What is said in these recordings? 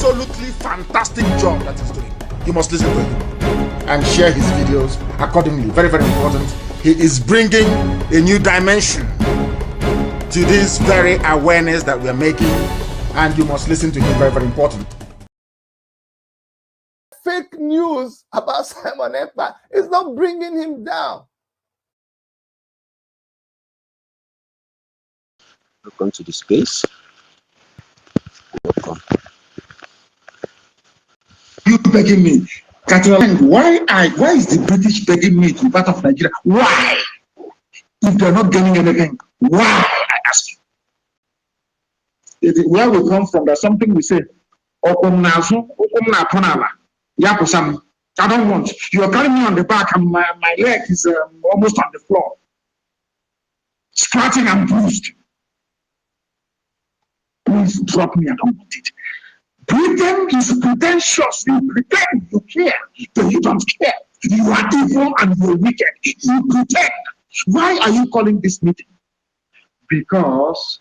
absolutely fantastic job that he's doing. You must listen to him and share his videos accordingly. Very, very important. He is bringing a new dimension to this very awareness that we are making, and you must listen to him. Very, very important. Fake news about Simon Ekpa is not bringing him down. Welcome to the space. Welcome. You begging me, Catriona, why is the British begging me to be part of Nigeria? Why? If they're not getting anything, why? I ask you. Where we come from, there's something we say. I don't want. You are carrying me on the back, and my leg is almost on the floor, scratching and bruised. Please drop me. I don't want it. Britain is pretentious. You pretend you care, but you don't care. You are evil and you're wicked. You pretend. Why are you calling this meeting? Because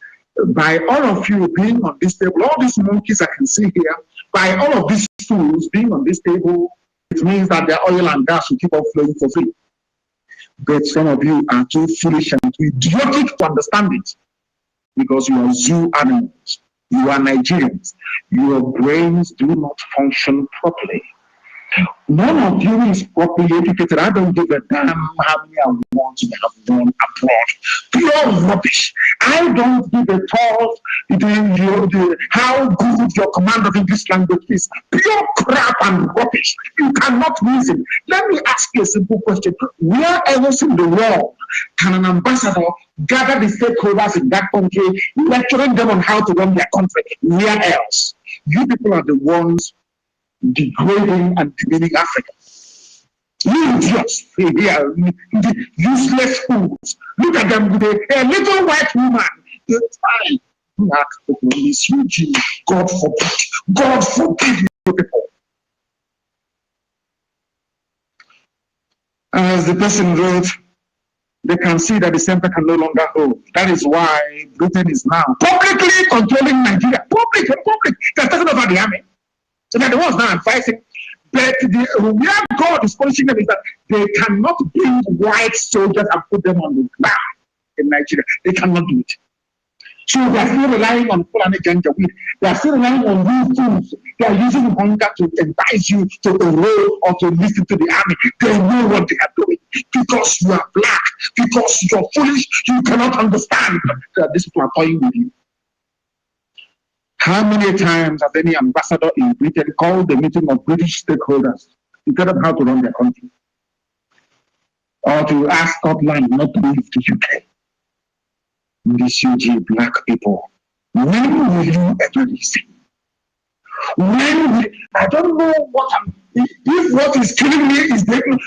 by all of you being on this table, all these monkeys I can see here, by all of these fools being on this table, it means that the oil and gas will keep on flowing for free. But some of you are too foolish and too idiotic to understand it, because you are zoo animals. You are Nigerians. Your brains do not function properly. None of you is properly educated. I don't give a damn how many awards you have won abroad. Pure rubbish. I don't give a thought how good your command of English language is. Pure crap and rubbish. You cannot reason. Let me ask you a simple question. Where else in the world can an ambassador gather the stakeholders in that country, lecturing them on how to run their country? Where else? You people are the ones degrading and demeaning Africa. You idiots, useless fools. Look at them with a little white woman. They're trying to act for this Eugene. God forbid. God forbid you people. As the person wrote, they can see that the center can no longer hold. That is why Britain is now publicly controlling Nigeria. Public. They're talking about the army. So they're the ones now fighting. But where God is punishing them is that they cannot bring white soldiers and put them on the ground in Nigeria. They cannot do it. So they are still relying on Fulani Janjaweed. They are still relying on these tools. They are using hunger to entice you to enroll or to listen to the army. They know what they are doing. Because you are black, because you are foolish, you cannot understand that these people are toying with you. How many times has any ambassador in Britain called the meeting of British stakeholders to tell them how to run their country? Or to ask Scotland not to leave the UK? These UG black people, when will you ever listen? I don't know what if what is killing me is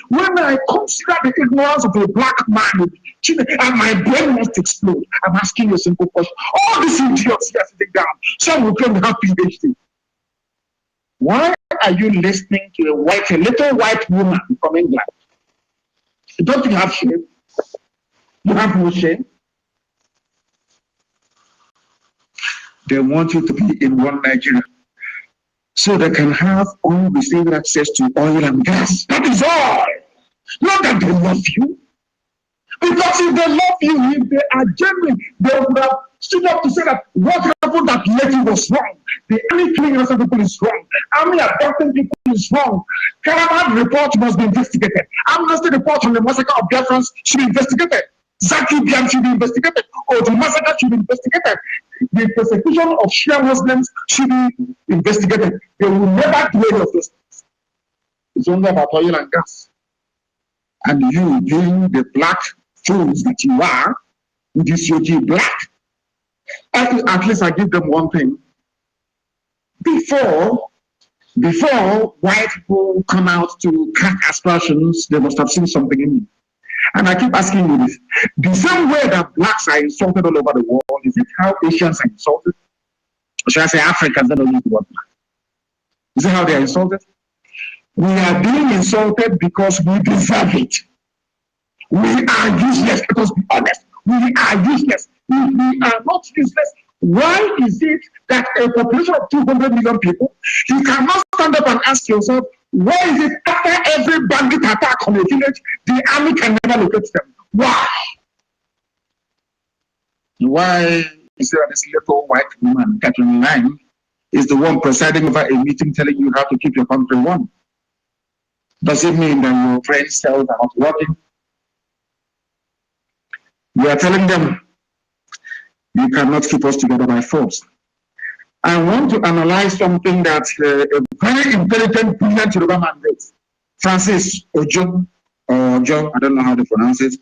when I consider the ignorance of a black man and my brain wants to explode. I'm asking you a simple question. All these idiots here sitting down, some will claim to have PhD. Why are you listening to a little white woman from England? Don't you have shame? You have no shame? They want you to be in one Nigeria, so they can have unrestricted access to oil and gas. That is all. Not that they love you. Because if they love you, if they are genuine, they would have stood up to say that what happened at Lady was wrong. The army killing innocent people is wrong. Army abducting people is wrong. Caravan report must be investigated. Amnesty report on the massacre of BIAFRANS should be investigated. Zaki Biam should be investigated. Or the massacre should be investigated. The persecution of Shia Muslims should be investigated. They will never do any of those things. It's only about oil and gas. And you, being the black fools that you are, with this UG black, at least I give them one thing. Before white people come out to cast aspersions, they must have seen something in me. And I keep asking you this. The same way that blacks are insulted all over the world, is it how Asians are insulted? Or should I say Africans that don't use the word black? Is it how they are insulted? We are being insulted because we deserve it. We are useless. Let us be honest. We are useless. If we are not useless, Why is it that a population of 200 million people, you cannot stand up and ask yourself, why is it after every bandit attack on a village, the army can never locate them? Why? Why is there this little white woman, Catriona, is the one presiding over a meeting telling you how to keep your country warm? Does it mean that your brain cells are not working? We are telling them, you cannot keep us together by force. I want to analyze something that a very intelligent, brilliant Yoruba man did. Francis Ojo, or Ojo, I don't know how to pronounce it.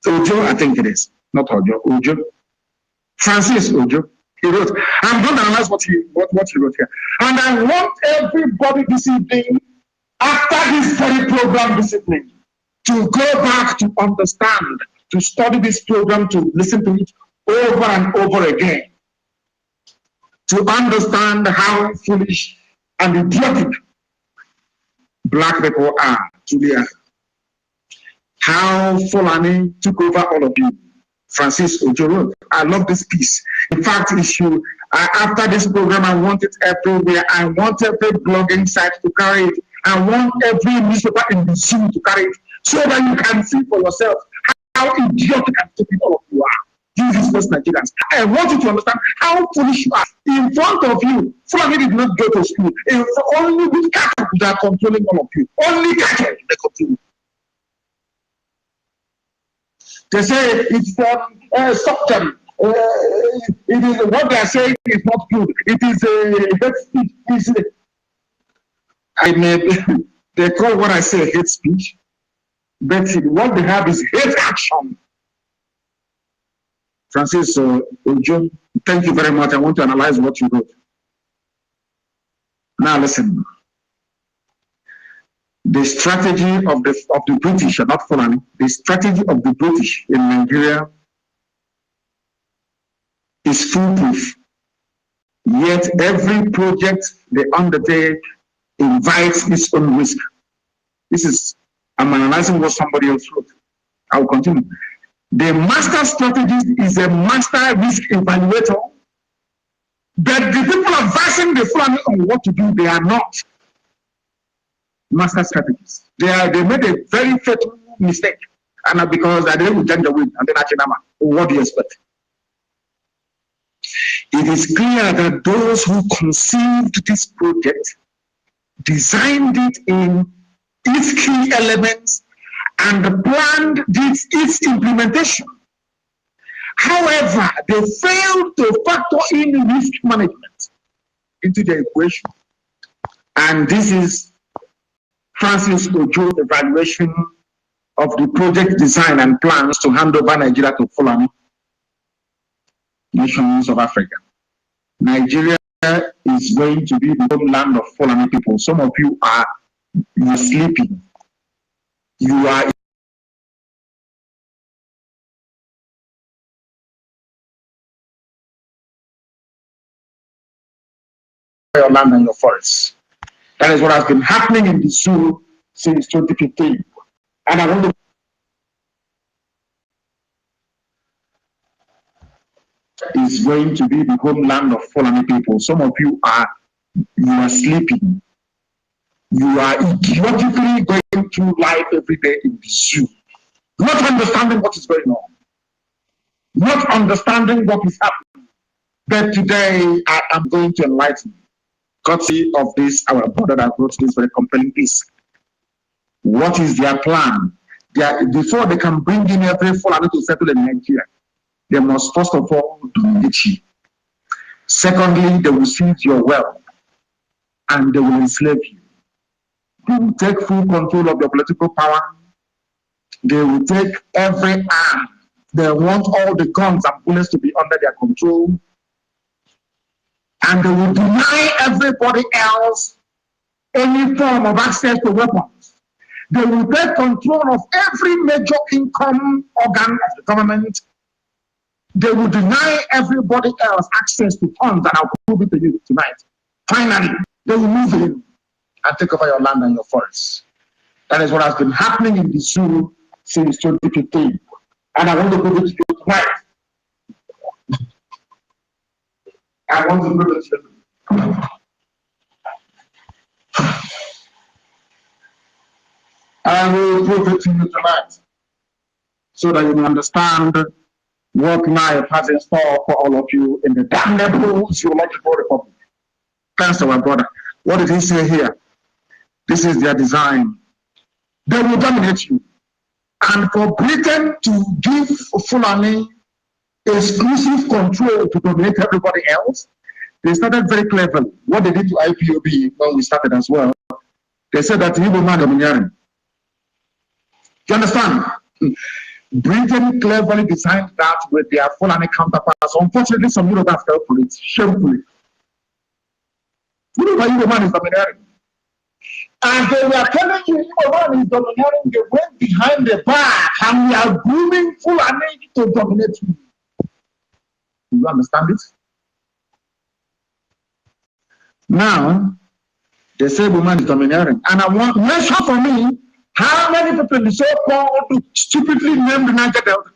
Ojo, I think it is, not Ojo, Ojo. Francis Ojo, he wrote, I'm going to analyze what he wrote here. And I want everybody this evening, after this very program discipline, to go back to understand, to study this program, to listen to it over and over again, to understand how foolish and idiotic black people are today. How Fulani took over all of you. Francis Ojo wrote. I love this piece. In fact, after this program, I want it everywhere. I want every blogging site to carry it. I want every newspaper in the Zoom to carry it, so that you can see for yourself how idiotic and stupid all of you are. You useless Nigerians. I want you to understand how foolish you are. In front of you, Fulani did not go to school. Only with cattle they are controlling all of you. Only cattle they control. They say it's something. It is what they are saying is not good. It is a hate speech. They call what I say hate speech, but what they have is hate action. Francis Ojo, thank you very much. I want to analyze what you wrote. Now listen. The strategy of the British, not Fulani, the strategy of the British in Nigeria is foolproof. Yet every project they undertake invites its own risk. I'm analyzing what somebody else wrote. I will continue. The master strategist is a master risk evaluator, but the people advising the Fulani on what to do, they are not master strategists. They made a very fatal mistake, and because they didn't gender win and then Achinama. What do you expect? It is clear that those who conceived this project designed it in its key elements and planned its implementation. However, they failed to factor in risk management into the equation. And this is Francis Ojo's evaluation of the project design and plans to hand over Nigeria to Fulani nations of Africa. Nigeria is going to be the homeland of Fulani people. Some of you are sleeping. You are your land and your forests. That is what has been happening in the zoo since 2015. And I want to is going to be the homeland of Fulani people. Some of you are sleeping. You are idiotically going through life every day in the zoo, not understanding what is going on, not understanding what is happening. But today I am going to enlighten you. Courtesy of this, our brother that wrote this very compelling piece. What is their plan? Before they can bring in every Fulani to settle in Nigeria, they must first of all dominate you. Secondly, they will seize your wealth and they will enslave you. They will take full control of your political power. They will take every arm. They want all the guns and bullets to be under their control. And they will deny everybody else any form of access to weapons. They will take control of every major income organ of the government. They will deny everybody else access to funds that I'll prove it to you tonight. Finally, they will move in and take over your land and your forests. That is what has been happening in the zoo since 2015. And I want to prove it to you tonight. I want to prove it to you. I will prove it to you tonight so that you will understand what life has in store for all of you in the damnable zoological republic. Thanks to our brother. What did he say here? This is their design. They will dominate you. And for Britain to give Fulani exclusive control to dominate everybody else, they started very cleverly. What they did to IPOB when we started as well, they said that he will man domineering. Do you understand? Britain cleverly designed that with their Fulani counterparts. Unfortunately, some Europeans fell for it, shamefully. You know why European is domineering? And they were telling you European is domineering, they went behind the back and we are grooming Fulani to dominate you. Do you understand it? Now, they say woman is domineering. And I want measure for me how many people in the so-called stupidly named United Delta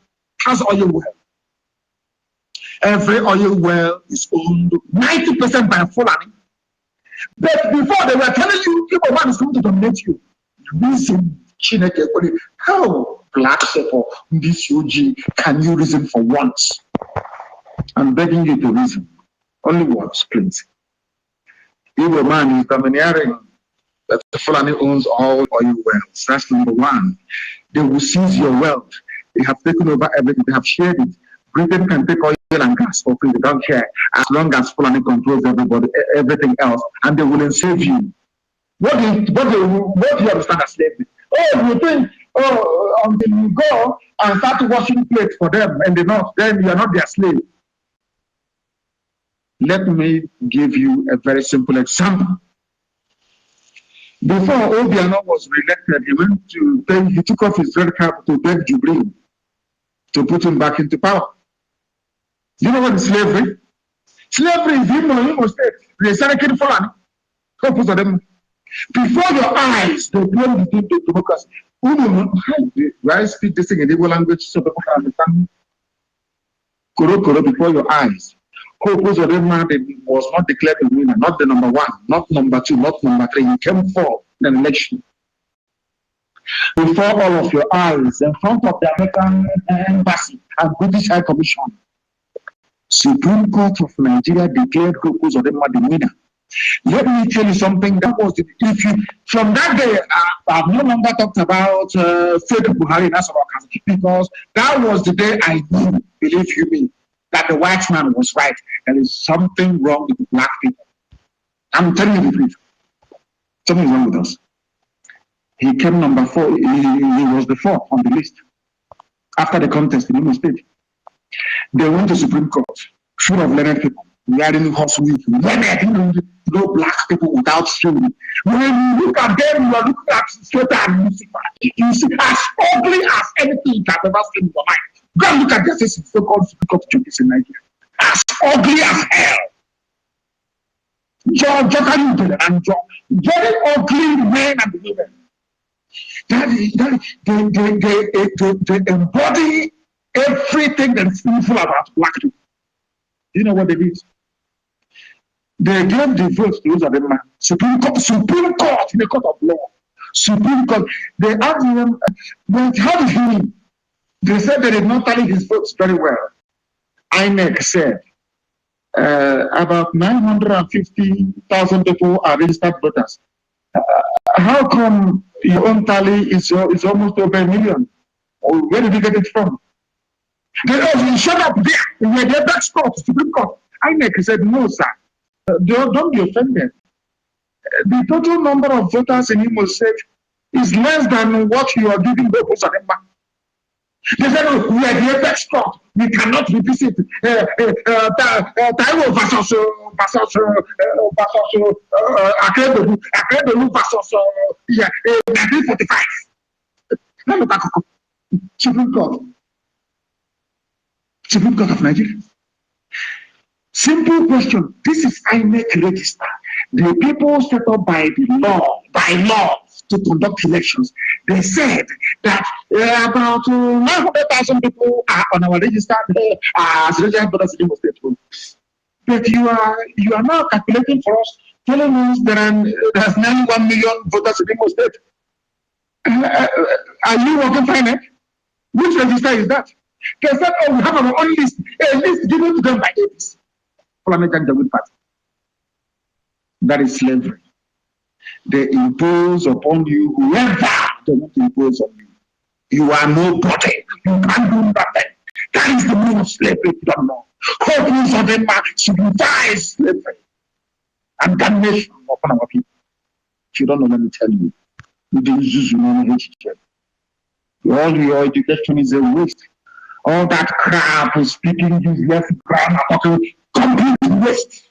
has oil well. Every oil well is owned 90% by Fulani. But before they were telling you people man is going to dominate you. Reason how black people in this UG can you reason for once? I'm begging you to reason. Only once, please. If a man is domineering, that the Fulani owns all oil wells. That's number one. They will seize your wealth. They have taken over everything. They have shared it. Britain can take oil and gas for free. They don't care. As long as Fulani controls everybody, everything else, and they will enslave you. What do you understand as slavery? Oh, you think, until you go and start washing plates for them and the north, then you are not their slave. Let me give you a very simple example. Before Obiano was re-elected, he took off his red cap to beg Jubilee to put him back into power. You know what is slavery? Slavery is Imo State. They started killing Fulani. Before your eyes, they claim the democracy. Why speak this thing in Igbo language so people can understand? Koro before your eyes. Hope was not declared the winner, not the number one, not number two, not number three. He came fourth in the election. Before all of your eyes, in front of the American Embassy and British High Commission, Supreme Court of Nigeria declared Hope was the winner. Let me tell you something. That was from that day, I've no longer talked about fake Buhari National Council because that was the day I knew, believe you me, that the white man was right. There is something wrong with the black people. I'm telling you the truth. Something is wrong with us. He came number 4. He was the 4th on the list after the contest in Imo State. They went to Supreme Court, full of learned people, wearing horse week, learned, no black people without shame. When you look at them, you are looking at Sweater and Lucifer. You see as ugly as anything you have ever seen in your life. Go and look at the so-called Supreme Court judges in Nigeria. As ugly as hell. Very ugly men and women. They embody everything that is evil about black people. You know what they did? They gave the vote to those of them. Supreme Court in the court of law. Supreme Court. They asked them, but how did he win? They said they did not tally his votes very well. INEC said about 950,000 people are registered voters. How come your own tally is almost over 1 million? Where did you get it from? They shut up there. Where the best court, Supreme Court. INEC said, no, sir. Don't be offended. The total number of voters in Imo State is less than what you are giving those of them back. They said, oh, we are the apex court. We cannot revisit Taiwo versus Akeredolu versus 1945. Supreme Court of Nigeria. Simple question. This is INEC register. The people set up by law to conduct elections. They said that about 900,000 people are on our register as registered voters in Imo State. But you are now calculating for us, telling us there's nearly 1 million voters in Imo State. Are you working fine? Eh? Which register is that? They said, oh, we have our own list, a list given to them by APC. That is slavery. They impose upon you whoever they want to impose on you. You are nobody. You can't do nothing. That is the meaning of slavery. You don't know. Hopeless of them signifies slavery and damnation upon our people. If you don't know, let me tell you. All your education is a waste. All that crap is speaking useless grammar, complete waste.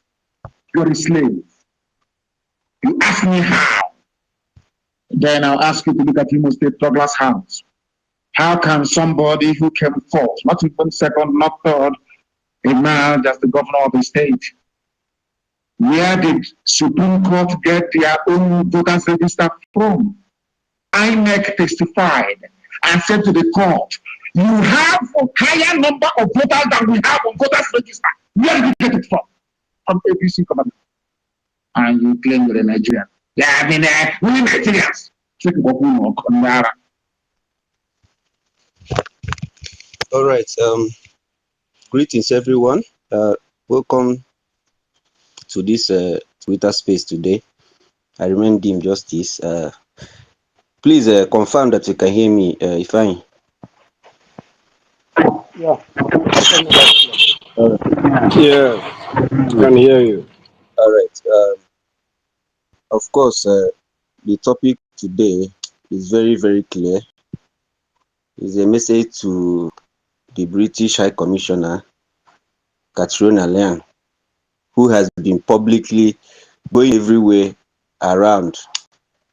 You're a slave. You ask me how. Then I'll ask you to look at Imo State Douglas House. How can somebody who came fourth, not even second, not third, emerge as the governor of the state? Where did Supreme Court get their own voters register from? INEC testified and said to the court, you have a higher number of voters than we have on voters register. Where did you get it from? From APC government. And you claim you're a Nigerian. Yeah, I mean, we're Nigerians. All right. Greetings, everyone. Welcome to this Twitter space today. I remain Dim Justice. Please confirm that you can hear me, if I. Yeah. Yeah, can hear you. All right. Of course, the topic today is very, very clear. It's a message to the British High Commissioner, Catriona, who has been publicly going everywhere around,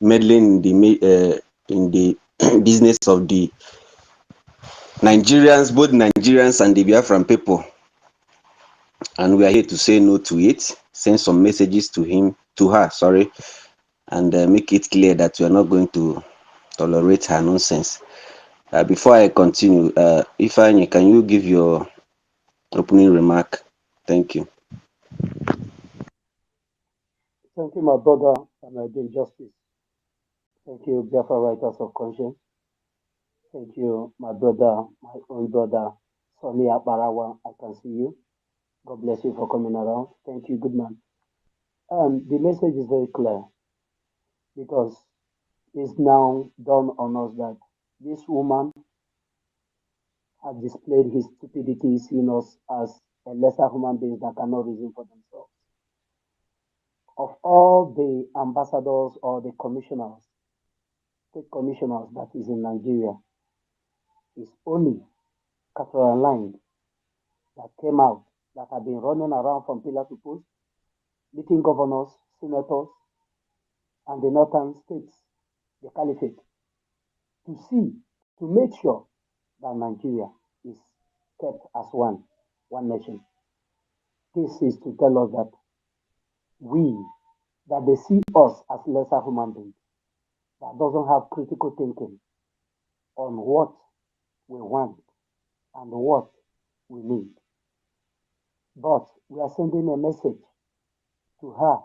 meddling in the business of the Nigerians, both Nigerians and the Biafran people. And we are here to say no to it, send some messages to her, and make it clear that we are not going to tolerate her nonsense. Before I continue, Ifeanyi, can you give your opening remark? Thank you. Thank you, my brother, and I do justice. Thank you, Biafra Writers of Conscience. Thank you, my brother, my own brother, Sonny Barawa. I can see you. God bless you for coming around. Thank you, good man. The message is very clear because it's now dawned on us that this woman has displayed his stupidity, seeing us as a lesser human beings that cannot reason for themselves. Of all the ambassadors or the commissioners, state commissioners that is in Nigeria, it's only Catriona that came out, that have been running around from pillar to post, meeting governors, senators, and the northern states, the caliphate, to make sure that Nigeria is kept as one nation. This is to tell us that that they see us as lesser human beings, that doesn't have critical thinking on what we want and what we need. But we are sending a message to her,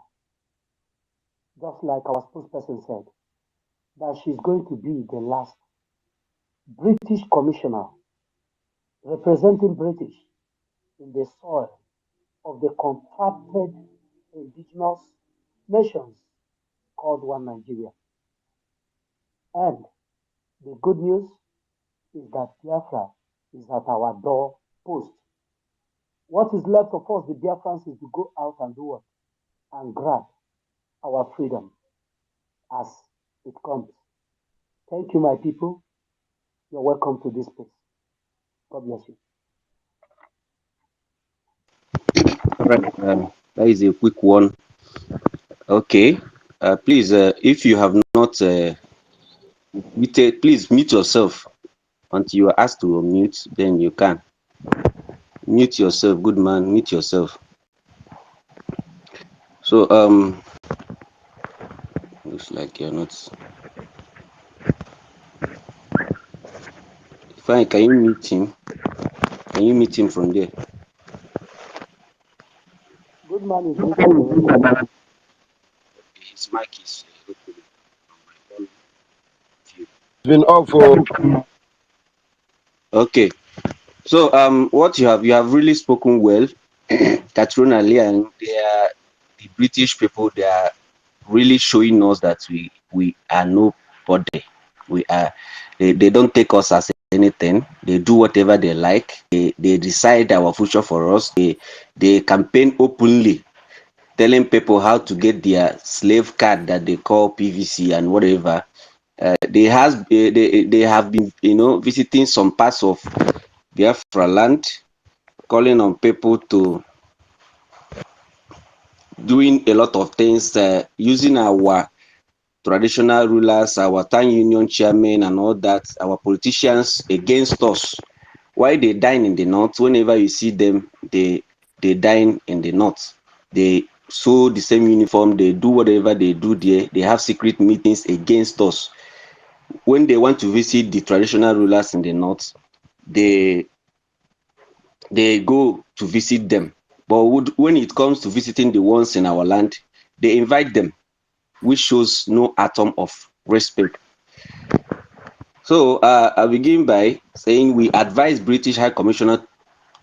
just like our spokesperson said, that she's going to be the last British commissioner representing British in the soil of the contracted indigenous nations called One Nigeria. And the good news is that Biafra is at our door post. What is left of us, the Biafrans, is to go out and do what? And grab our freedom as it comes. Thank you, my people. You're welcome to this place. God bless you. All right. That is a quick one. Okay. Please, if you have not muted, please mute yourself until you are asked to unmute. Then you can mute yourself. Good man, mute yourself. So looks like you're not. Fine. Can you mute him? Can you mute him from there? man is muted already. His mic is open on my own view. It's been off for. Okay. So what you have really spoken well. Catriona and the British people, they are really showing us that we are nobody. They don't take us as anything. They do whatever they like. They decide our future for us. They campaign openly, telling people how to get their slave card that they call PVC and whatever. They have been visiting some parts of Biafra land, calling on people to doing a lot of things, using our traditional rulers, our town union chairmen and all that, our politicians against us. Why they dine in the north? Whenever you see them, they dine in the north. They sew the same uniform, they do whatever they do there. They have secret meetings against us. When they want to visit the traditional rulers in the north, they go to visit them. But when it comes to visiting the ones in our land, they invite them, which shows no atom of respect. So I begin by saying we advise British High Commissioner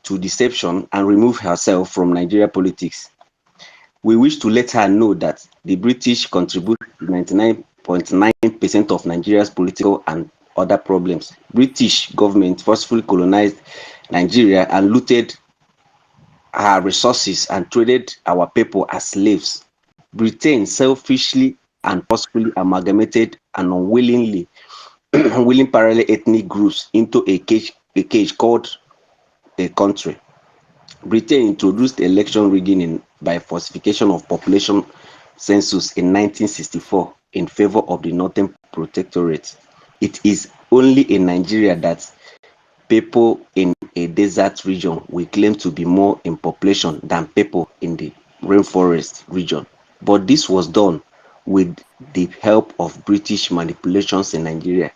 to deception and remove herself from Nigeria politics. We wish to let her know that the British contribute 99.9% of Nigeria's political and other problems. British government forcefully colonized Nigeria and looted her resources and traded our people as slaves. Britain selfishly and forcefully amalgamated and unwilling parallel ethnic groups into a cage called a country. Britain introduced election rigging by falsification of population census in 1964 in favor of the Northern Protectorate. It is only in Nigeria that people in a desert region will claim to be more in population than people in the rainforest region. But this was done with the help of British manipulations in Nigeria.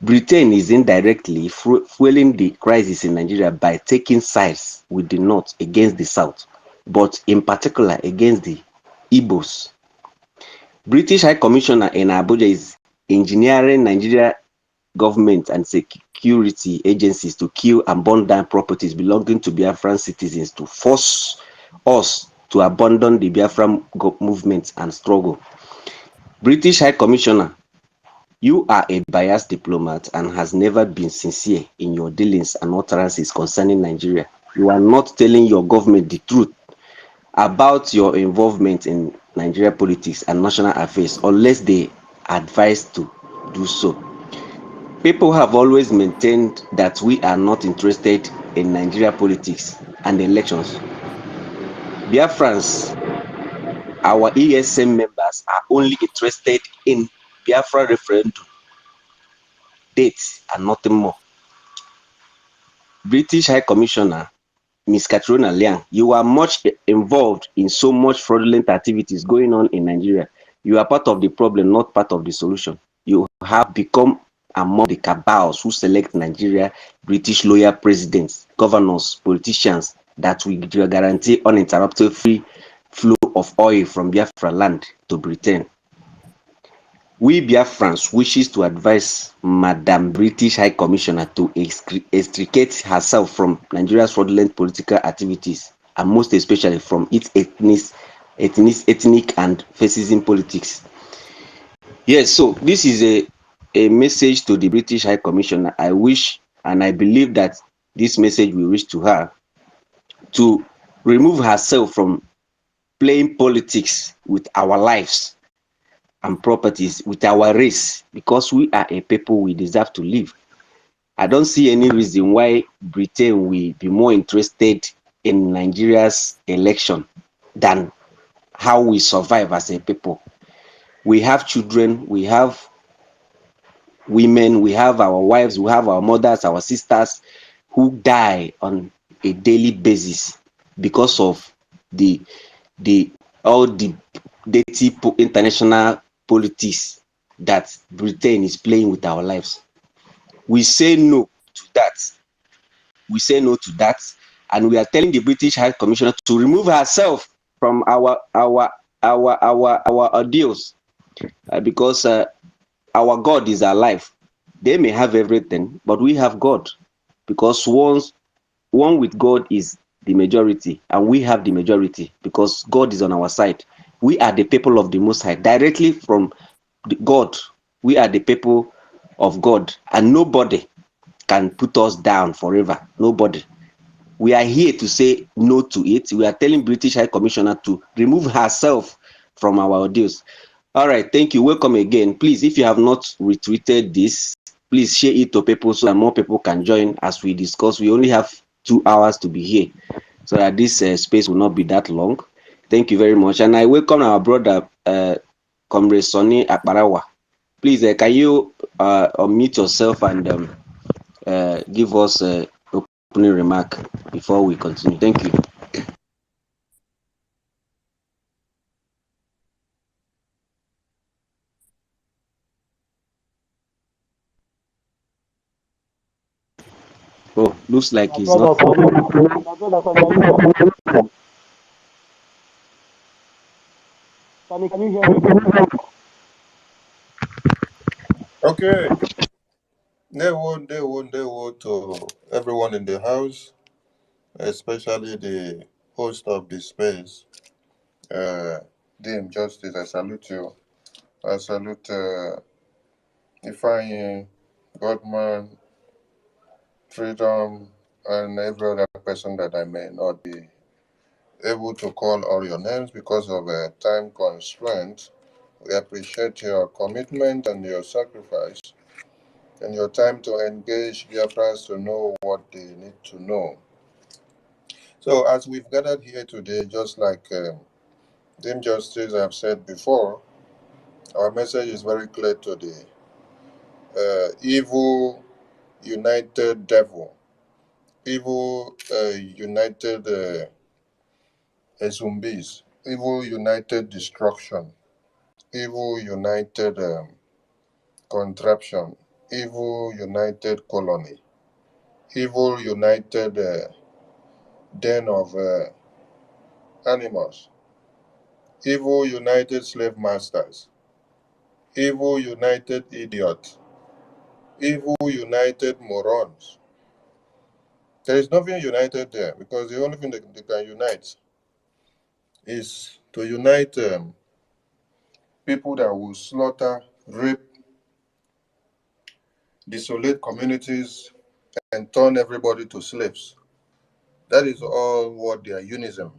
Britain is indirectly fueling the crisis in Nigeria by taking sides with the North against the South, but in particular against the Igbos. British High Commissioner in Abuja is engineering Nigeria government and security agencies to kill and burn down properties belonging to Biafran citizens to force us to abandon the Biafran movement and struggle. British High Commissioner, you are a biased diplomat and has never been sincere in your dealings and utterances concerning Nigeria. You are not telling your government the truth about your involvement in Nigeria politics and national affairs unless they advise to do so. People have always maintained that we are not interested in Nigeria politics and elections. Biafrans, our ESM members, are only interested in Biafra referendum dates and nothing more. British High Commissioner Ms. Catriona, you are much involved in so much fraudulent activities going on in Nigeria. You are part of the problem, not part of the solution. You have become among the cabals who select Nigeria British loyal presidents, governors, politicians that will guarantee uninterrupted free flow of oil from Biafra land to Britain. We Biafrans wishes to advise Madam British High Commissioner to extricate herself from Nigeria's fraudulent political activities and most especially from its ethnic and fascism politics. Yes, so this is a message to the British High Commissioner. I wish and I believe that this message will reach to her to remove herself from playing politics with our lives and properties, with our race, because we are a people we deserve to live. I don't see any reason why Britain will be more interested in Nigeria's election than how we survive as a people. We have children, we have women, we have our wives, we have our mothers, our sisters who die on a daily basis because of all the dirty international politics that Britain is playing with our lives. We say no to that. We say no to that, and we are telling the British High Commissioner to remove herself from our ordeals, because our God is alive. They may have everything, but we have God, because one with God is the majority, and we have the majority because God is on our side. We are the people of the Most High, directly from God. We are the people of God, and nobody can put us down forever. Nobody. We are here to say no to it. We are telling British High Commissioner to remove herself from our ordeals. All right, thank you. Welcome again. Please, if you have not retweeted this, please share it to people so that more people can join as we discuss. We only have 2 hours to be here, so that this space will not be that long. Thank you very much. And I welcome our brother, Comrade Sonny Akbarawa. Please, can you unmute yourself and give us an opening remark before we continue? Thank you. Oh, looks like My he's brother not. Sonny, my brother Sonny, are you there? Sonny, can you hear me? Okay. They want to everyone in the house, especially the host of the space. DM Justice, I salute you. I salute Ifeanyi, Godman, Freedom, and every other person that I may not be able to call all your names because of a time constraint. We appreciate your commitment and your sacrifice and your time to engage Biafrans to know what they need to know. So, as we've gathered here today, just like Dame Justice have said before, our message is very clear to the evil united devil, evil united zombies, evil united destruction, evil united contraption, evil united colony, evil united den of animals, evil united slave masters, evil united idiots, evil united morons. There is nothing united there because the only thing they can unite is to unite people that will slaughter, rape, desolate communities, and turn everybody to slaves. That is all what their unism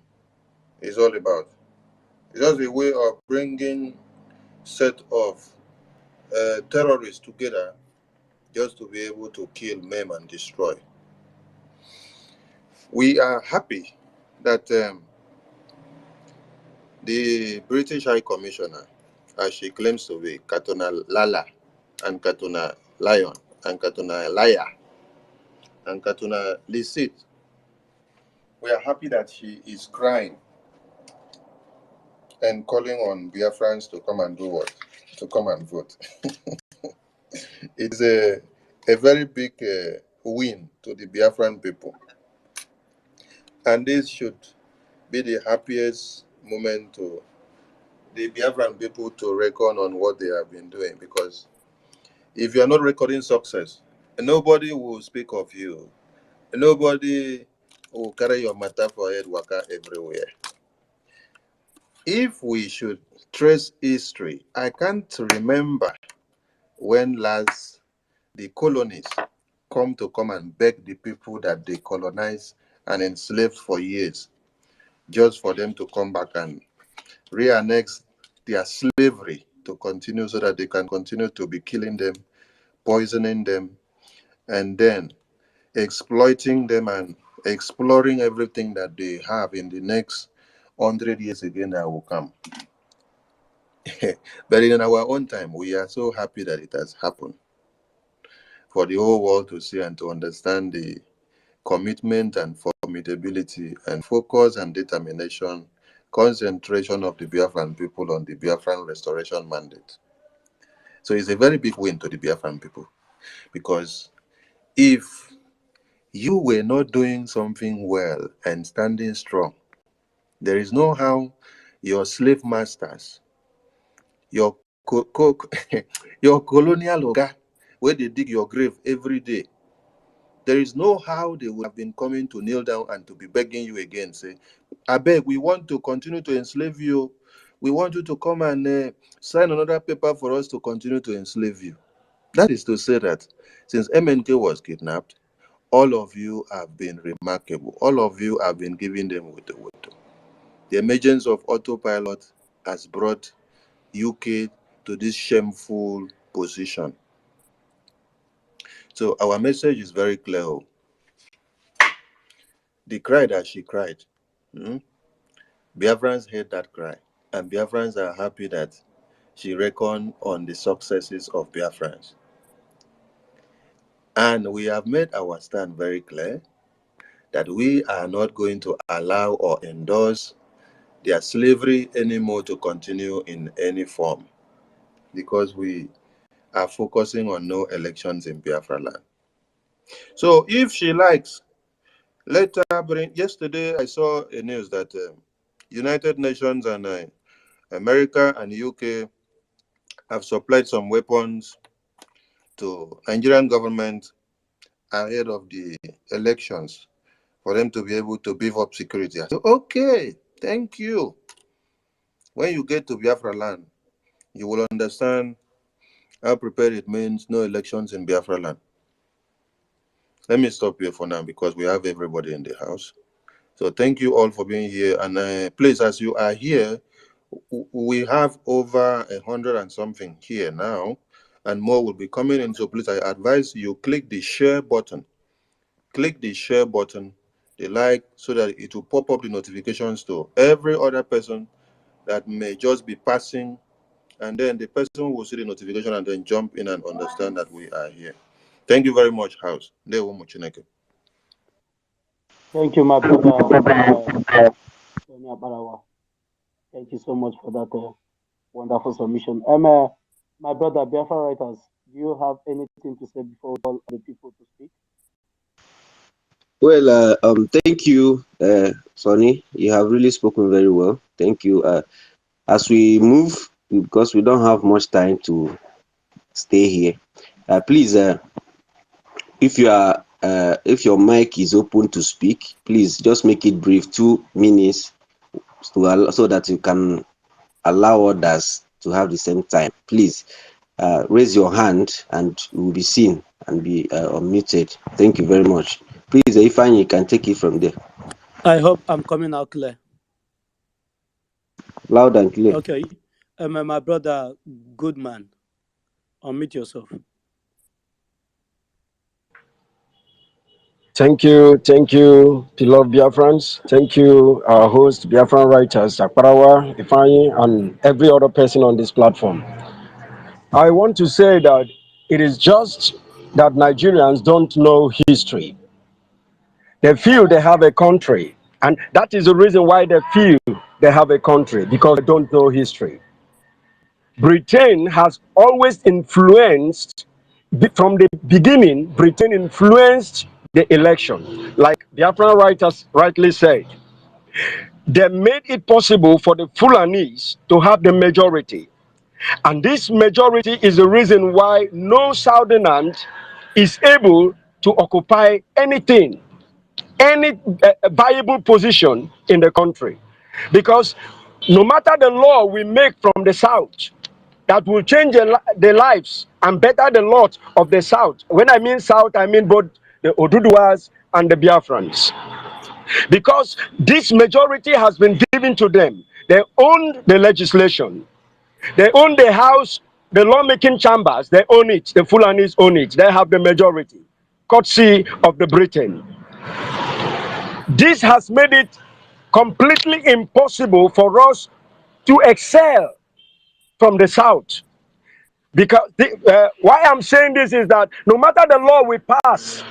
is all about. It's just a way of bringing set of terrorists together just to be able to kill, maim, and destroy. We are happy that the British High Commissioner, as she claims to be, Catriona Lala, and Catriona Lion, and Catriona Liar, and Catriona Licit, we are happy that she is crying and calling on Biafrans to come and do what? To come and vote. It's a very big win to the Biafran people. And this should be the happiest moment to the Biafran people to reckon on what they have been doing. Because if you are not recording success, nobody will speak of you. Nobody will carry your matter for head waka everywhere. If we should trace history, I can't remember when last the colonies come and beg the people that they colonized and enslaved for years, just for them to come back and re-annex their slavery to continue so that they can continue to be killing them, poisoning them, and then exploiting them and exploring everything that they have in the next 100 years again that will come. But in our own time, we are so happy that it has happened for the whole world to see and to understand the commitment and formidability and focus and determination, concentration of the Biafran people on the Biafran restoration mandate. So it's a very big win to the Biafran people, because if you were not doing something well and standing strong, There is no how your slave masters, your your colonial oga, where they dig your grave every day, there is no how they would have been coming to kneel down and to be begging you again, say, I beg, we want to continue to enslave you. We want you to come and sign another paper for us to continue to enslave you. That is to say that since MNK was kidnapped, all of you have been remarkable. All of you have been giving them with the water. The emergence of Autopilot has brought UK to this shameful position. So our message is very clear. The cry that she cried, Biafrans heard that cry, and Biafrans are happy that she reckoned on the successes of Biafrans. And we have made our stand very clear that we are not going to allow or endorse their slavery anymore to continue in any form, because we are focusing on no elections in Biafra land. So if she likes, let her bring. Yesterday I saw a news that United Nations and America and UK have supplied some weapons to Nigerian government ahead of the elections for them to be able to beef up security. I said, okay, thank you. When you get to Biafra land, you will understand how prepared it means no elections in Biafra land. Let me stop here for now because we have everybody in the house. So thank you all for being here. And please, as you are here, we have over 100 and something here now, and more will be coming in. So please, I advise you click the share button. Click the share button, the like, so that it will pop up the notifications to every other person that may just be passing, and then the person will see the notification and then jump in and understand that we are here. Thank you very much, House. Thank you, my brother. Thank you so much for that wonderful submission. My brother, Biafra writers, do you have anything to say before we call the people to speak? Well, thank you, Sonny. You have really spoken very well. Thank you. As we move, because we don't have much time to stay here, please, if your mic is open to speak, please just make it brief, 2 minutes, so that you can allow others to have the same time. Please raise your hand and you will be seen and be unmuted. Thank you very much. Please, Ifeanyi, you can take it from there. I hope I'm coming out clear. Loud and clear. Okay. My brother, good man. Unmute yourself. Thank you, beloved Biafrans. Thank you, our host, Biafran writers, Akparawa, Ifeanyi, and every other person on this platform. I want to say that it is just that Nigerians don't know history. They feel they have a country, and that is the reason why they feel they have a country, because they don't know history. Britain has always influenced, from the beginning, Britain influenced the election. Like the Biafran writers rightly said, they made it possible for the Fulanis to have the majority. And this majority is the reason why no Southernand is able to occupy anything, any viable position in the country. Because no matter the law we make from the South that will change the lives and better the lot of the South. When I mean South, I mean both the Oduduwas and the Biafrans. Because this majority has been given to them. They own the legislation. They own the House, the lawmaking chambers. They own it. The Fulanis own it. They have the majority, courtesy of the Britain. This has made it completely impossible for us to excel from the South. Because why I'm saying this is that no matter the law we pass,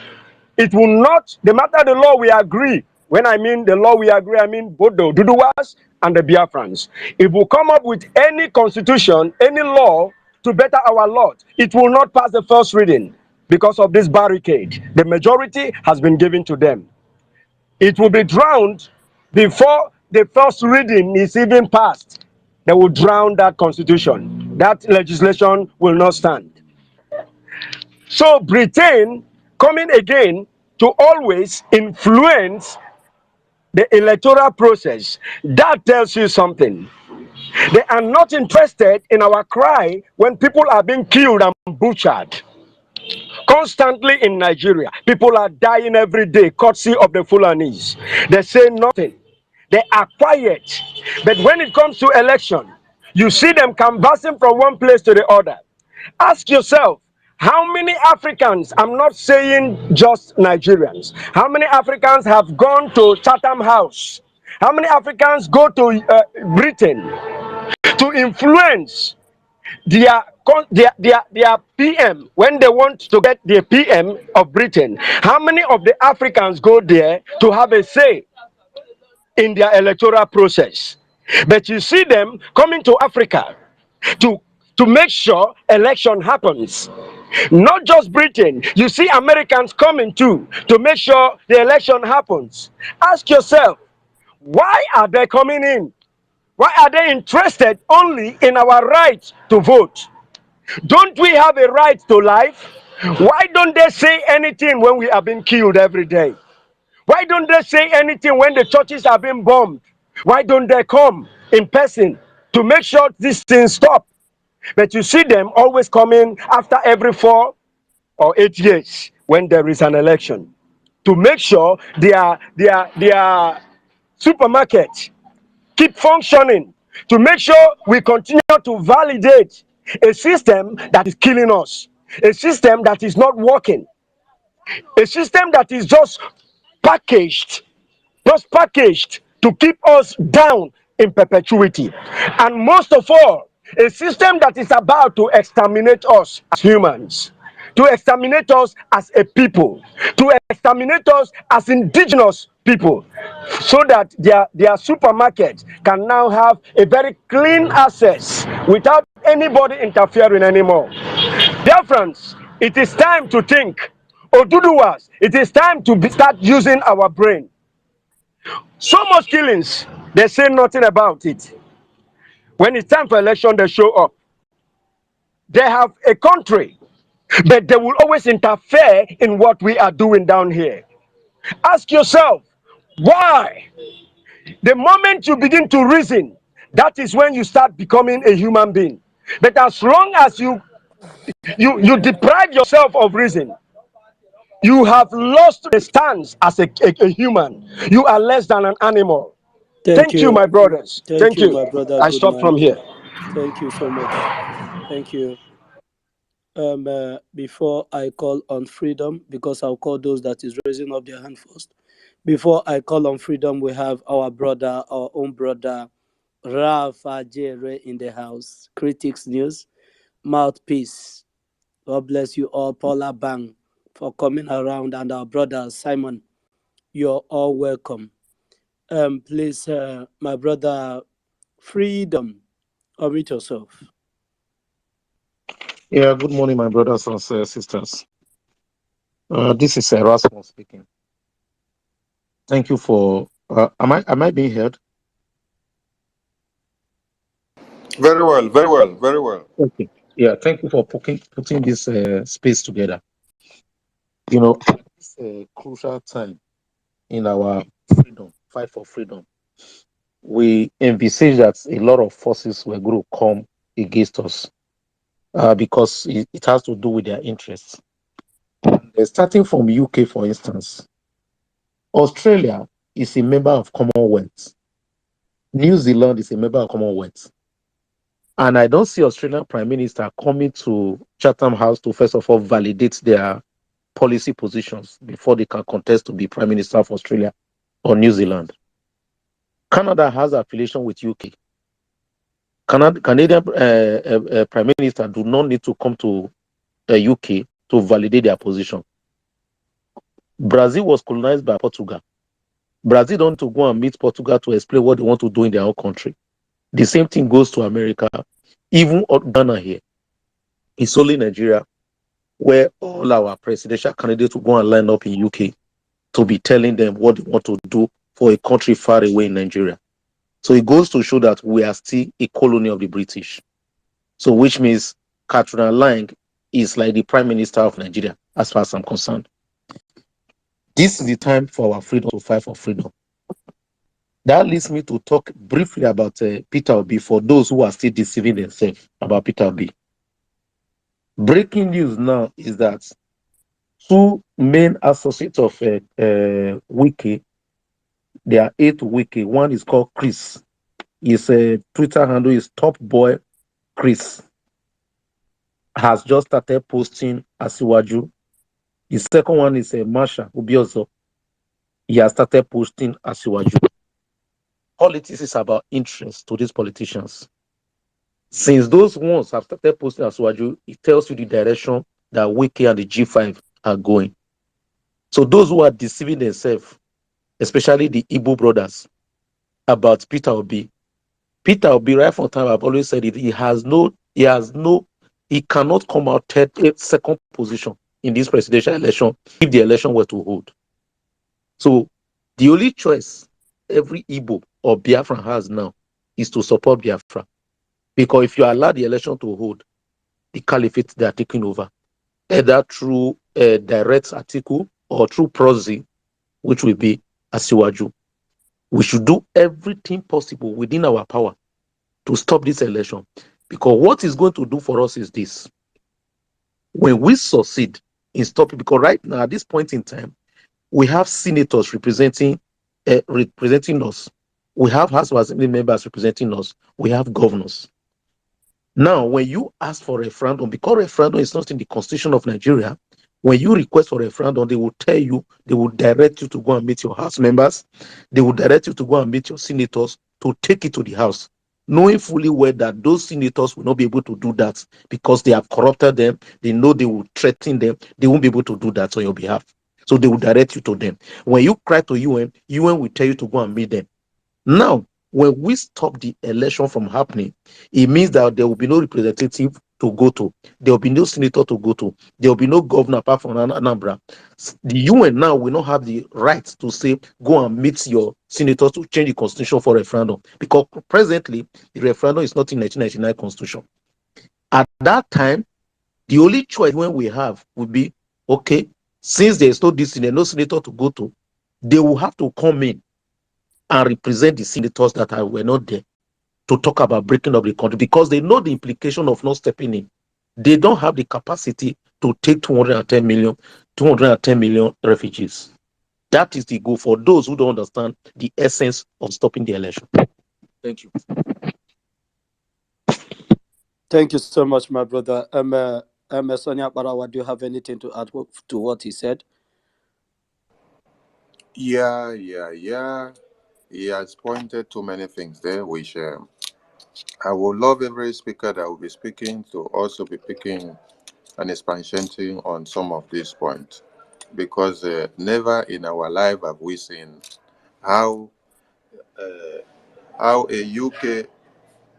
it will not, no matter the law we agree. When I mean the law we agree, I mean both the Duduwas and the Biafrans. If we come up with any constitution, any law to better our lot, it will not pass the first reading because of this barricade. The majority has been given to them. It will be drowned before the first reading is even passed, they will drown that constitution. That legislation will not stand. So Britain coming again to always influence the electoral process, that tells you something. They are not interested in our cry when people are being killed and butchered. Constantly in Nigeria, people are dying every day, courtesy of the Fulanis. They say nothing. They are quiet. But when it comes to election, you see them canvassing from one place to the other. Ask yourself, how many Africans, I'm not saying just Nigerians, how many Africans have gone to Chatham House? How many Africans go to Britain to influence their PM when they want to get the PM of Britain? How many of the Africans go there to have a say in their electoral process? But you see them coming to Africa to make sure election happens. Not just Britain, you see Americans coming too to make sure the election happens. Ask yourself, why are they coming in? Why are they interested only in our right to vote? Don't we have a right to life? Why don't they say anything when we are being killed every day? Why don't they say anything when the churches are being bombed? Why don't they come in person to make sure these things stop? But you see them always coming after every 4 or 8 years when there is an election to make sure their supermarket keep functioning, to make sure we continue to validate a system that is killing us, a system that is not working, a system that is packaged just packaged to keep us down in perpetuity. And most of all, a system that is about to exterminate us as humans, to exterminate us as a people, to exterminate us as indigenous people, so that their supermarket can now have a very clean access without anybody interfering anymore. Dear friends, it is time to think. Oduduwas, it is time to start using our brain. So much killings, they say nothing about it. When it's time for election, they show up. They have a country, but they will always interfere in what we are doing down here. Ask yourself, why? The moment you begin to reason, that is when you start becoming a human being. But as long as you deprive yourself of reason, you have lost the stance as a human. You are less than an animal. Thank Thank you, you. my brothers. Thank Thank you, you. my brother. I Good stop man. from here. Thank you so much. Thank you. Before I call on freedom, because I'll call those that is raising up their hand first. Before I call on freedom, we have our brother, our own brother, Rafa Jere in the house. Critics News, Mouthpiece. God bless you all. Paula Bang for coming around, and our brother Simon. You're all welcome. Please, my brother, freedom. Unmute yourself. Yeah, good morning, my brothers and sisters. This is Erasmus speaking. Thank you for. Am I being heard? Very well, very well, very well. Okay. Yeah, thank you for putting this space together. You know, at this crucial time in our fight for freedom, we envisage that a lot of forces were going to come against us because it has to do with their interests. Starting from UK, for instance, Australia is a member of Commonwealth. New Zealand is a member of Commonwealth. And I don't see Australian Prime Minister coming to Chatham House to first of all validate their policy positions before they can contest to be Prime Minister of Australia or New Zealand. Canada has affiliation with UK. Canadian Prime Minister do not need to come to UK to validate their position. Brazil was colonized by Portugal. Brazil don't want to go and meet Portugal to explain what they want to do in their own country. The same thing goes to America, even Ghana here. It's only Nigeria where all our presidential candidates will go and line up in UK to be telling them what they want to do for a country far away in Nigeria. So it goes to show that we are still a colony of the British. So which means Catriona Lang is like the Prime Minister of Nigeria, as far as I'm concerned. This is the time for our freedom to fight for freedom. That leads me to talk briefly about Peter Obi for those who are still deceiving themselves about Peter Obi. Breaking news now is that two main associates of Wiki, they are 8 Wiki. One is called Chris. His Twitter handle is Top Boy Chris. Has just started posting Asiwaju. The second one is Marsha Ubiozo. He has started posting Asiwaju. Politics is about interest to these politicians. Since those ones have started posting Asiwaju, it tells you the direction that Wiki and the G5 are going. So those who are deceiving themselves, especially the Igbo brothers, about Peter Obi, right from time I've always said it, he cannot come out second position in this presidential election if the election were to hold. So the only choice every Igbo or Biafran has now is to support Biafra. Because if you allow the election to hold, the caliphate they are taking over, either through a direct article or through proxy, which will be Asiwaju. We should do everything possible within our power to stop this election. Because what it's going to do for us is this. When we succeed in stopping, because right now, at this point in time, we have senators representing us. We have House of Assembly members representing us. We have governors. Now, when you ask for a referendum, because referendum is not in the Constitution of Nigeria, when you request for a referendum, they will tell you, they will direct you to go and meet your House members. They will direct you to go and meet your senators to take it to the House, knowing fully well that those senators will not be able to do that because they have corrupted them. They know they will threaten them. They won't be able to do that on your behalf. So they will direct you to them. When you cry to UN, UN will tell you to go and meet them. Now, when we stop the election from happening, it means that there will be no representative to go to. There will be no senator to go to. There will be no governor apart from Anambra. The UN now will not have the right to say, go and meet your senators to change the constitution for referendum. Because presently, the referendum is not in 1999 constitution. At that time, the only choice when we have would be, okay, since there is no senator to go to, they will have to come in and represent the senators that were not there to talk about breaking up the country because they know the implication of not stepping in. They don't have the capacity to take 210 million refugees. That is the goal for those who don't understand the essence of stopping the election. Thank you. Thank you so much, my brother. Sonia Barawa, do you have anything to add to what he said? Yeah. He has pointed to many things there, which I would love every speaker that will be speaking to also be picking an expansion on some of these points. Because never in our life have we seen how a UK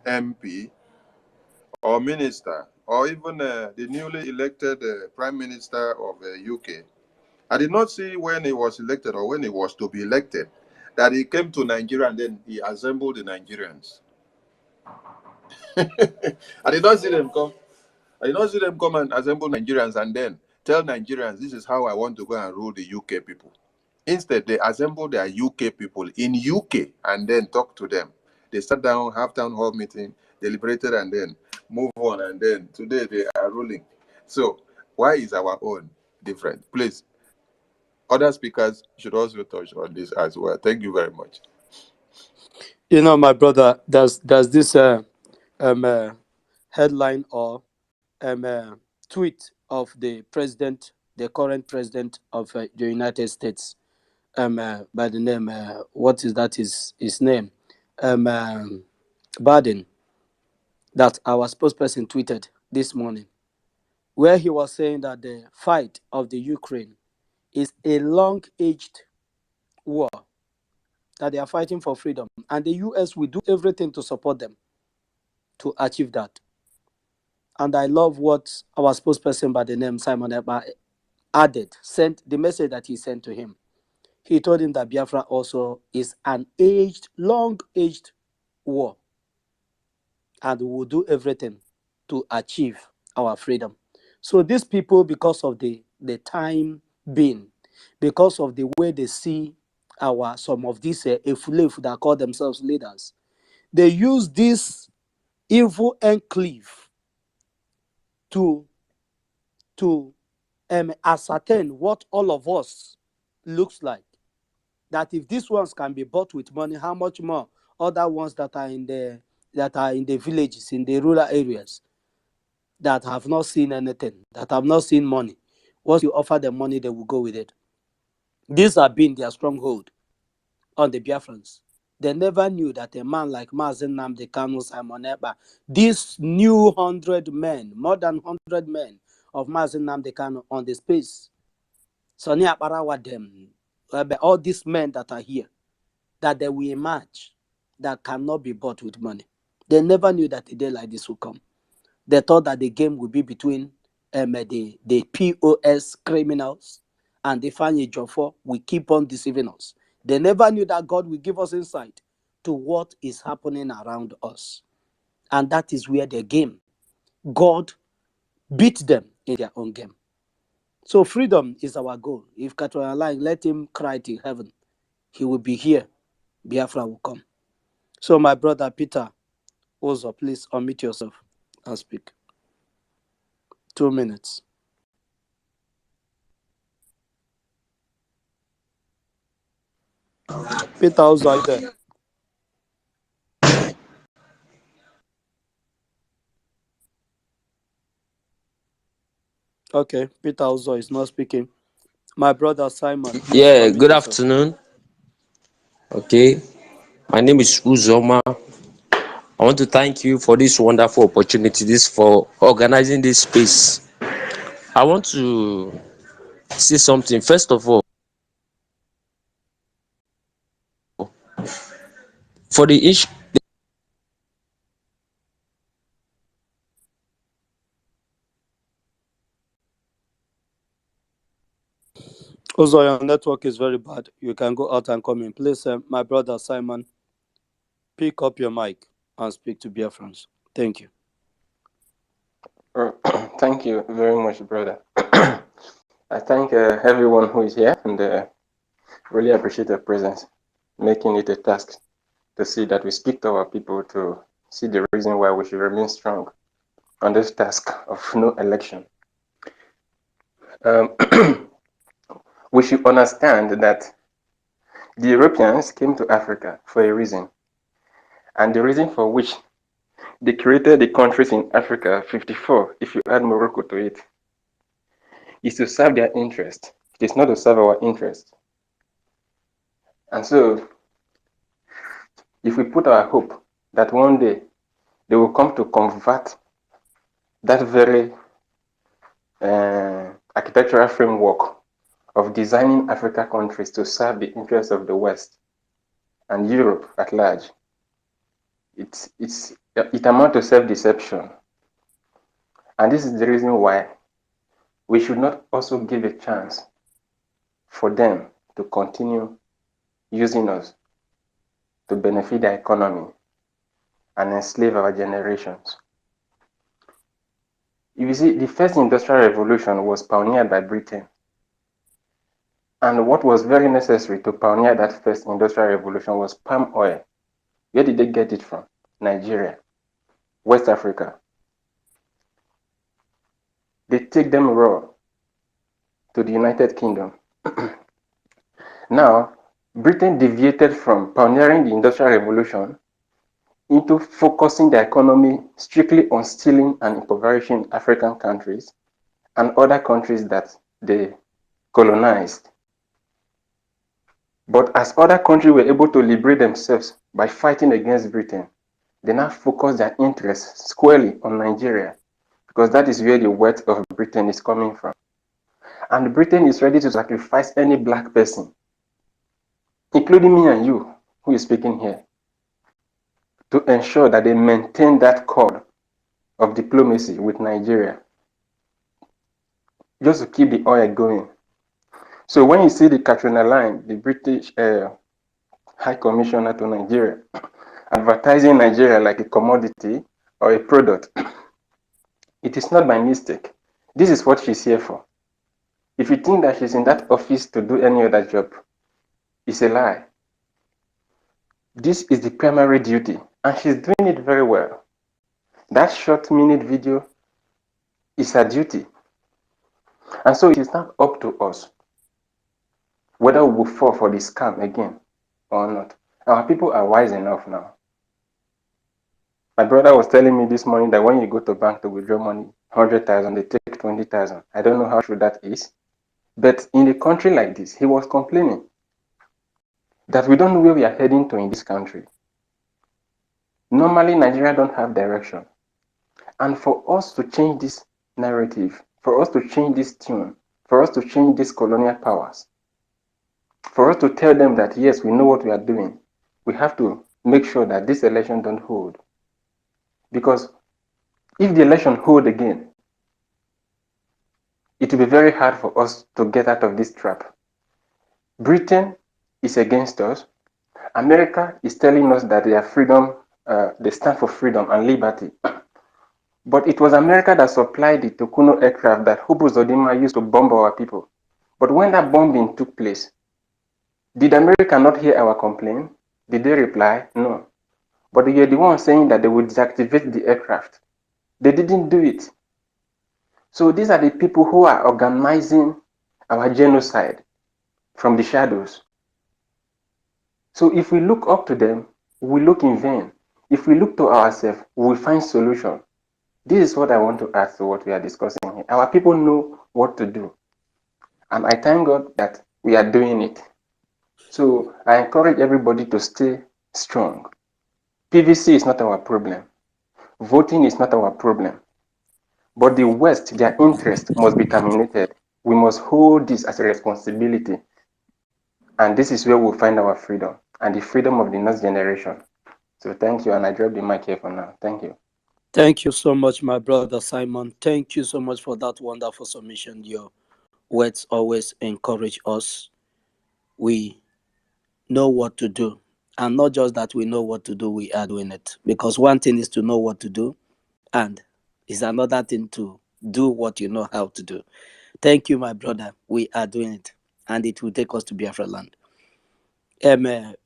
MP or minister or even the newly elected Prime Minister of UK. I did not see when he was elected or when he was to be elected that he came to Nigeria and then he assembled the Nigerians. I did not see them come. I did not see them come and assemble Nigerians and then tell Nigerians, this is how I want to go and rule the UK people. Instead, they assemble their UK people in UK and then talk to them. They sat down, have town hall meeting, deliberated, and then move on. And then today they are ruling. So why is our own different? Please, other speakers should also touch on this as well. Thank you very much. You know, my brother, there's this headline or tweet of the president, the current president of the United States, by the name, what is that? His name, Biden, that our spokesperson tweeted this morning, where he was saying that the fight of the Ukraine is a long-aged war, that they are fighting for freedom, and the US will do everything to support them to achieve that. And I love what our spokesperson by the name Simon Ekpa sent the message that he sent to him. He told him that Biafra also is an long-aged war, and we will do everything to achieve our freedom. So these people, because of the time being, because of the way they see some of these efulefu that call themselves leaders, they use this evil enclave to ascertain what all of us looks like. That if these ones can be bought with money, how much more other ones that are in the villages, in the rural areas, that have not seen anything, that have not seen money. Once you offer them money, they will go with it. These have been their stronghold on the Biafrans. They never knew that a man like Mazen Nnamdi Kanu, Simon Ekpa, these new 100 men, more than 100 men of Mazen Nnamdi Kanu on the space, Soni Akparawa them, all these men that are here, that they will emerge, that cannot be bought with money. They never knew that a day like this will come. They thought that the game would be between the POS criminals and the Fanny Joffo will keep on deceiving us. They never knew that God will give us insight to what is happening around us. And that is where the game, God beat them in their own game. So freedom is our goal. If Catriona lying, let him cry to heaven. He will be here. Biafra will come. So my brother Peter Ozo, please unmute yourself and speak. 2 minutes. Peter Ozo, are you there? Okay, Peter Ozo is not speaking. My brother Simon, please Yeah, unmute good yourself. afternoon. Okay, my name is Uzoma. I want to thank you for this wonderful opportunity, for organizing this space. I want to say something. First of all, for the issue, Ozo, your network is very bad. You can go out and come in. Please, my brother Simon, pick up your mic and speak to BIAFRANS. Thank you. Thank you very much, brother. I thank everyone who is here and really appreciate your presence, making it a task to see that we speak to our people to see the reason why we should remain strong on this task of no election. We should understand that the Europeans came to Africa for a reason, and the reason for which they created the countries in Africa, 54, if you add Morocco to it, is to serve their interest. It is not to serve our interest. And so, if we put our hope that one day they will come to convert that very architectural framework of designing African countries to serve the interests of the West and Europe at large, it amounts to self-deception. And this is the reason why we should not also give a chance for them to continue using us to benefit their economy and enslave our generations. You see, the first industrial revolution was pioneered by Britain. And what was very necessary to pioneer that first industrial revolution was palm oil. Where did they get it from? Nigeria, West Africa. They take them raw to the United Kingdom. Now, Britain deviated from pioneering the Industrial Revolution into focusing the economy strictly on stealing and impoverishing African countries and other countries that they colonized. But as other countries were able to liberate themselves by fighting against Britain, they now focus their interests squarely on Nigeria, because that is where the wealth of Britain is coming from. And Britain is ready to sacrifice any black person, including me and you, who is speaking here, to ensure that they maintain that cord of diplomacy with Nigeria, just to keep the oil going. So when you see the Catriona line, the British High Commissioner to Nigeria, advertising Nigeria like a commodity or a product. It is not by mistake. This is what she's here for. If you think that she's in that office to do any other job, it's a lie. This is the primary duty, and she's doing it very well. That short-minute video is her duty. And so it is not up to us whether we will fall for the scam again or not. Our people are wise enough now. My brother was telling me this morning that when you go to bank to withdraw money, 100,000, they take 20,000. I don't know how true that is. But in a country like this, he was complaining that we don't know where we are heading to in this country. Normally, Nigeria don't have direction. And for us to change this narrative, for us to change this tune, for us to change these colonial powers, for us to tell them that, yes, we know what we are doing, we have to make sure that this election don't hold. Because if the election hold again, it will be very hard for us to get out of this trap. Britain is against us. America is telling us that they are freedom, they stand for freedom and liberty. But it was America that supplied the Tokuno aircraft that Hubu Zodima used to bomb our people. But when that bombing took place, did America not hear our complaint? Did they reply? No. But they are the ones saying that they would deactivate the aircraft. They didn't do it. So these are the people who are organizing our genocide from the shadows. So if we look up to them, we look in vain. If we look to ourselves, we will find solution. This is what I want to add to what we are discussing here. Our people know what to do. And I thank God that we are doing it. So I encourage everybody to stay strong. PVC is not our problem. Voting is not our problem. But the West, their interest must be terminated. We must hold this as a responsibility. And this is where we'll find our freedom and the freedom of the next generation. So thank you, and I drop the mic here for now. Thank you. Thank you so much, my brother Simon. Thank you so much for that wonderful submission. Your words always encourage us. We know what to do. And not just that we know what to do, we are doing it. Because one thing is to know what to do, and it's another thing to do what you know how to do. Thank you, my brother. We are doing it. And it will take us to Biafra land.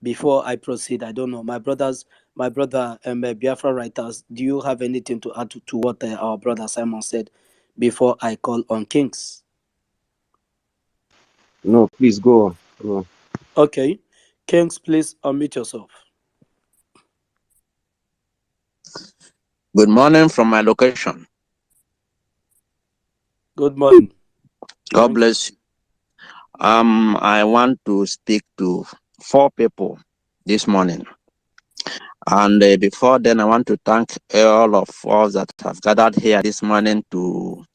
Before I proceed, I don't know, my brother, Biafra writers, do you have anything to add to what our brother Simon said before I call on Kings? No, please go on. Go on. Okay. Kings, please unmute yourself. Good morning from my location. Good morning. God bless you. I want to speak to 4 people this morning. And before then, I want to thank all of us that have gathered here this morning to,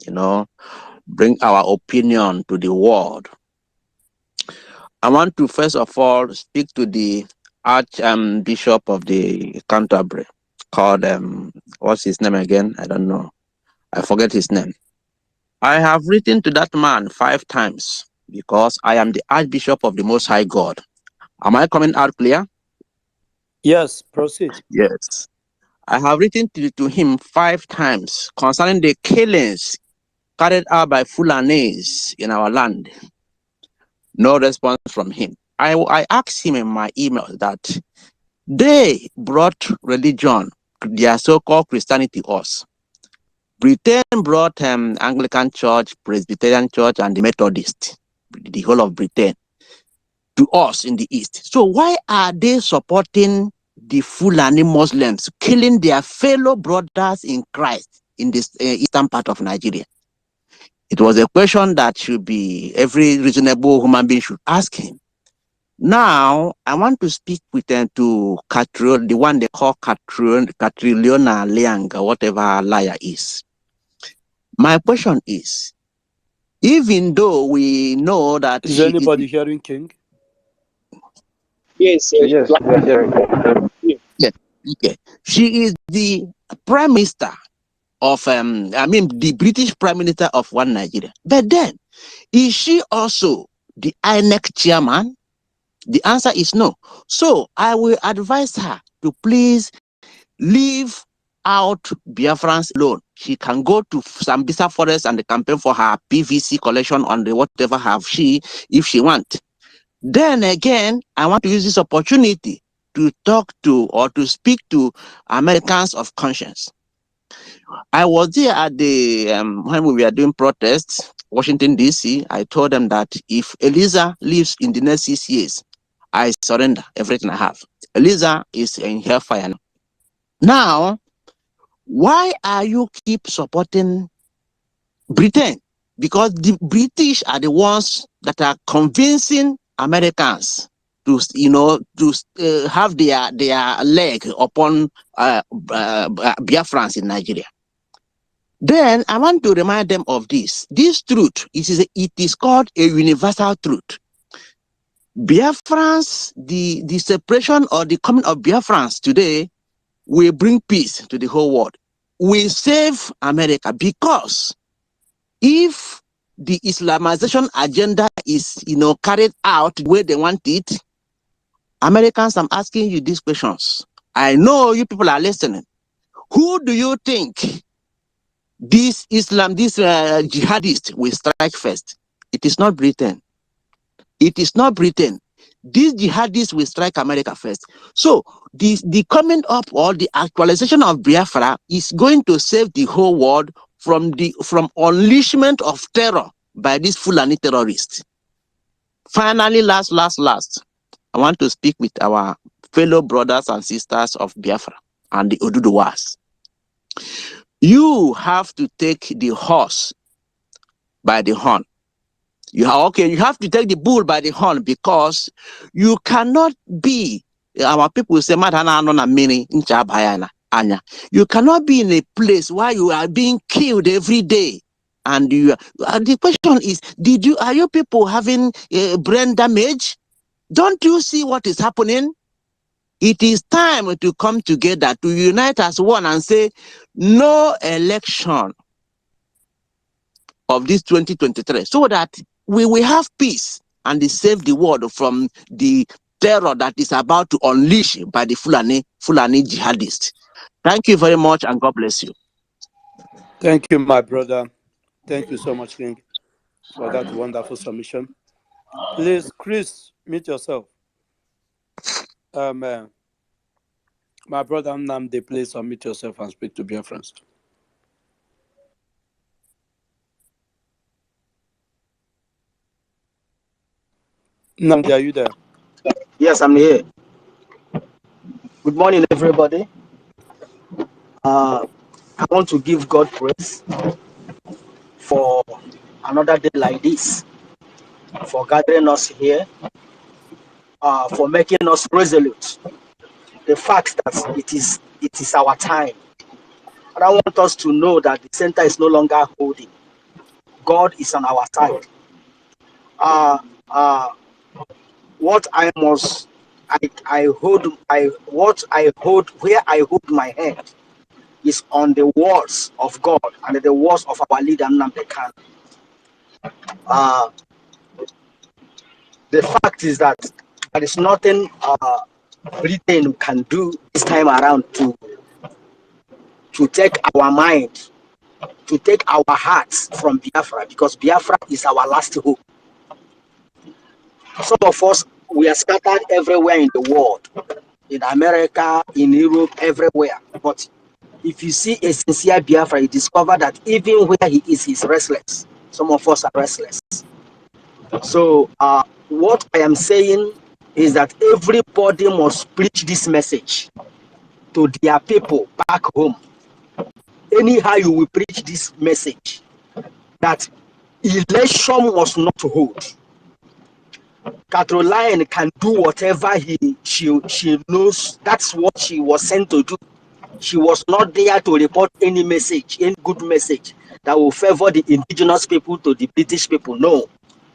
bring our opinion to the world. I want to first of all speak to the Archbishop of the Canterbury called, what's his name again? I don't know. I forget his name. I have written to that man 5 times because I am the Archbishop of the Most High God. Am I coming out clear? Yes, proceed. Yes. I have written to him 5 times concerning the killings carried out by Fulanis in our land. No response from him. I asked him in my email that they brought religion, their so-called Christianity, to us. Britain brought Anglican Church, Presbyterian Church, and the Methodist, the whole of Britain, to us in the East. So why are they supporting the Fulani Muslims, killing their fellow brothers in Christ in this eastern part of Nigeria? It was a question that should be every reasonable human being should ask him. Now, I want to speak with them to Catriona, the one they call Catriona liangs, or whatever liar is. My question is, even though we know that Is she anybody is... hearing King? Yes, Yes, we are hearing. yes, okay. She is the prime minister of, the British prime minister of one Nigeria. But then, is she also the INEC chairman? The answer is no. So I will advise her to please leave out Biafrans alone. She can go to Sambisa Forest and campaign for her PVC collection on the whatever have she, if she want. Then again, I want to use this opportunity to talk to or to speak to Americans of conscience. I was there at the when we were doing protests, Washington DC. I told them that if Eliza lives in the next 6 years, I surrender everything I have. Eliza is in hellfire now. Now, why are you keep supporting Britain? Because the British are the ones that are convincing Americans to, to have their leg upon Biafrans in Nigeria. Then I want to remind them of this. This truth, it is called a universal truth. Biafrans, the separation or the coming of Biafrans today will bring peace to the whole world. We save America, because if the Islamization agenda is, carried out the way they want it, Americans, I'm asking you these questions. I know you people are listening. Who do you think this jihadist will strike first? It is not Britain. It is not Britain. These jihadists will strike America first. So the coming up or the actualization of Biafra is going to save the whole world from unleashment of terror by these Fulani terrorists. Finally, last, I want to speak with our fellow brothers and sisters of Biafra and the Oduduwas. You have to take the horse by the horn. You have to take the bull by the horn, because you cannot be, our people say, you cannot be in a place where you are being killed every day. And the question is, are you people having brain damage? Don't you see what is happening? It is time to come together, to unite as one and say, no election of this 2023, so that we will have peace and save the world from the terror that is about to unleash by the Fulani jihadists. Thank you very much, and God bless you. Thank you, my brother. Thank you so much, King, for that wonderful submission. Please, Chris, mute yourself. My brother Namde, please unmute yourself and speak to Biafrans. Namde, are you there? Yes, I'm here. Good morning, everybody. I want to give God praise for another day like this, for gathering us here, for making us resolute. The fact that it is our time. And I want us to know that the center is no longer holding. God is on our side. What I hold my head is on the words of God and the words of our leader Nnamdi Kanu. The fact is that there is nothing Britain can do this time around to take our mind, to take our hearts from Biafra, because Biafra is our last hope. Some of us, we are scattered everywhere in the world, in America, in Europe, everywhere. But if you see a sincere Biafra, you discover that even where he is, he's restless. Some of us are restless. So what I am saying is that everybody must preach this message to their people back home. Anyhow you will preach this message, that election must not hold. Catriona can do whatever she knows. That's what she was sent to do. She was not there to report any message, any good message that will favor the indigenous people to the British people. No.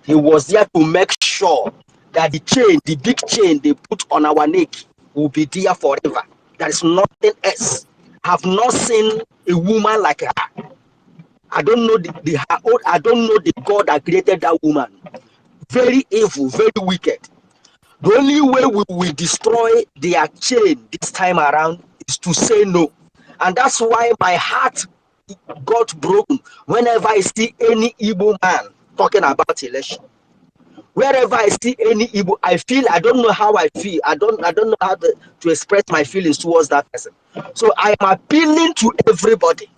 He was there to make sure that the chain, the big chain they put on our neck, will be there forever. There is nothing else. I have not seen a woman like her. I don't know I don't know the God that created that woman. Very evil, very wicked. The only way we will destroy their chain this time around is to say no. And that's why my heart got broken whenever I see any Igbo man talking about election. Wherever I see any Igbo, I feel, I don't know how I feel. I don't know how to express my feelings towards that person. So I am appealing to everybody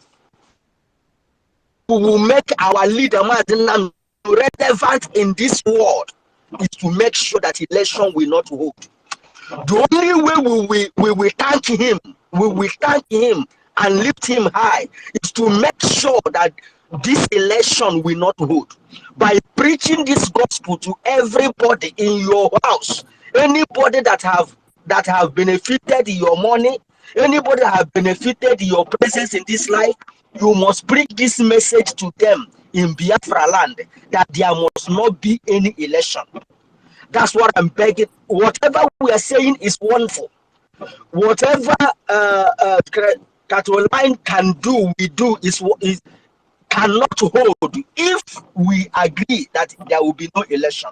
who will make our leader relevant in this world is to make sure that election will not hold. The only way we will thank him, and lift him high is to make sure that this election will not hold. By preaching this gospel to everybody in your house, anybody that have benefited your money, anybody that have benefited your presence in this life, you must bring this message to them in Biafra land that there must not be any election. That's what I'm begging. Whatever we are saying is wonderful. Whatever Catriona can do, we do is cannot hold. If we agree that there will be no election,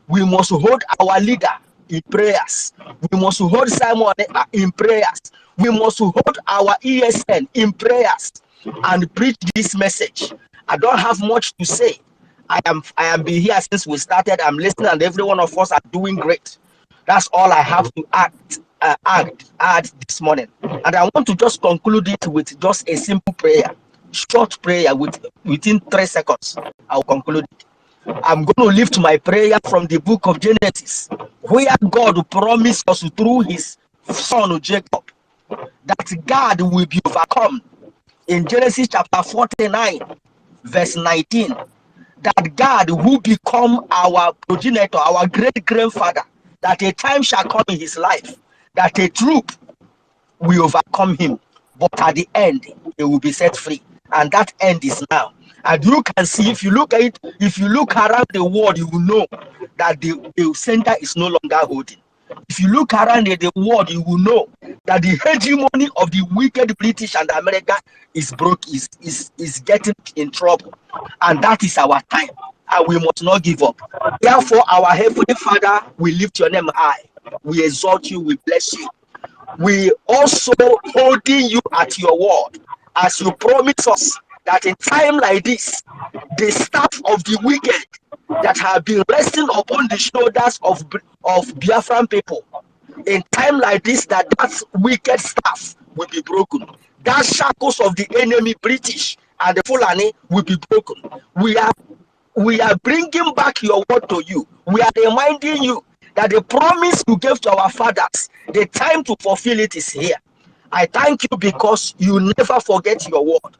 we must hold our leader in prayers. We must hold Simon in prayers. We must hold our ESN in prayers and preach this message. I don't have much to say. I am been here since we started. I'm listening, and every one of us are doing great. That's all I have to add this morning. And I want to just conclude it with just a simple prayer, short prayer within 3 seconds. I'll conclude it. I'm going to lift my prayer from the book of Genesis, where God promised us through his son Jacob that God will be overcome. In Genesis chapter 49, verse 19, that God who become our progenitor, our great-grandfather, that a time shall come in his life, that a troop will overcome him, but at the end, he will be set free. And that end is now. And you can see, if you look at it, if you look around the world, you will know that the center is no longer holding. If you look around the world, you will know that the hegemony of the wicked British and America is getting in trouble. And that is our time. And we must not give up. Therefore, our Heavenly Father, we lift your name high. We exalt you, we bless you. We also holding you at your word, as you promise us that in time like this, the staff of the wicked that have been resting upon the shoulders of Biafran people, in time like this, that wicked staff will be broken. That shackles of the enemy, British and the Fulani, will be broken. We are bringing back your word to you. We are reminding you that the promise you gave to our fathers, the time to fulfill it is here. I thank you because you never forget your word.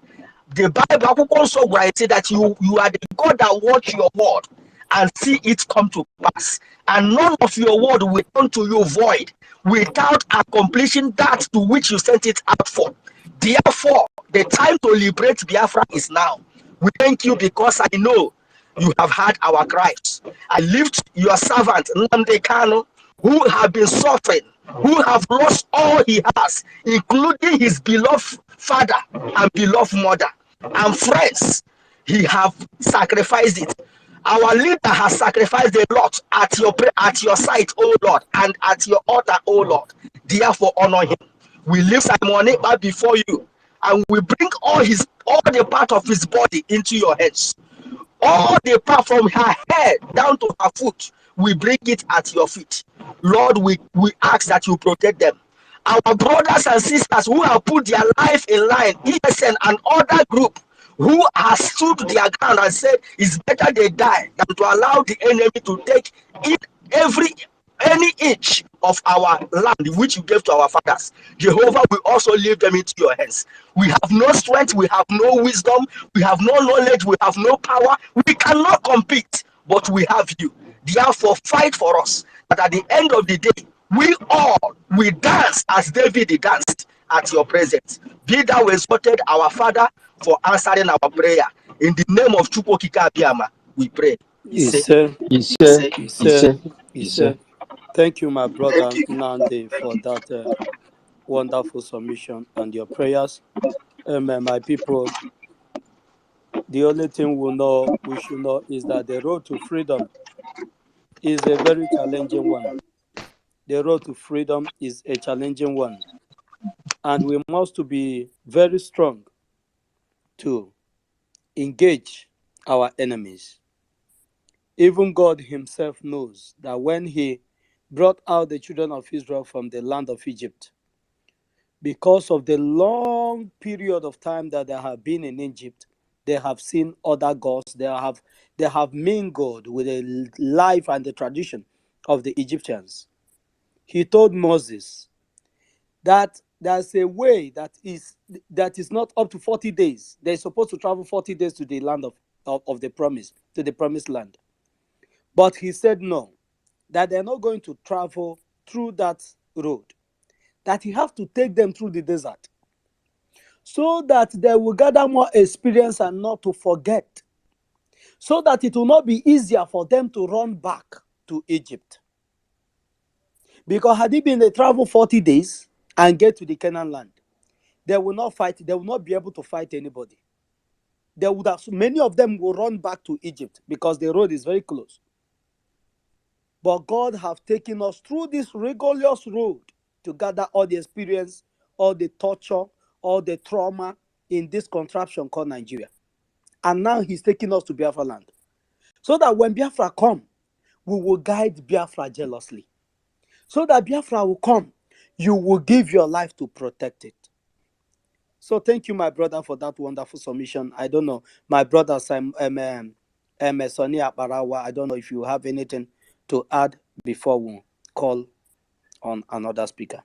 The Bible also writes that you are the God that watch your word and see it come to pass. And none of your word will come to you void without accomplishing that to which you sent it out for. Therefore, the time to liberate Biafra is now. We thank you because I know you have heard our cries. I lift your servant, Nnamdi Kanu, who have been suffering, who have lost all he has, including his beloved father and beloved mother and friends. He have sacrificed it. Our leader has sacrificed a lot at your side, oh Lord, and at your altar, oh Lord. Therefore, honor him. We lift Simon Ekpa before you, and we bring all the part of his body into your hands. All the part from her head down to her foot, we bring it at your feet. Lord, we ask that you protect them. Our brothers and sisters who have put their life in line, ESN and other group, who has stood their ground and said it's better they die than to allow the enemy to take any inch of our land which you gave to our fathers. Jehovah will also leave them into your hands. We have no strength, we have no wisdom, we have no knowledge, we have no power, we cannot compete, but we have you. Therefore, fight for us, that at the end of the day, we dance as David danced at your presence. Be thou exalted, our Father, for answering our prayer. In the name of Chukwokika Abiyama, we pray. Thank you, my brother Nande, for that wonderful submission and your prayers. Amen, my people. The only thing we should know is that the road to freedom is a very challenging one. the road to freedom is a challenging one, and we must be very strong to engage our enemies. Even God himself knows that when he brought out the children of Israel from the land of Egypt, because of the long period of time that they have been in Egypt, they have seen other gods. They have mingled with the life and the tradition of the Egyptians. He told Moses that there's a way that is not up to 40 days. They're supposed to travel 40 days to the land of the promise, to the promised land. But he said no, that they're not going to travel through that road, that he have to take them through the desert, so that they will gather more experience and not to forget, so that it will not be easier for them to run back to Egypt. Because had it been they travel 40 days and get to the Canaan land, they will not fight, they will not be able to fight anybody. They would have, many of them will run back to Egypt because the road is very close. But God have taken us through this rigorous road to gather all the experience, all the torture, all the trauma in this contraption called Nigeria. And now he's taking us to Biafra land. So that when Biafra come, we will guide Biafra jealously. So that Biafra will come, you will give your life to protect it. So thank you, my brother, for that wonderful submission. I don't know, my brother Sonny Akbarawa, I don't know if you have anything to add before we call on another speaker.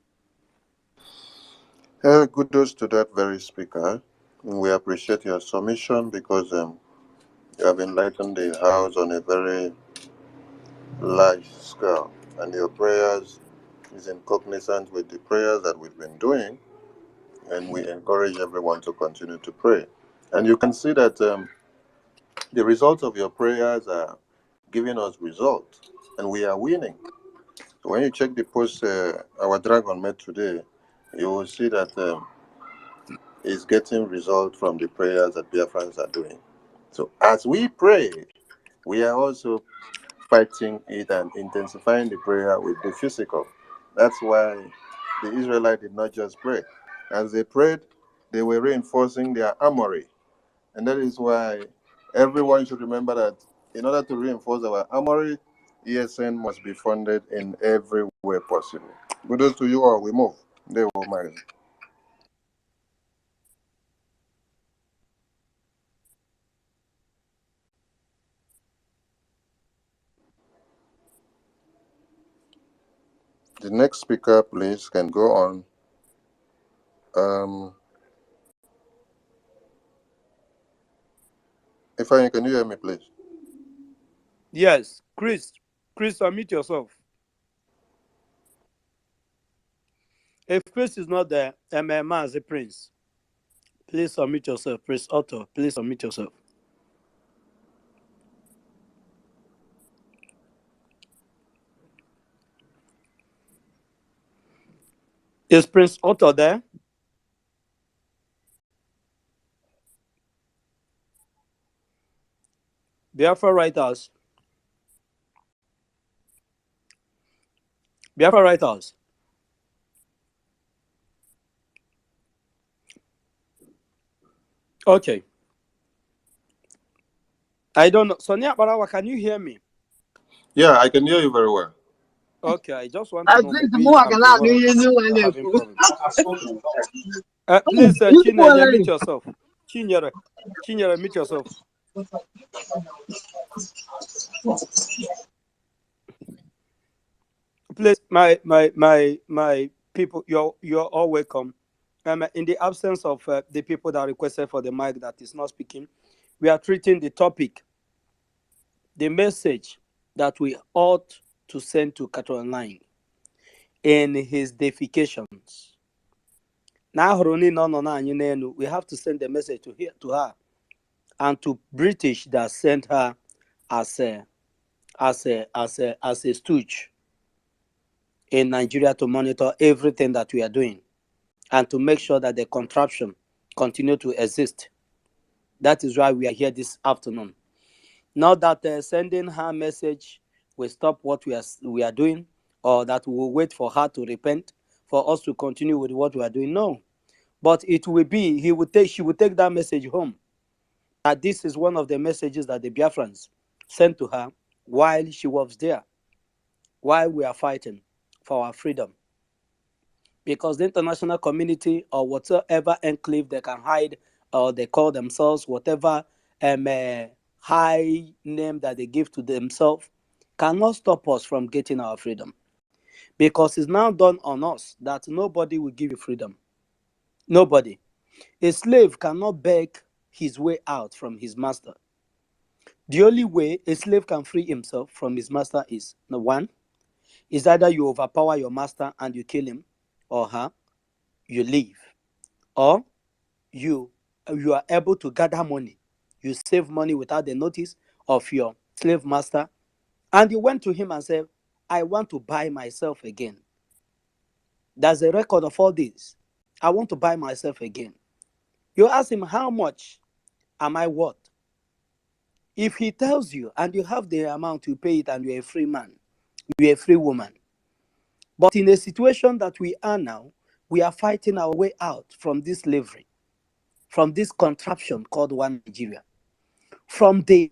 Kudos to that very speaker. We appreciate your submission because you have enlightened the house on a very large scale, and your prayers is in cognizance with the prayers that we've been doing, and we encourage everyone to continue to pray. And you can see that the results of your prayers are giving us results, and we are winning. So when you check the post our dragon made today, you will see that it's getting results from the prayers that Biafrans are doing. So as we pray, we are also fighting it and intensifying the prayer with the physical. That's why the Israelites did not just pray. As they prayed, they were reinforcing their armory. And that is why everyone should remember that in order to reinforce our armory, ESN must be funded in every way possible. Kudos to you all. We move. They will marry. The next speaker, please, can go on. Ifeanyi, can you hear me, please? Yes, Chris, unmute yourself. If Chris is not there, MMA as a prince, please unmute yourself. Prince Otto, please unmute yourself. Is Prince Otto there? Biafra writers. Biafra writers. Okay. I don't know. Sonia Barawa, can you hear me? Yeah, I can hear you very well. Okay, I just want to know maybe I'm the one having problems. Please, Chinyere, mute yourself. Chinyere, mute yourself. Please, my people, you're all welcome. In the absence of the people that requested for the mic that is not speaking, we are treating the topic, the message that we ought to send to Catriona in his defecations. Now, we have to send the message to her and to British that sent her as a stooge in Nigeria to monitor everything that we are doing and to make sure that the contraption continue to exist. That is why we are here this afternoon. Now that sending her message will stop what we are doing, or that we will wait for her to repent for us to continue with what we are doing. No. But it will be, she will take that message home. That this is one of the messages that the Biafrans sent to her while she was there, while we are fighting for our freedom. Because the international community, or whatever enclave they can hide, or they call themselves, whatever high name that they give to themselves, cannot stop us from getting our freedom. Because it's now done on us that nobody will give you freedom. Nobody. A slave cannot beg his way out from his master. The only way a slave can free himself from his master is, one, is either you overpower your master and you kill him or her, you leave, or you are able to gather money. You save money without the notice of your slave master, and you went to him and said, I want to buy myself again. There's a record of all this. I want to buy myself again. You ask him, how much am I worth? If he tells you and you have the amount, you pay it and you're a free man, you're a free woman. But in a situation that we are now, we are fighting our way out from this slavery, from this contraption called One Nigeria, from the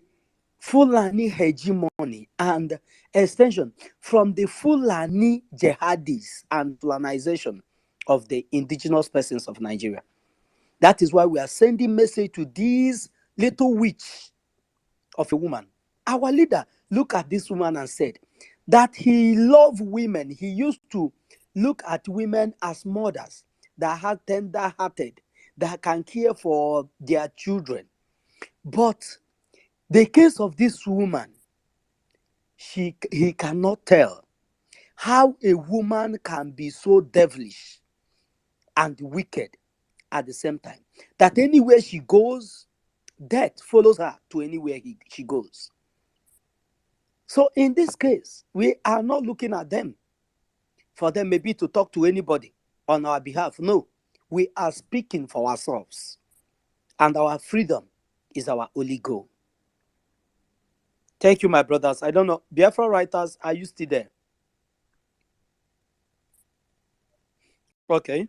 Fulani hegemony and extension, from the Fulani jihadis and Fulanization of the indigenous persons of Nigeria. That is why we are sending message to this little witch of a woman. Our leader looked at this woman and said that he loved women. He used to look at women as mothers that are tender-hearted, that can care for their children. But the case of this woman, he cannot tell how a woman can be so devilish and wicked at the same time, that anywhere she goes, death follows her to anywhere she goes. So in this case, we are not looking at them for them maybe to talk to anybody on our behalf. No, we are speaking for ourselves, and our freedom is our only goal. Thank you, my brothers. I don't know, Biafra writers, are you still there? Okay.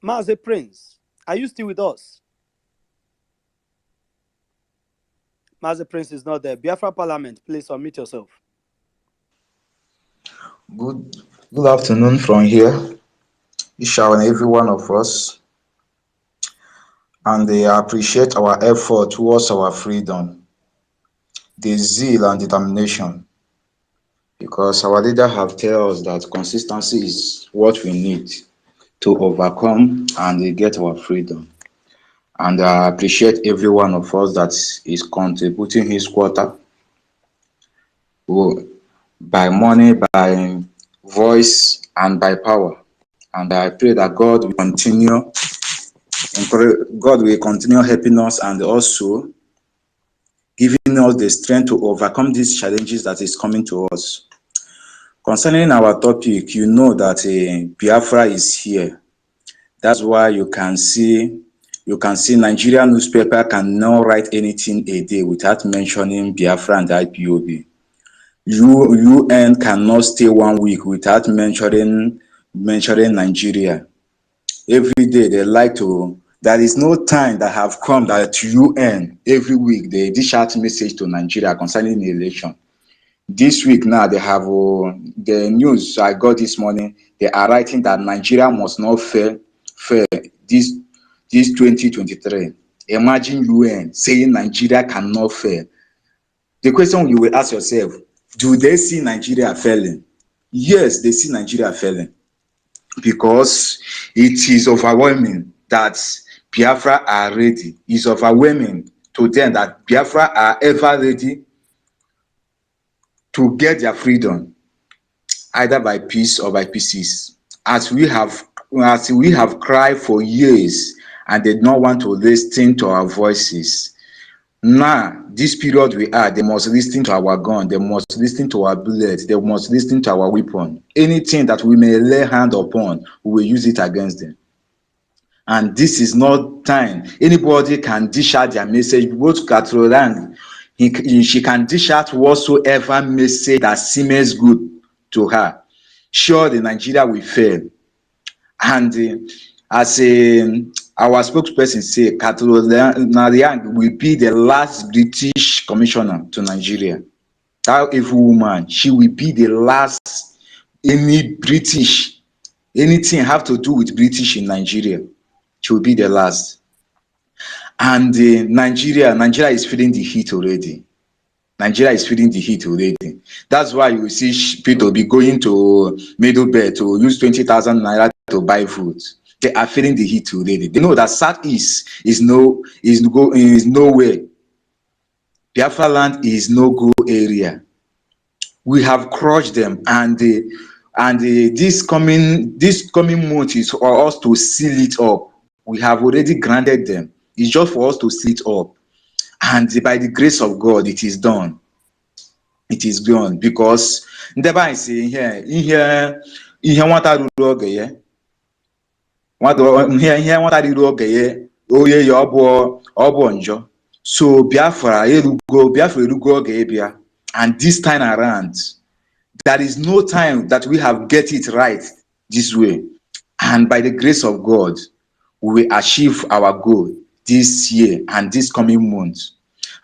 Maze Prince, are you still with us? Maze Prince is not there. Biafra Parliament, please unmute yourself. Good afternoon from here, each and every one of us, and I appreciate our effort towards our freedom, the zeal and determination, because our leader have told us that consistency is what we need to overcome and get our freedom. And I appreciate every one of us that is contributing his quota, by money, by voice, and by power. And I pray that God will continue helping us and also giving us the strength to overcome these challenges that is coming to us. Concerning our topic, you know that Biafra is here. That's why you can see Nigerian newspaper cannot write anything a day without mentioning Biafra and IPOB. UN cannot stay 1 week without mentioning Nigeria. Every day they like to. There is no time that have come that UN every week they dish out message to Nigeria concerning the election. This week now they have the news I got this morning. They are writing that Nigeria must not fail this 2023. Imagine UN saying Nigeria cannot fail. The question you will ask yourself: do they see Nigeria failing? Yes, they see Nigeria failing, because it is overwhelming that Biafra are ready. It's overwhelming to them that Biafra are ever ready to get their freedom, either by peace or by pieces. As we have cried for years and they don't want to listen to our voices. Now, this period we are, they must listen to our gun, they must listen to our bullets, they must listen to our weapon. Anything that we may lay hand upon, we will use it against them. And this is not time. Anybody can dish out their message. Both Catriona, she can dish out whatsoever message that seems good to her, sure the Nigeria will fail. And as our spokesperson say, Catriona will be the last British commissioner to Nigeria. That evil woman, she will be the last any British, anything have to do with British in Nigeria. She will be the last. And Nigeria is feeling the heat already. Nigeria is feeling the heat already. That's why you see people be going to Middle Belt to use 20,000 naira to buy food. They are feeling the heat already. They know that Southeast is nowhere. Biafra land is no go area. We have crushed them, and this coming month is for us to seal it up. We have already granted them. It's just for us to seal it up, and by the grace of God, it is done. It is done, because the Bible is saying here nwata ruru oge ya nwata ruru oge ya oye ya ọbụ njọ. So Biafra erugo oge ya bịa, and this time around there is no time that we have get it right this way, and by the grace of God we will achieve our goal this year and this coming month.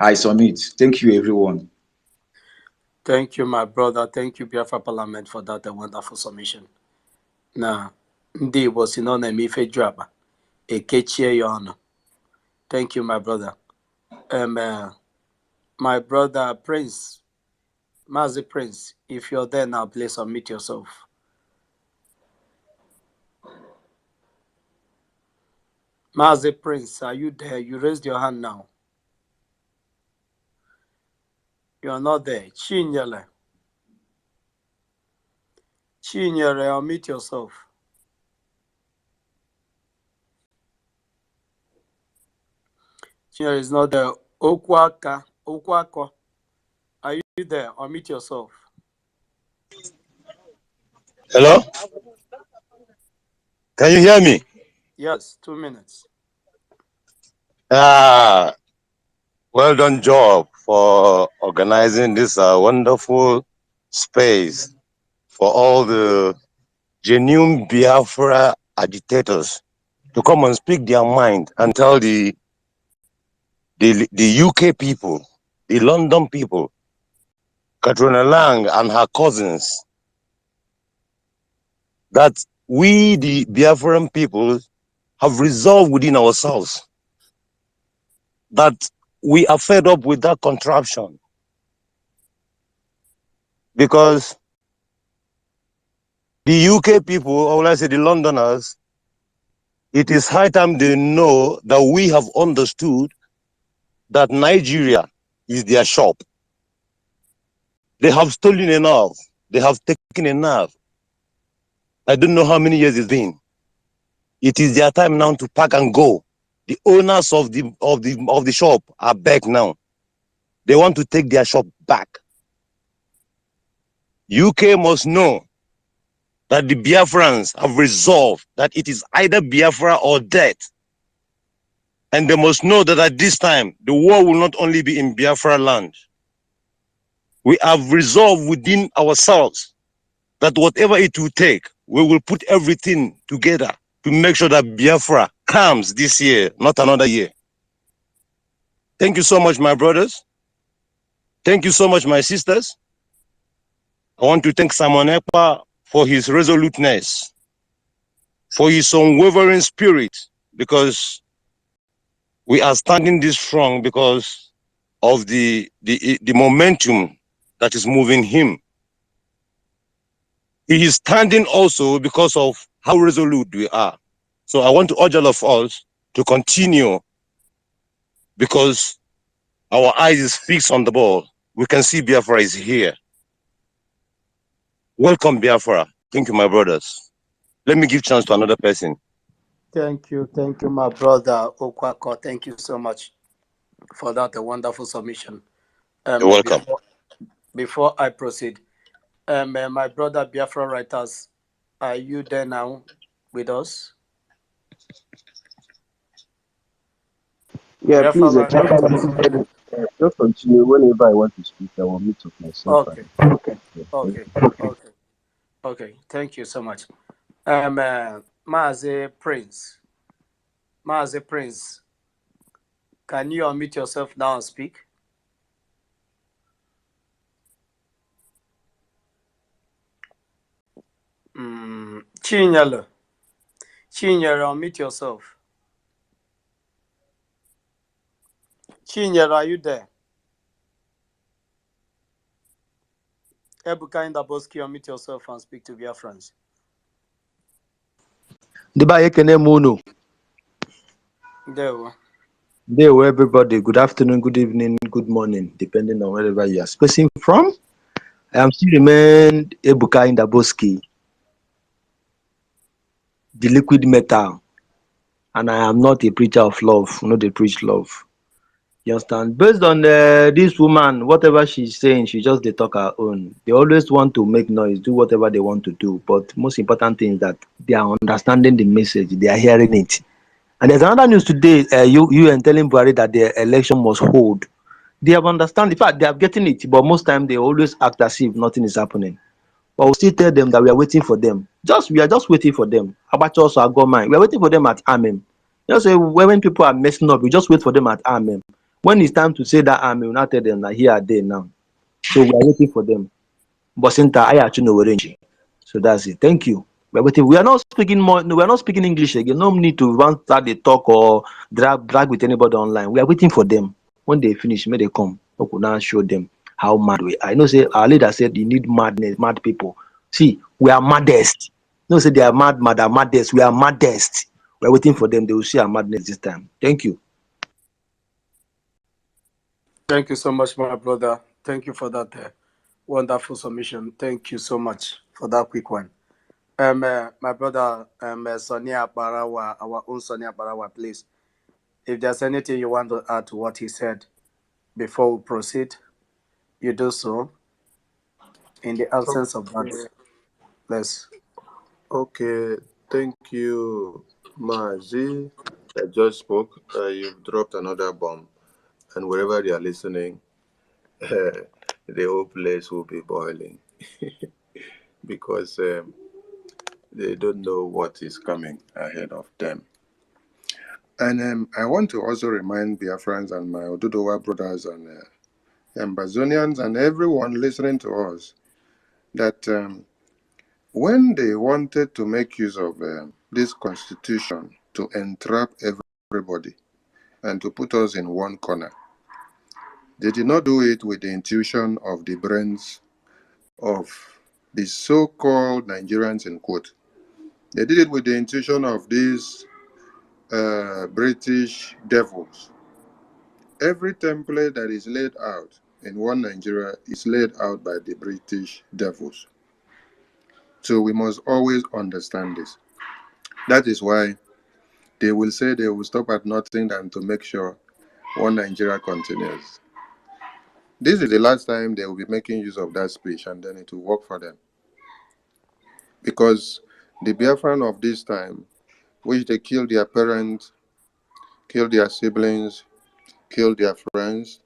I submit. Thank you, everyone. Thank you, my brother. Thank you, Biafra Parliament, for that wonderful submission. Now, Ndi was in on a mife draba. A kechie your honor. Thank you, my brother. My brother Prince, Mazi Prince, if you're there now, please unmute yourself. Mazi Prince, are you there? You raised your hand now. You are not there. Chinyere, unmute yourself. Chinyere is not there. Okwako, are you there? Unmute yourself. Hello? Can you hear me? Yes, 2 minutes. Well done job for organizing this wonderful space for all the genuine Biafra agitators to come and speak their mind and tell the UK people, the London people, Catriona Lang and her cousins, that we, the Biafran people, have resolved within ourselves that we are fed up with that contraption. Because the UK people, or will I say the Londoners, it is high time they know that we have understood that Nigeria is their shop. They have stolen enough. They have taken enough. I don't know how many years it's been. It is their time now to pack and go. The owners of the shop are back now. They want to take their shop back. UK must know that the Biafrans have resolved that it is either Biafra or death. And they must know that at this time, the war will not only be in Biafra land. We have resolved within ourselves that whatever it will take, we will put everything together to make sure that Biafra comes this year, not another year. Thank you so much, my brothers. Thank you so much, my sisters. I want to thank Simon Ekpa for his resoluteness, for his unwavering spirit, because we are standing this strong because of the momentum that is moving him. He is standing also because of how resolute we are. So I want to urge all of us to continue, because our eyes is fixed on the ball. We can see Biafra is here. Welcome, Biafra. Thank you, my brothers. Let me give chance to another person. Thank you, my brother Okwako. Thank you so much for that wonderful submission. You're welcome. Before I proceed, my brother Biafra writers, are you there now with us? Yeah, please, Biafra just continue. Whenever I want to speak, I will mute up myself. Okay. Yeah, Okay. thank you. Okay. Okay, thank you so much. Mazi Prince. Mazi Prince, can you unmute yourself now and speak? Chinyere, unmute yourself. Chinyere, are you there? Ebuka Indaboski, unmute yourself and speak to Biafrans. There, everybody. Good afternoon, good evening, good morning, depending on wherever you are speaking from. I am still remain Ebuka Indaboski, the liquid metal, and I am not a preacher of love, not a preach love. You understand? Based on this woman, whatever she's saying, she just they talk her own. They always want to make noise, do whatever they want to do. But most important thing is that they are understanding the message, they are hearing it. And there's another news today. You and telling Buhari that the election must hold. They have understand. In fact, they are getting it, but most time they always act as if nothing is happening. But we still tell them that we are waiting for them. We are just waiting for them. About also our government, we are waiting for them at Amem. You know, when people are messing up, we just wait for them at Amem. When it's time to say that Amem, we not tell them that here are they now. So we are waiting for them. But since I actually know range. So that's it. Thank you. We are waiting. We are not speaking more. No, we are not speaking English again. No need to want start the talk or drag with anybody online. We are waiting for them. When they finish, may they come. We could now show them how mad we are. I know, say our leader said you need madness, mad people. See, we are maddest. No, say they are maddest. We are maddest. We are waiting for them. They will see our madness this time. Thank you. Thank you so much, my brother. Thank you for that wonderful submission. Thank you so much for that quick one. My brother, Sonia Barawa, our own Sonia Barawa, please. If there's anything you want to add to what he said before we proceed, you do so. In the absence of that, let's. Okay, thank you, Mazi. I just spoke. You've dropped another bomb, and wherever they are listening, the whole place will be boiling because they don't know what is coming ahead of them. And I want to also remind Biafrans and my Odudowa brothers and Ambazonians and everyone listening to us that when they wanted to make use of this constitution to entrap everybody and to put us in one corner, they did not do it with the intuition of the brains of the so-called Nigerians in quote. They did it with the intuition of these British devils. Every template that is laid out in one Nigeria is laid out by the British devils. So we must always understand this. That is why they will say they will stop at nothing than to make sure one Nigeria continues. This is the last time they will be making use of that speech, and then it will work for them. Because the Biafran of this time, which they killed their parents, killed their siblings, killed their friends,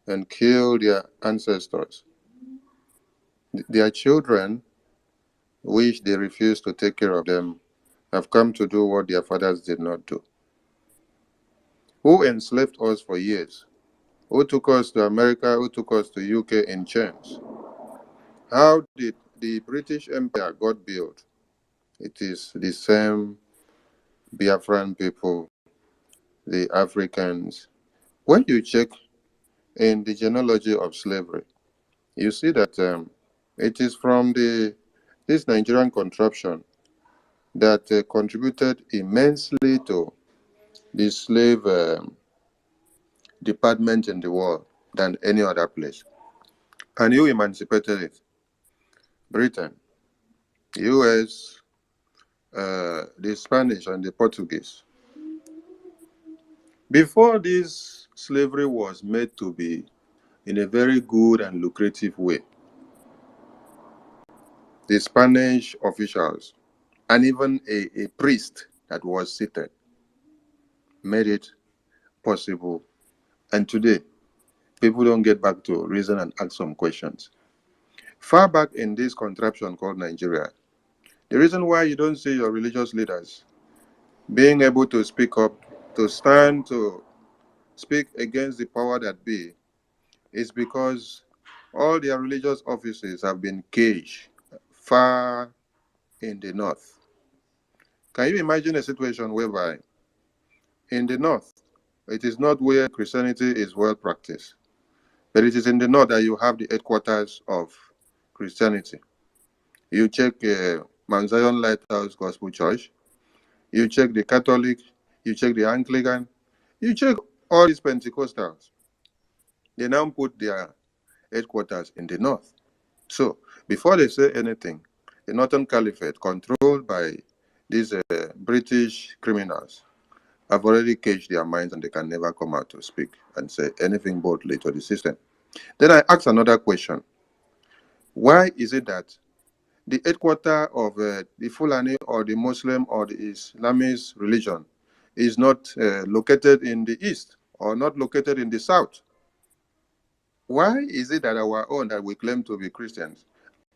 and killed their ancestors, their children, which they refused to take care of them, have come to do what their fathers did not do. Who enslaved us for years? Who took us to America? Who took us to UK in chains? How did the British Empire got built? It is the same Biafran people, the Africans. When you check in the genealogy of slavery, you see that it is from this Nigerian contraption that contributed immensely to the slave department in the world than any other place. And you emancipated it. Britain, US, the Spanish and the Portuguese. Before this slavery was made to be in a very good and lucrative way, the Spanish officials and even a priest that was seated made it possible. And today, people don't get back to reason and ask some questions. Far back in this contraption called Nigeria, The reason why you don't see your religious leaders being able to speak up, to stand, to speak against the power that be, is because all their religious offices have been caged far in the north. Can you imagine a situation whereby in the north, it is not where Christianity is well practiced, but it is in the north that you have the headquarters of Christianity. You check Mount Zion Lighthouse Gospel Church, you check the Catholic, you check the Anglican, you check all these Pentecostals. They now put their headquarters in the north. So, before they say anything, the Northern Caliphate, controlled by these British criminals, have already caged their minds and they can never come out to speak and say anything boldly to the system. Then I ask another question. Why is it that the headquarters of the Fulani or the Muslim or the Islamist religion is not located in the east or not located in the south? Why is it that our own, that we claim to be Christians,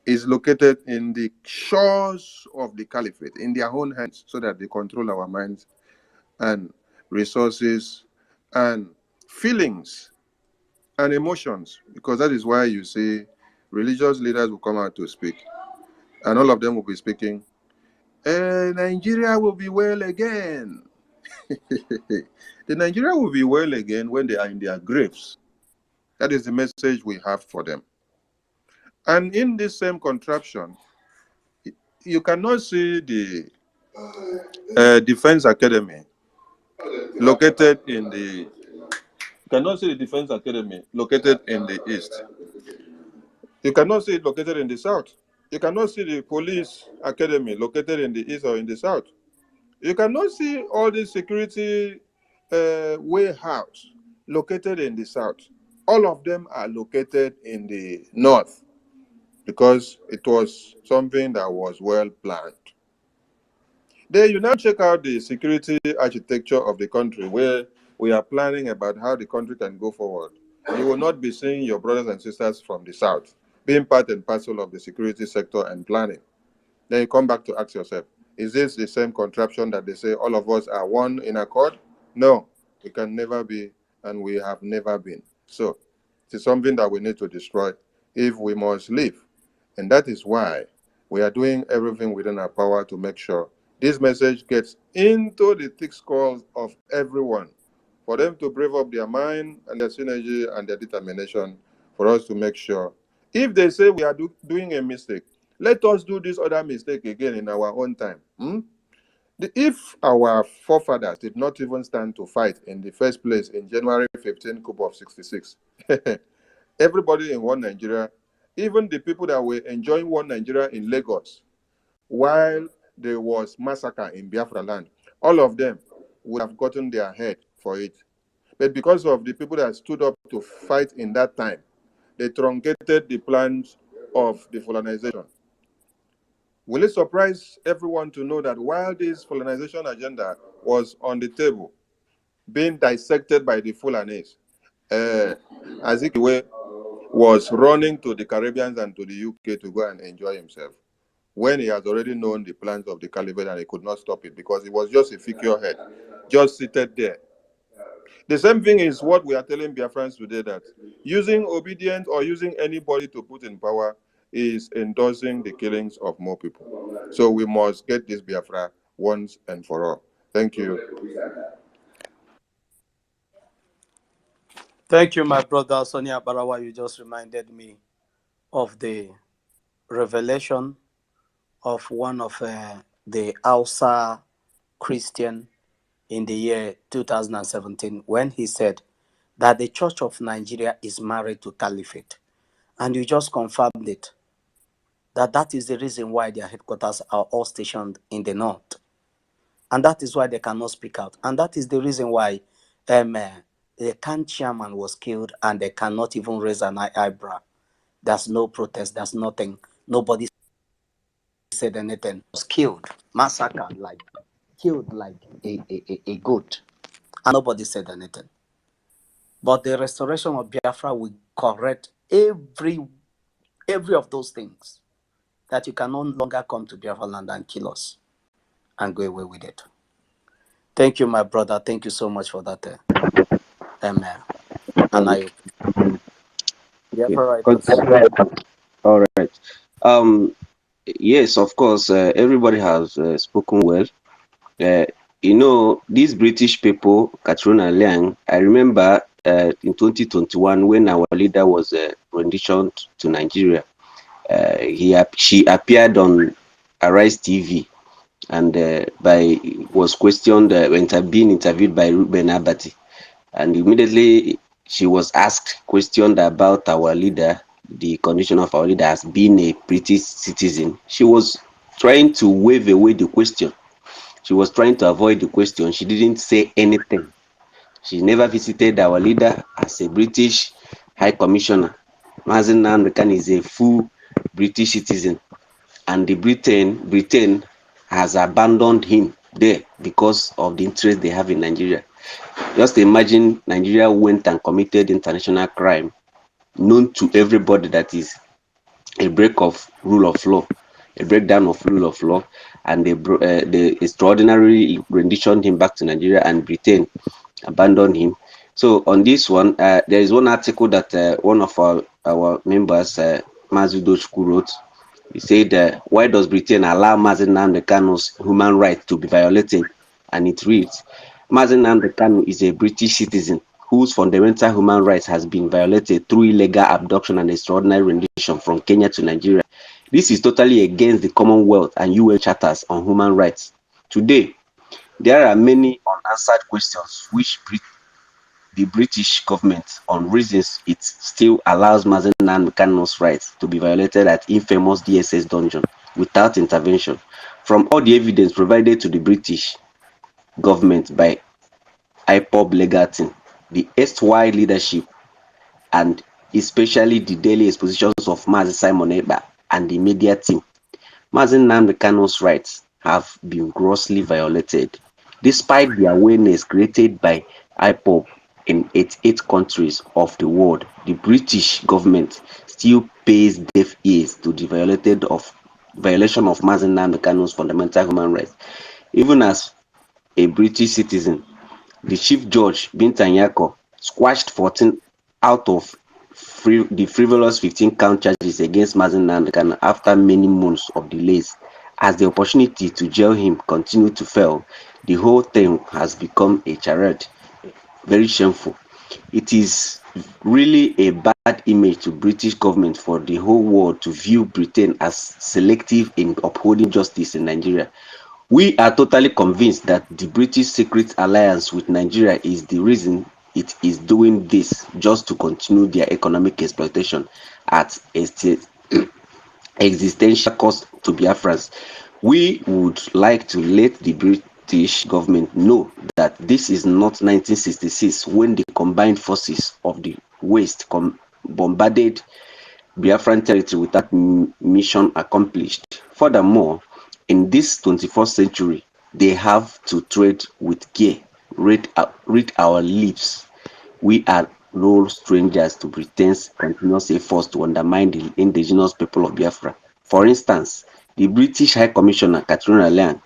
is located in the shores of the caliphate, in their own hands, so that they control our minds and resources and feelings and emotions? Because that is why you see religious leaders will come out to speak, and all of them will be speaking, Nigeria will be well again. The Nigeria will be well again when they are in their graves. That is the message we have for them. And in this same contraption, you cannot see the Defense Academy located in the. You cannot see the Defense Academy located in the east. You cannot see it located in the south. You cannot see the Police Academy located in the east or in the south. You cannot see all the security warehouse located in the south. All of them are located in the north because it was something that was well planned. Then you now check out the security architecture of the country, where we are planning about how the country can go forward. You will not be seeing your brothers and sisters from the south being part and parcel of the security sector and planning. Then you come back to ask yourself, is this the same contraption that they say all of us are one in accord? No, we can never be, and we have never been. So it is something that we need to destroy if we must live. And that is why we are doing everything within our power to make sure this message gets into the thick skulls of everyone, for them to brave up their mind and their synergy and their determination, for us to make sure. If they say we are doing a mistake, let us do this other mistake again in our own time. If our forefathers did not even stand to fight in the first place in January 15, coup of 66, everybody in one Nigeria, even the people that were enjoying one Nigeria in Lagos, while there was massacre in Biafra land, all of them would have gotten their head for it. But because of the people that stood up to fight in that time, they truncated the plans of the colonization. Will it surprise everyone to know that while this colonization agenda was on the table, being dissected by the Fulanese, Azikiwe was running to the Caribbeans and to the UK to go and enjoy himself, when he has already known the plans of the caliphate and he could not stop it because he was just a figurehead, just seated there. The same thing is what we are telling Biafrans today, that using obedience or using anybody to put in power is endorsing the killings of more people. So we must get this Biafra once and for all. Thank you. Thank you, my brother Sonia Barawa. You just reminded me of the revelation of one of the Hausa Christian in the year 2017 when he said that the Church of Nigeria is married to Caliphate. And you just confirmed it, that is the reason why their headquarters are all stationed in the north. And that is why they cannot speak out. And that is the reason why the CAN chairman was killed and they cannot even raise an eyebrow. There's no protest, there's nothing. Nobody said anything. Was killed, massacred, killed like a goat. And nobody said anything. But the restoration of Biafra will correct every of those things. that you can no longer come to Biafra land and kill us and go away with it. Thank you, my brother. Thank you so much for that. Amen. And I Okay. Biafra writers. All right. Yes, of course. Everybody has spoken well. Uh, these British people, Catriona and Liang. I remember in 2021 when our leader was renditioned to Nigeria. She appeared on Arise TV and was questioned, being interviewed by Ruben Abati, and immediately she was questioned about our leader, the condition of our leader as being a British citizen. She was trying to wave away the question. She was trying to avoid the question. She didn't say anything. She never visited our leader as a British High Commissioner. Mazen Namdekan is a full British citizen, and the Britain has abandoned him there because of the interest they have in Nigeria. Just imagine Nigeria went and committed international crime known to everybody that is a break of rule of law, a breakdown of rule of law, and they extraordinarily renditioned him back to Nigeria, and Britain abandoned him. So on this one, there is one article that one of our members, Mazudochku, wrote. He said, why does Britain allow Mazen Nnamdi Kanu's human rights to be violated? And it reads, Mazen Nnamdi Kanu is a British citizen whose fundamental human rights has been violated through illegal abduction and extraordinary rendition from Kenya to Nigeria. This is totally against the Commonwealth and UN charters on human rights. Today, there are many unanswered questions which the British government on reasons it still allows Mazen Nnamdi Kanu's rights to be violated at infamous DSS dungeon without intervention. From all the evidence provided to the British government by IPOB legal team, the erstwhile leadership, and especially the daily expositions of Mazi Simon Ekpa and the media team, Mazen Nnamdi Kanu's rights have been grossly violated, despite the awareness created by IPOB in 88 countries of the world. The British government still pays deaf ears to the violation of Mazen Nnamdi Kanu's fundamental human rights. Even as a British citizen, the Chief Judge Bintan Yako squashed 14 out of the frivolous 15-count charges against Mazen Nnamdi Kanu after many months of delays. As the opportunity to jail him continued to fail, the whole thing has become a charade. Very shameful. It is really a bad image to British government for the whole world to view Britain as selective in upholding justice in Nigeria. We are totally convinced that the British secret alliance with Nigeria is the reason it is doing this, just to continue their economic exploitation at existential cost to Biafrans. We would like to let the British government know that this is not 1966 when the combined forces of the West bombarded Biafran territory without mission accomplished. Furthermore, in this 21st century, they have to tread with care, read our lips. We are no strangers to Britain's continuous efforts to undermine the indigenous people of Biafra. For instance, the British High Commissioner Catriona Liang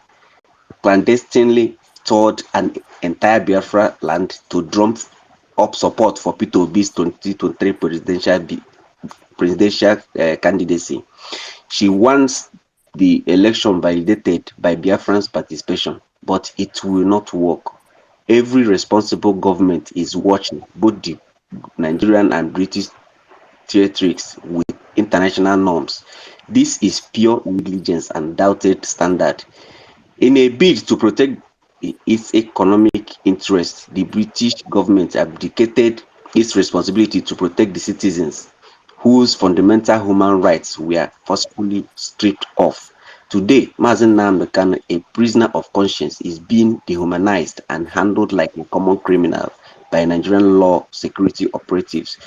clandestinely toured an entire Biafra land to drum up support for Peter Obi's 2023 presidential candidacy. She wants the election validated by Biafran's participation, but it will not work. Every responsible government is watching both the Nigerian and British theatrics with international norms. This is pure negligence and doubted standard. In a bid to protect its economic interests, the British government abdicated its responsibility to protect the citizens whose fundamental human rights were forcefully stripped off. Today, Mazen Nnamdi Kanu, a prisoner of conscience, is being dehumanized and handled like a common criminal by Nigerian law security operatives.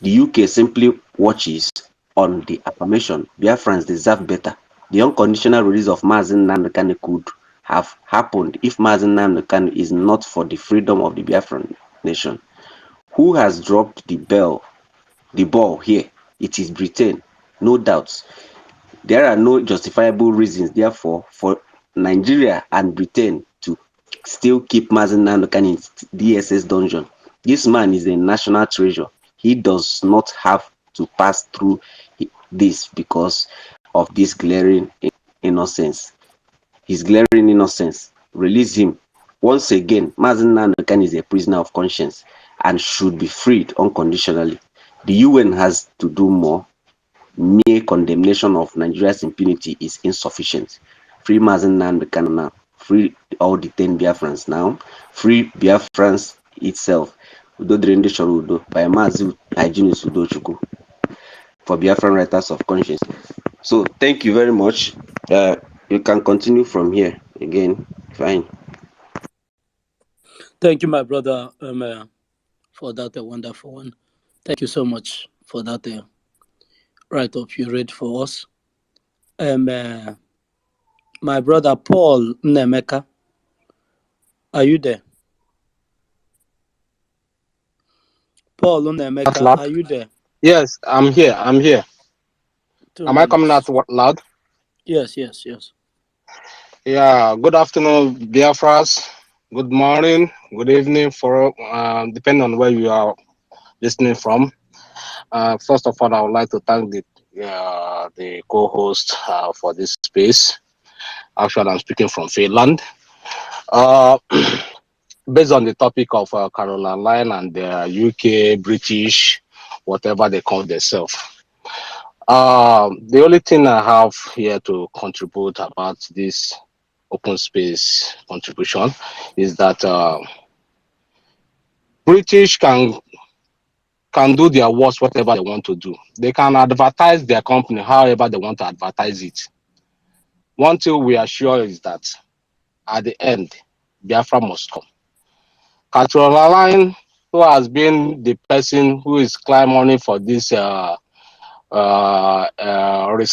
The UK simply watches on the affirmation. Biafrans deserve better. The unconditional release of Mazen Nnamdi Kanu could have happened if Mazen Nnamdi Kanu is not for the freedom of the Biafran nation. Who has dropped the ball here? It is Britain, no doubts. There are no justifiable reasons, therefore, for Nigeria and Britain to still keep Mazi Nnamdi Kanu in DSS dungeon. This man is a national treasure. He does not have to pass through this because of this glaring innocence. His glaring innocence. Release him. Once again, Mazi Nnamdi Kanu is a prisoner of conscience and should be freed unconditionally. The UN has to do more. Mere condemnation of Nigeria's impunity is insufficient. Free Mazi Nnamdi Kanu now. Free all detained Biafrans now. Free Biafrans itself. Udo Drende Shoro Udo by Mazi Hyginus Udochukwu for Biafran Writers of Conscience. So thank you very much. You can continue from here again. Fine. Thank you, my brother, for that wonderful one. Thank you so much for that write-up you read for us. My brother Paul Nemeka, are you there? Paul Nemeka, are you there? Yes, I'm here. I'm here. 2 Am I coming out minutes. loud? Yes. Yeah. Good afternoon, Biafras. Good morning, good evening, for depending on where you are listening from. First of all, I would like to thank the co-host for this space. Actually, I'm speaking from Finland. Based on the topic of Caroline and the UK, British, whatever they call themselves. The only thing I have here to contribute about this open space contribution is that British can do their worst, whatever they want to do. They can advertise their company however they want to advertise it. One thing we are sure is that at the end, Biafra must come. Catriona, who has been the person who is clamoring for this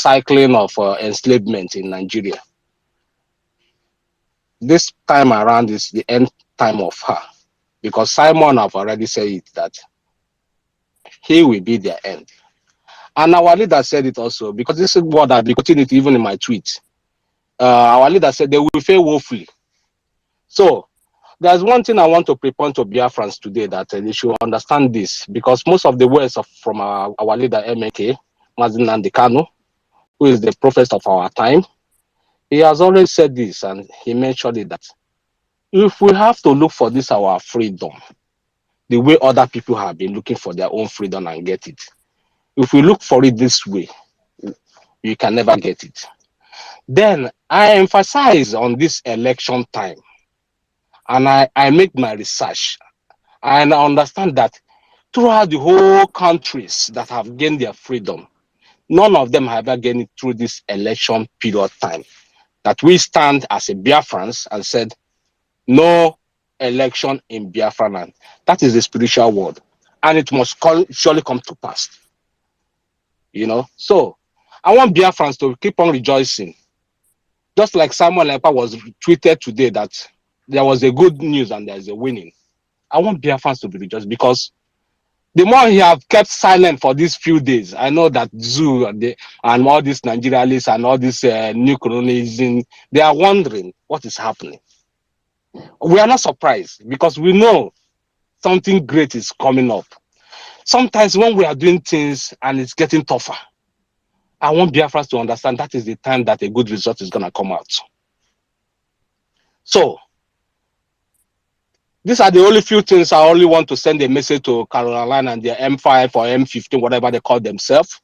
recycling of enslavement in Nigeria. This time around is the end time of her, because Simon have already said it that he will be their end. And our leader said it also, because this is what I've been quoting it even in my tweet. Our leader said they will fail woefully. So there's one thing I want to prepare to Biafrans today, that they should understand this, because most of the words from our leader MK, Mazi Nnamdi Kanu, who is the prophet of our time, he has always said this, and he mentioned it, that if we have to look for this our freedom, the way other people have been looking for their own freedom and get it, if we look for it this way, you can never get it. Then I emphasize on this election time, and I make my research, and I understand that throughout the whole countries that have gained their freedom, none of them have ever gained it through this election period time. That we stand as a Biafrans and said, no election in Biafra land. That is the spiritual word, and it must surely come to pass. You know, so I want Biafrans to keep on rejoicing. Just like Samuel Lepa was tweeted today that there was a good news and there's a winning. I want Biafrans to be rejoiced, because the more he have kept silent for these few days, I know that Zoo and all these Nigerians and all this new colonialism, they are wondering what is happening. We are not surprised, because we know something great is coming up. Sometimes when we are doing things and it's getting tougher, I want Biafrans to understand that is the time that a good result is going to come out. So, these are the only few things I only want to send a message to Caroline and their M5 or M15, whatever they call themselves.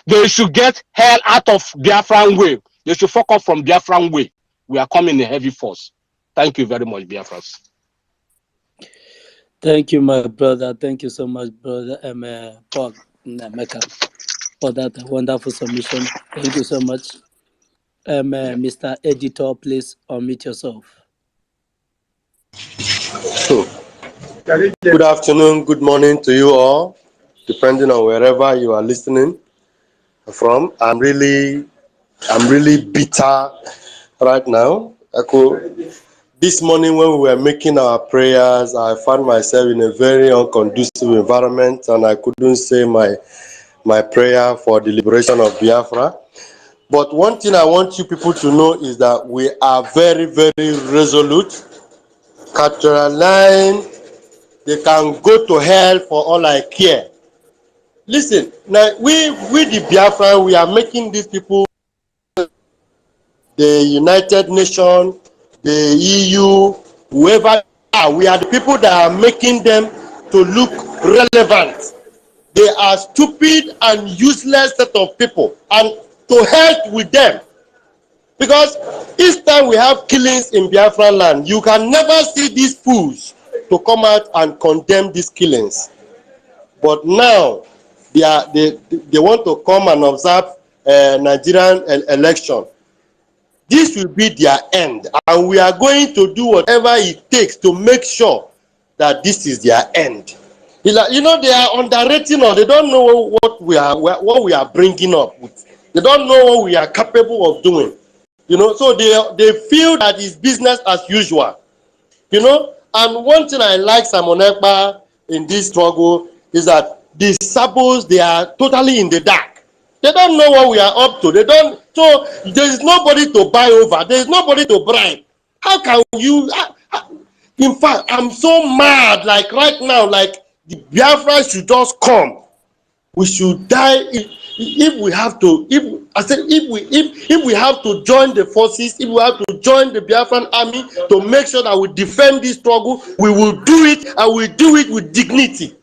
They should get hell out of Biafran way. They should fuck off from Biafran way. We are coming in heavy force. Thank you very much, Biafrans. Thank you, my brother. Thank you so much, brother Paul Nemeka, for that wonderful submission. Thank you so much. Mr. Editor, please unmute yourself. Good afternoon, good morning to you all, depending on wherever you are listening from. I'm really bitter right now. This morning when we were making our prayers, I found myself in a very unconducive environment, and I couldn't say my prayer for the liberation of Biafra. But one thing I want you people to know is that we are very, very resolute. Catriona, they can go to hell for all I care. Listen, now we the Biafran, we are making these people, the United Nations, the EU, whoever we are the people that are making them to look relevant. They are stupid and useless set of people, and to hell with them. Because each time we have killings in Biafra land, you can never see these fools to come out and condemn these killings. But now they want to come and observe Nigerian election. This will be their end, and we are going to do whatever it takes to make sure that this is their end. You know, they are underrating us. They don't know what we are bringing up with. They don't know what we are capable of doing. You know, so they feel that it's business as usual. You know, and one thing I like Simon Ekpa in this struggle is that the Sabos, they are totally in the dark. They don't know what we are up to. They don't. So there is nobody to buy over. There is nobody to bribe. How can you? In fact, I'm so mad. Like right now, like the Biafra should just come. We should die if we have to. If we have to join the forces, if we have to join the Biafran army to make sure that we defend this struggle, we will do it, and we do it with dignity.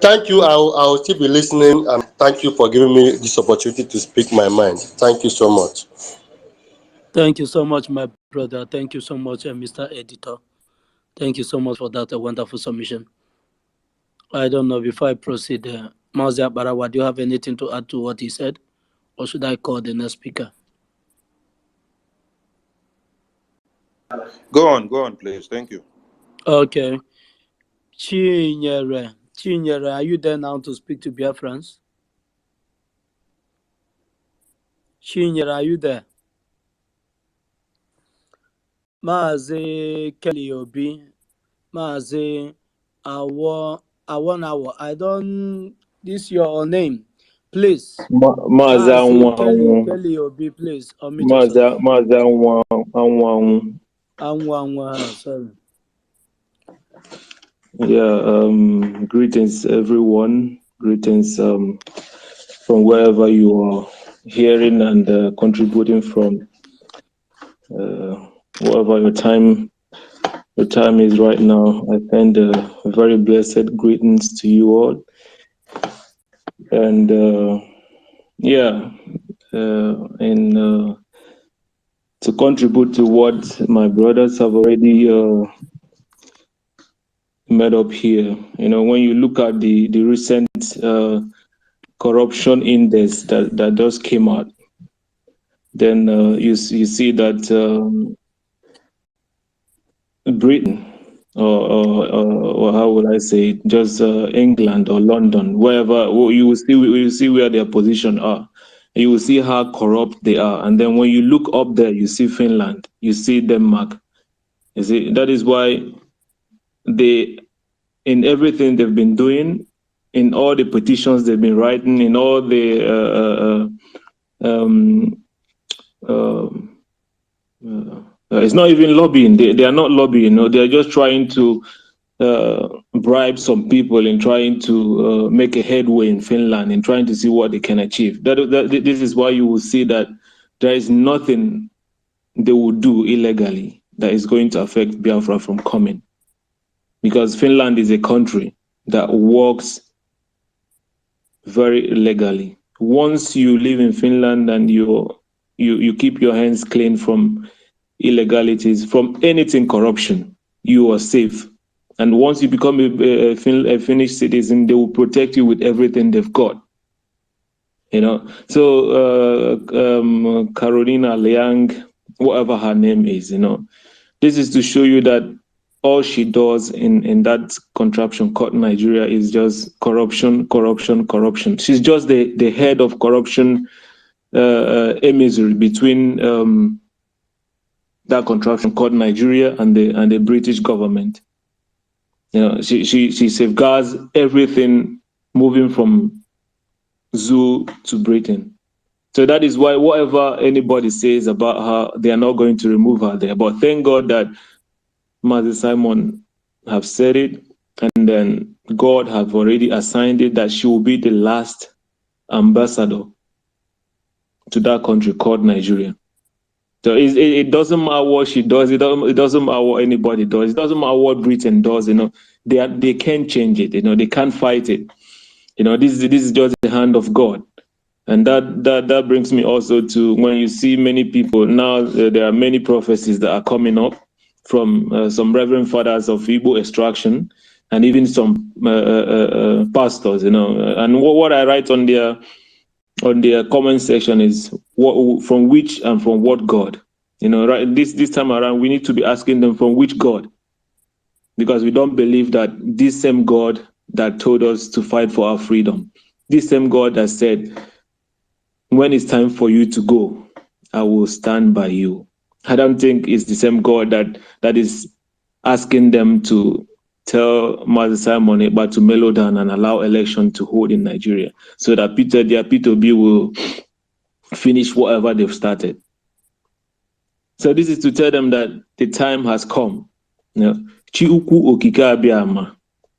Thank you. I'll still be listening, and thank you for giving me this opportunity to speak my mind. Thank you so much. Thank you so much, my brother. Thank you so much, Mr. Editor. Thank you so much for that wonderful submission. I don't know, before I proceed, Mazia Barawa, do you have anything to add to what he said? Or should I call the next speaker? Go on, please. Thank you. Okay. Chinyere, are you there now to speak to Biafrans? Chinyere, are you there? Maazi Kelly Obi, Maazi Awon. I don't. This your name, please. Maazi Kelly Obi, please. Unmute yourself. Sorry. Yeah, greetings everyone. Greetings from wherever you are hearing and contributing from. Whatever your time is right now, I send very blessed greetings to you all. And to contribute to what my brothers have already made up here, you know, when you look at the recent corruption index that just came out, then you see that Britain, or how would I say, just England or London, wherever, you will see where their position are. You will see how corrupt they are. And then when you look up there, you see Finland, you see Denmark. You see, that is why in everything they've been doing, in all the petitions they've been writing, in all the it's not even lobbying. They are not lobbying. No, they are just trying to bribe some people and trying to make a headway in Finland and trying to see what they can achieve. This is why you will see that there is nothing they will do illegally that is going to affect Biafra from coming, because Finland is a country that works very legally. Once you live in Finland and you keep your hands clean from illegalities, from anything corruption, you are safe. And once you become a Finnish citizen, they will protect you with everything they've got. You know, so Catriona, Liang, whatever her name is, you know, this is to show you that all she does in that contraption called Nigeria is just corruption. She's just the head of corruption emissary between that contraption called Nigeria and the British government. You know, she safeguards everything moving from zoo to Britain. So that is why whatever anybody says about her, they are not going to remove her there. But thank God that Mazi Simon have said it, and then God have already assigned it that she will be the last ambassador to that country called Nigeria. So it doesn't matter what she does. It doesn't matter what anybody does. It doesn't matter what Britain does. They can't change it. They can't fight it. This is just the hand of God. And that brings me also to when you see many people now, there are many prophecies that are coming up from some reverend fathers of Igbo extraction, and even some pastors. And what I write on their comment section is from which and from what God. Right? This time around, we need to be asking them from which God, because we don't believe that this same God that told us to fight for our freedom, this same God that said, when it's time for you to go, I will stand by you. I don't think it's the same God that is asking them to tell Mazi Simon but to mellow down and allow election to hold in Nigeria so that their P2B will finish whatever they've started. So this is to tell them that the time has come. Chiuku Okike Abiyama.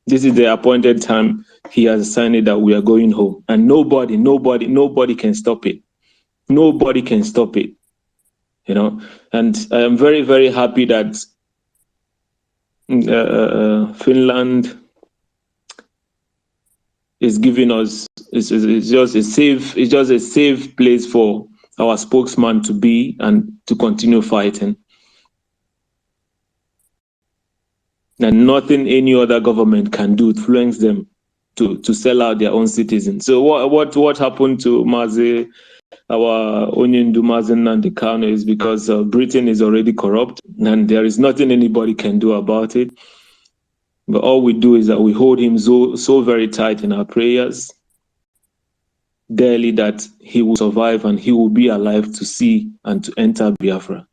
This is the appointed time. He has assigned it that we are going home, and nobody can stop it. Nobody can stop it. And I am very, very happy that Finland is giving us. It's just a safe place for our spokesman to be and to continue fighting. And nothing any other government can do to influence them to sell out their own citizens. So what happened to Mazi, our Onyendu Mazi Nnamdi Kanu, is because Britain is already corrupt and there is nothing anybody can do about it. But all we do is that we hold him so very tight in our prayers daily that he will survive and he will be alive to see and to enter Biafra.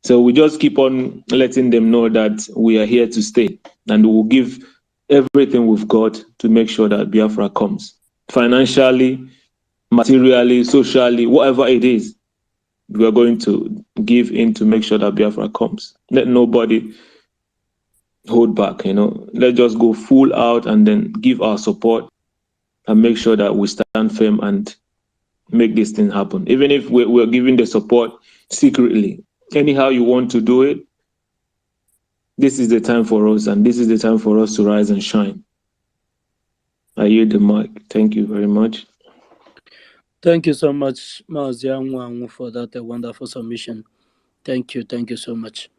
So we just keep on letting them know that we are here to stay, and we will give everything we've got to make sure that Biafra comes. Financially, materially, socially, whatever it is, we are going to give in to make sure that Biafra comes. Let nobody hold back, Let's just go full out and then give our support and make sure that we stand firm and make this thing happen. Even if we're giving the support secretly, anyhow you want to do it, this is the time for us, and this is the time for us to rise and shine. I yield the mic. Thank you very much. Thank you so much, Mazi Anwangu, for that wonderful submission. Thank you so much.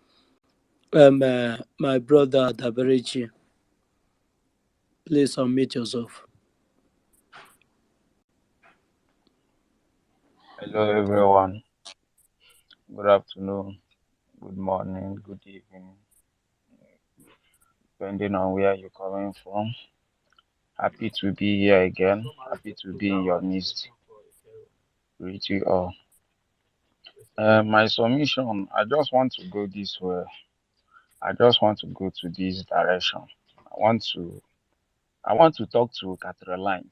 My brother Daberichi, please unmute yourself. Hello everyone. Good afternoon, good morning, good evening, depending on where you're coming from. Happy to be here again. Happy to be in your midst. Greet you all. My submission, I just want to go this way. I just want to go to this direction. I want to talk to Catriona.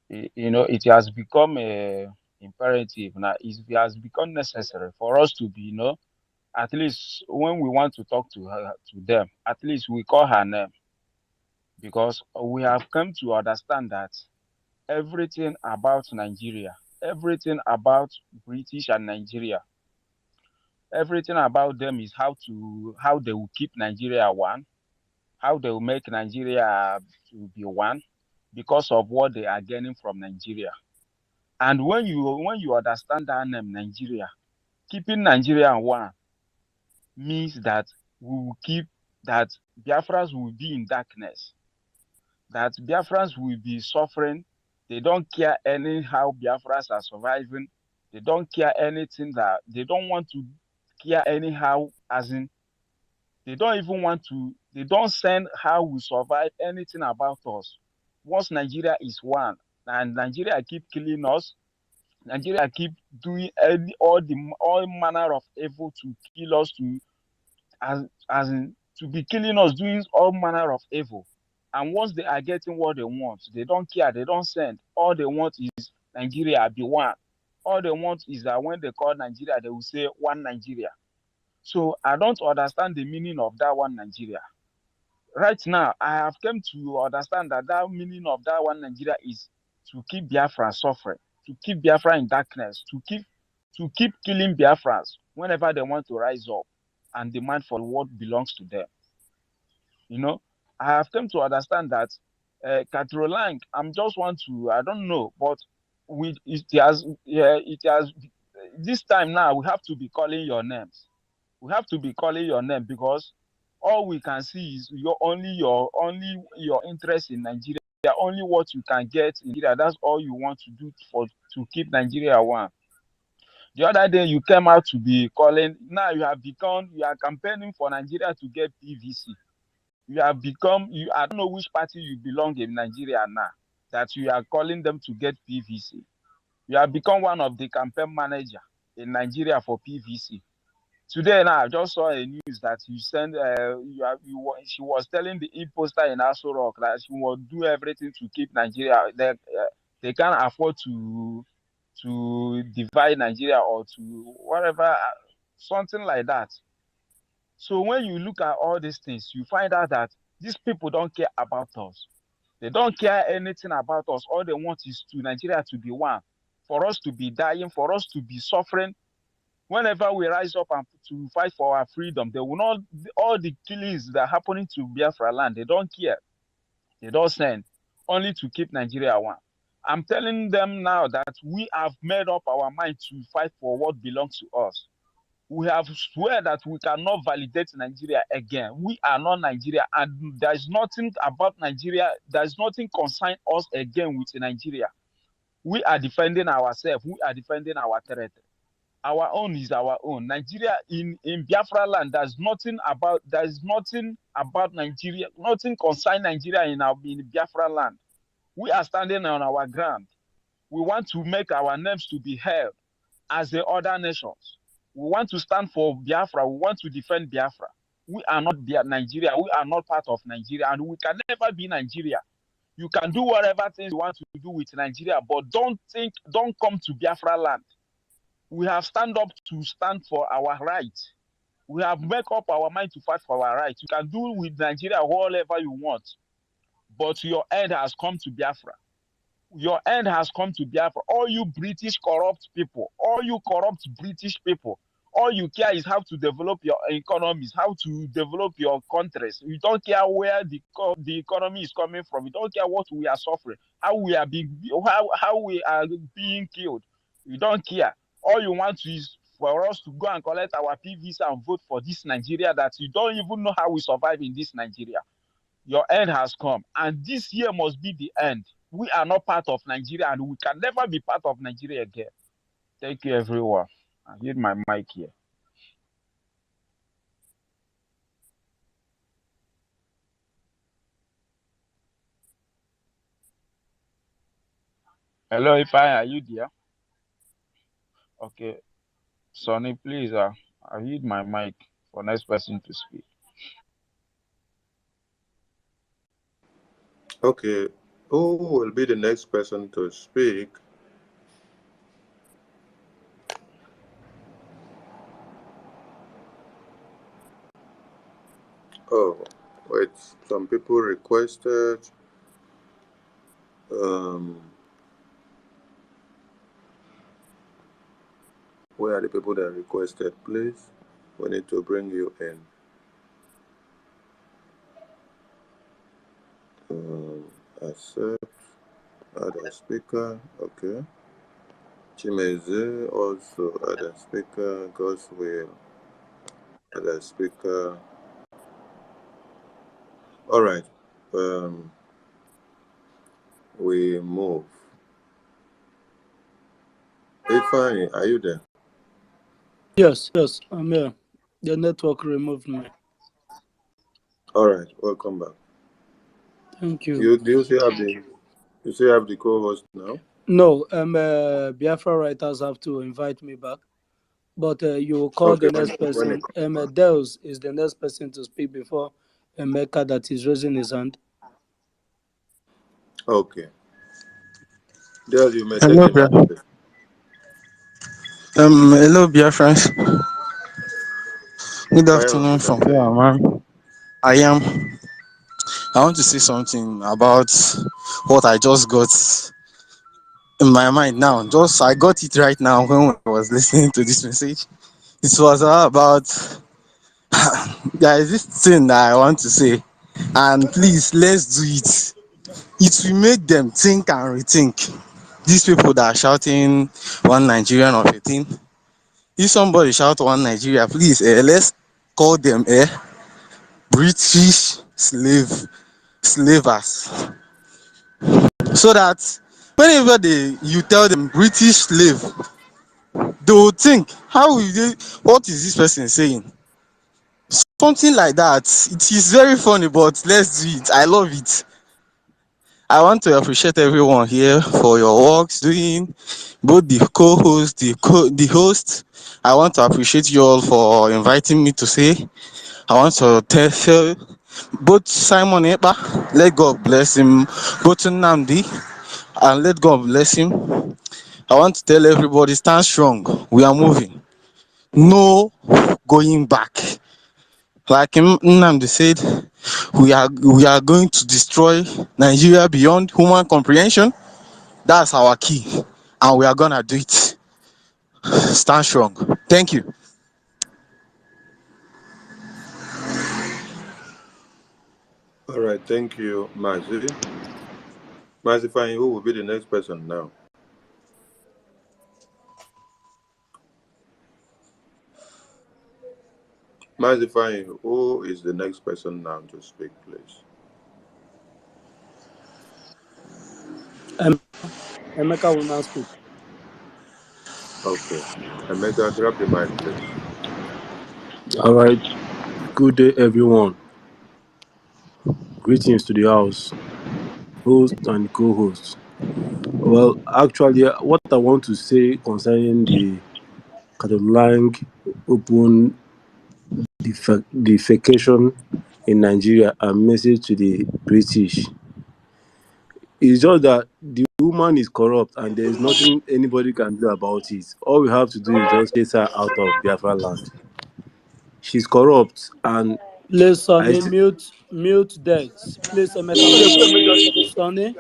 It has become a imperative now. It has become necessary for us to be, at least when we want to talk to her, to them, at least we call her name, because we have come to understand that everything about Nigeria, everything about British and Nigeria, everything about them is how they will keep Nigeria one, how they will make Nigeria to be one because of what they are getting from Nigeria. And when you understand that name, Nigeria, keeping Nigeria one means that we will keep that Biafrans will be in darkness, that Biafrans will be suffering. They don't care anyhow Biafrans are surviving. They don't care anything, that they don't want to care anyhow, as in they don't even want to, they don't send how we survive anything about us. Once Nigeria is one, and Nigeria keep killing us, Nigeria keep doing all manner of evil to kill us, as in to be killing us, doing all manner of evil. And once they are getting what they want, they don't care, they don't send. All they want is Nigeria be one. All they want is that when they call Nigeria, they will say one Nigeria. So I don't understand the meaning of that one Nigeria. Right now, I have come to understand that that meaning of that one Nigeria is to keep Biafra suffering, to keep Biafra in darkness, to keep killing Biafrans whenever they want to rise up and demand for what belongs to them. You know, I have come to understand that Catriona, I'm just want to, I don't know, but it has this time now we have to be calling your names. We have to be calling your name because all we can see is only your interest in Nigeria, only what you can get in Nigeria. That's all you want to do to keep Nigeria one. The other day you came out to be calling. Now you are campaigning for Nigeria to get PVC. You have become I don't know which party you belong in Nigeria now that you are calling them to get PVC. You have become one of the campaign manager in Nigeria for PVC. Today now, I just saw a news that you sent. She was telling the imposter in Aso Rock that she will do everything to keep Nigeria. They can't afford to divide Nigeria or to whatever, something like that. So when you look at all these things, you find out that these people don't care about us. They don't care anything about us. All they want is to Nigeria to be one, for us to be dying, for us to be suffering. Whenever we rise up and to fight for our freedom, they will not, all the killings that are happening to Biafra land, they don't care. They don't send, only to keep Nigeria one. I'm telling them now that we have made up our mind to fight for what belongs to us. We have swear that we cannot validate Nigeria again. We are not Nigeria, and there's nothing about Nigeria, there's nothing concern us again with Nigeria. We are defending ourselves, we are defending our territory. Our own is our own. Nigeria in Biafra land, there's nothing about Nigeria, nothing concern Nigeria in Biafra land. We are standing on our ground. We want to make our names to be heard as the other nations. We want to stand for Biafra. We want to defend Biafra. We are not Nigeria. We are not part of Nigeria, and we can never be Nigeria. You can do whatever things you want to do with Nigeria, but don't come to Biafra land. We have stand for our rights. We have made up our mind to fight for our rights. You can do with Nigeria whatever you want, but your end has come to Biafra. Your end has come to Biafra. All you British corrupt people, all you corrupt British people, all you care is how to develop your economies, how to develop your countries. You don't care where the economy is coming from. You don't care what we are suffering, how we are being killed. You don't care. All you want is for us to go and collect our PVC and vote for this Nigeria that you don't even know how we survive in this Nigeria. Your end has come, and this year must be the end. We are not part of Nigeria, and we can never be part of Nigeria again. Thank you, everyone. I need my mic here. Hello, Ifeanyi, are you there? Okay. Sonny, please, I need my mic for next person to speak. Okay. Who will be the next person to speak? Oh, wait. Some people requested. Where are the people that requested, please? We need to bring you in. Accept. Add a speaker. Okay. Chimeze also add a speaker. God's will. Add a speaker. All right. We move. Ifeanyi, are you there? Yes, I'm here. The network removed me. All right, welcome back. Thank you. Do you still have the co-host now? No, Biafra writers have to invite me back. But you will call Okay, the next person. Dels is the next person to speak before Emeka that is raising his hand. Okay. There you may take Hello, the Bia. mic. Hello, Biafrans. Good Fire on, afternoon we from can hear where you. I am. I want to say something about what I just got in my mind now. Just I got it right now when I was listening to this message. It was all about there is this thing that I want to say, and please let's do it. It will make them think and rethink. These people that are shouting one Nigerian of a thing. If somebody shout one Nigeria, please let's call them British slavers, so that whenever you tell them British slave, they will think, how will they, what is this person saying? Something like that. It is very funny, but let's do it. I love it. I want to appreciate everyone here for your works doing, both the co-host, the host. I want to appreciate you all for inviting me to say. I want to tell both Simon Epa, let God bless him, both Nnamdi, and let God bless him. I want to tell everybody, stand strong. We are moving. No going back. Like Nnamdi said, we are going to destroy Nigeria beyond human comprehension. That's our key, and we are gonna do it. Stand strong. Thank you. All right, thank you, Mazi. Mazi Fine, who will be the next person now? Mazi Fine, who is the next person now to speak, please? Emeka will now speak. Okay. Emeka, grab the mic, please. All right. Good day, everyone. Greetings to the house, host and co-host. Well, actually, what I want to say concerning the Catriona open defecation in Nigeria and message to the British is just that the woman is corrupt and there is nothing anybody can do about it. All we have to do is just chase her out of Biafra land. She's corrupt, and Please, I Sonny, still. mute Dex. Please, Emeka, mute. Sonny,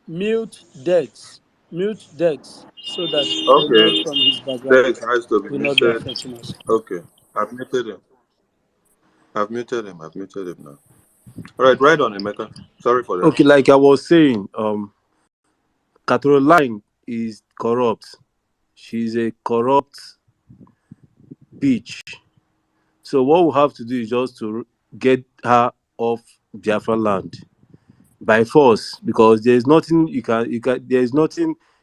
mute Dex, so that the Okay. noise from his background Dex has to be will not be muted. affecting us. Okay. I've muted him. I've muted him now. All right, right on, Emeka. Sorry for that. Okay, like I was saying, Caroline is corrupt. She's a corrupt bitch. So what we have to do is just to get her off Biafra land by force, because there's nothing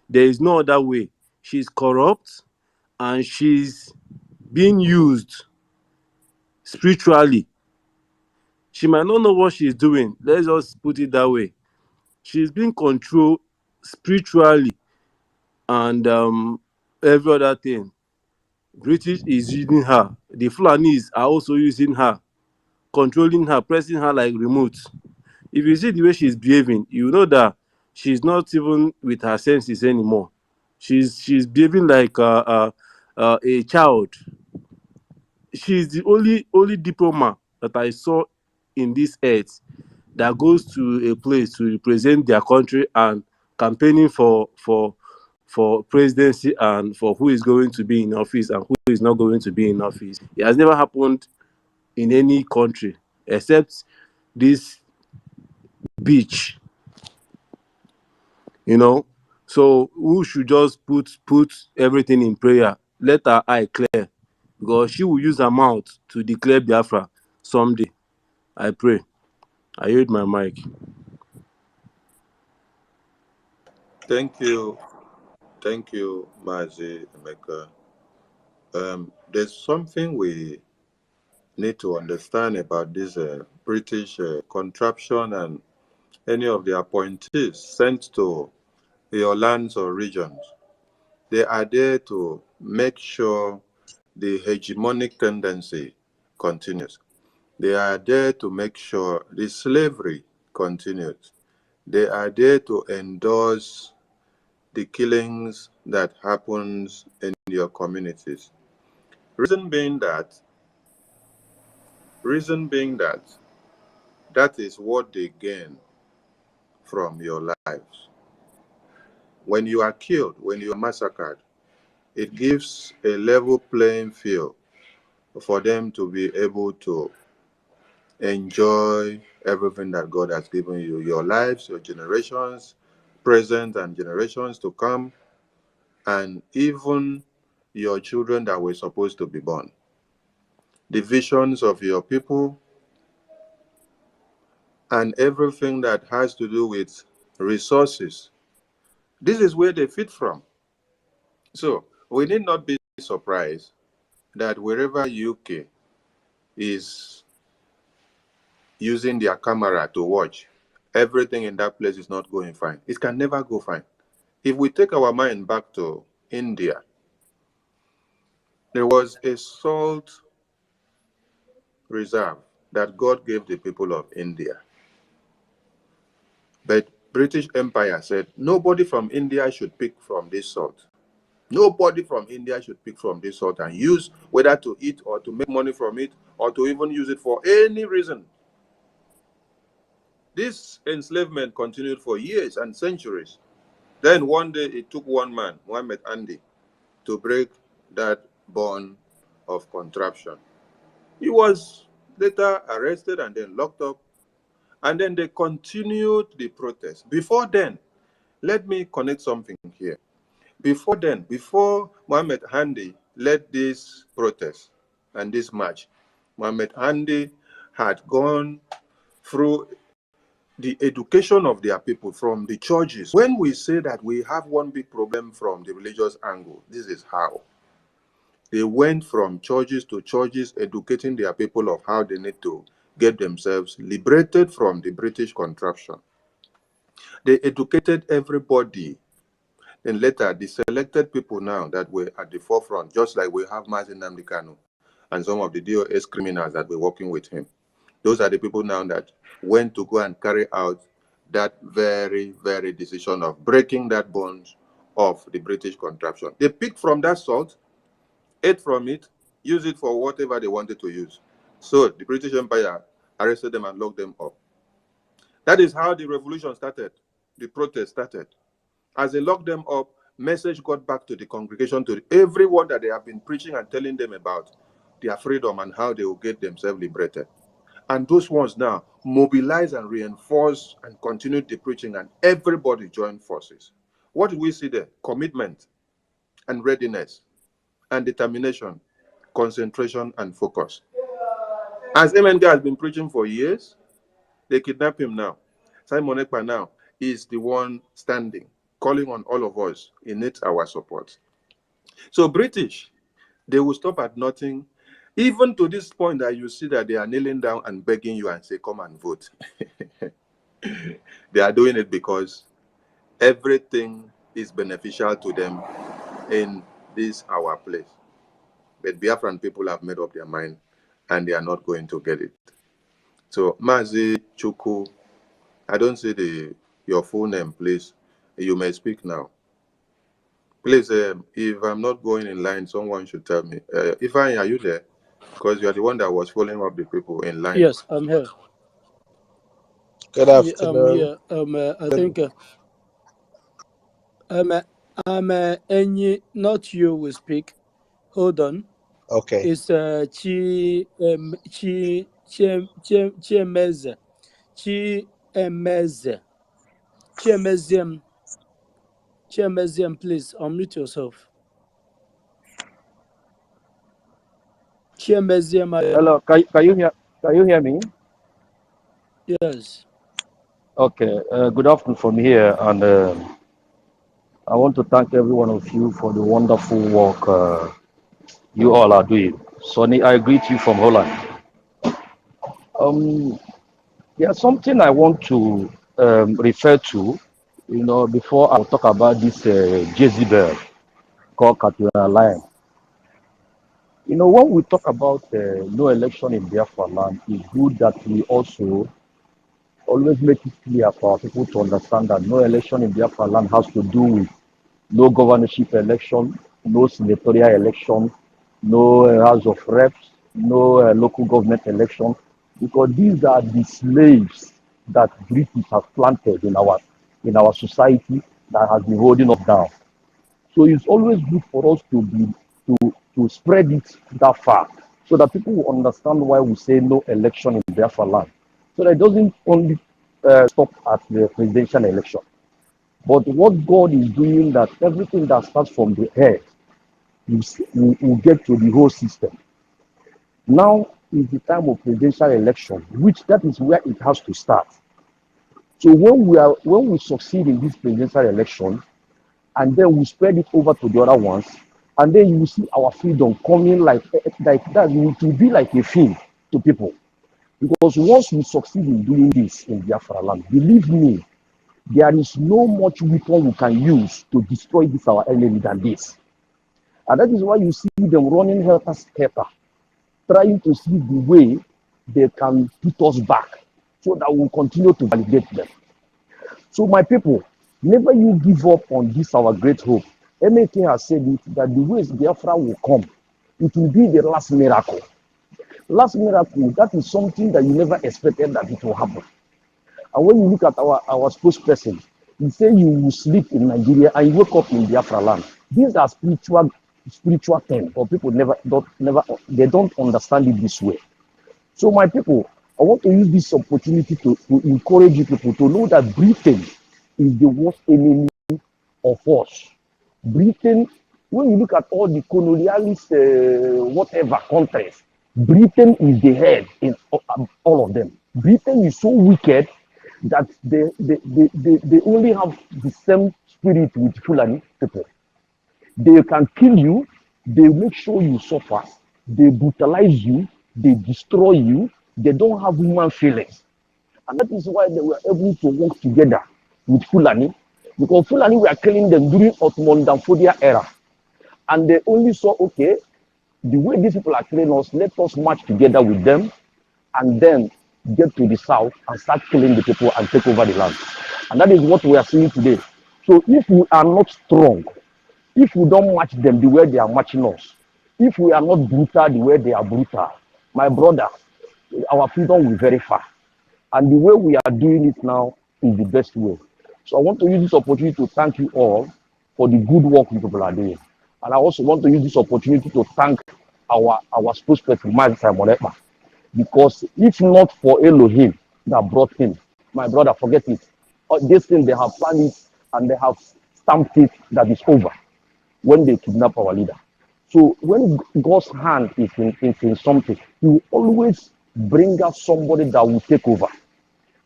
there is no other way. She's corrupt and she's being used spiritually. She might not know what she's doing. Let's just put it that way. She's being controlled spiritually and every other thing. British is using her. The Fulanis are also using her, controlling her, pressing her like remote. If you see the way she's behaving, you know that she's not even with her senses anymore. She's behaving like a child. She's the only diplomat that I saw in this earth that goes to a place to represent their country and campaigning for presidency and for who is going to be in office and who is not going to be in office. It has never happened in any country except this beach, you know. So we should just put everything in prayer. Let her eye clear, because she will use her mouth to declare Biafra someday. I pray. I yield my mic. Thank you. Thank you, Mazi Emeka. There's something we need to understand about this British contraption and any of the appointees sent to your lands or regions. They are there to make sure the hegemonic tendency continues. They are there to make sure the slavery continues. They are there to endorse the killings that happens in your communities. Reason being that that is what they gain from your lives. When you are killed, when you are massacred, it gives a level playing field for them to be able to enjoy everything that God has given you, your lives, your generations, present and generations to come, and even your children that were supposed to be born. The visions of your people and everything that has to do with resources. This is where they fit from. So we need not be surprised that wherever UK is using their camera to watch, everything in that place is not going fine. It can never go fine. If we take our mind back to India, there was a salt reserve that God gave the people of India. But British Empire said nobody from India should pick from this salt. Nobody from India should pick from this salt and use, whether to eat or to make money from it or to even use it for any reason. This enslavement continued for years and centuries. Then one day it took one man, Muhammad Andy, to break that bond of contraption. He was later arrested and then locked up, and then they continued the protest. Before then, let me connect something here. Before then, before Muhammad Handi led this protest and this march, Muhammad Handi had gone through the education of their people from the churches. When we say that we have one big problem from the religious angle, this is how. They went from churches to churches, educating their people of how they need to get themselves liberated from the British contraption. They educated everybody. And later, the selected people now that were at the forefront, just like we have Mazin Nnamdi Kanu and some of the DOS criminals that were working with him. Those are the people now that went to go and carry out that very, very decision of breaking that bond of the British contraption. They picked from that salt, ate from it, used it for whatever they wanted to use. So the British Empire arrested them and locked them up. That is how the revolution started, the protest started. As they locked them up, message got back to the congregation, to everyone that they have been preaching and telling them about their freedom and how they will get themselves liberated. And those ones now mobilize and reinforce and continue the preaching, and everybody joined forces. What do we see there? Commitment and readiness and determination, concentration and focus. As MNG has been preaching for years, they kidnap him now. Simon Ekpa now is the one standing, calling on all of us. He needs our support. So British, they will stop at nothing, even to this point that you see that they are kneeling down and begging you and say, come and vote. They are doing it because everything is beneficial to them in this our place. But Biafran people have made up their mind and they are not going to get it. So Mazi Chuku, I don't see your full name, please. You may speak now. Please, if I'm not going in line, someone should tell me. Ifeanyi, are you there? Because you are the one that was following up the people in line. Yes, I'm here. Good Yeah, I'm afternoon. here. I think Enyi, not you will speak. Hold on. Okay. It's Chiemeze. Chiemeze, please unmute yourself. Chiemeze, Hello, can you hear me? yes. Okay, good afternoon from here, and I want to thank every one of you for the wonderful work you all are doing. Sonny, I greet you from Holland. There's something I want to refer to, before I will talk about this Jezebel called Catriona lion. When we talk about no election in Biafra land, it's good that we also always make it clear for our people to understand that no election in Biafra land has to do with no governorship election, no senatorial election, no House of Reps, no local government election, because these are the slaves that British have planted in our society that has been holding us down. So it's always good for us to spread it that far so that people will understand why we say no election in Biafra land. So that it doesn't only stop at the presidential election. But what God is doing, that everything that starts from the head will get to the whole system. Now is the time of presidential election, which that is where it has to start. So when we succeed in this presidential election, and then we spread it over to the other ones, and then you will see our freedom coming like that. It will be like a film to people. Because once we succeed in doing this in Biafra land, believe me, there is no much weapon we can use to destroy this our enemy than this. And that is why you see them running helter skelter, trying to see the way they can put us back so that we'll continue to validate them. So my people, never you give up on this our great hope. MAK has said it that the ways Biafra will come, it will be the last miracle. Last miracle, that is something that you never expected that it will happen. And when you look at our spokesperson, he said you will sleep in Nigeria and you wake up in Biafra land. These are spiritual things, but people they don't understand it this way. So my people, I want to use this opportunity to encourage you people to know that Britain is the worst enemy of us. Britain, when you look at all the colonialist whatever countries, Britain is the head in all of them. Britain is so wicked that they only have the same spirit with Fulani people. They can kill you, they make sure you suffer, they brutalize you, they destroy you, they don't have human feelings. And that is why they were able to work together with Fulani, because Fulani were killing them during Ottoman Danfodia era. And they only saw, okay, the way these people are killing us, let us march together with them and then get to the south and start killing the people and take over the land. And that is what we are seeing today. So if we are not strong, if we don't match them the way they are matching us, if we are not brutal the way they are brutal, my brother, our freedom will be very far. And the way we are doing it now is the best way. So I want to use this opportunity to thank you all for the good work you people are doing. And I also want to use this opportunity to thank our spokesperson, Mike Simon, because if not for Elohim that brought him, my brother, forget it. This thing, they have planned it and they have stamped it that is over when they kidnap our leader. So when God's hand is in something, He will always bring out somebody that will take over,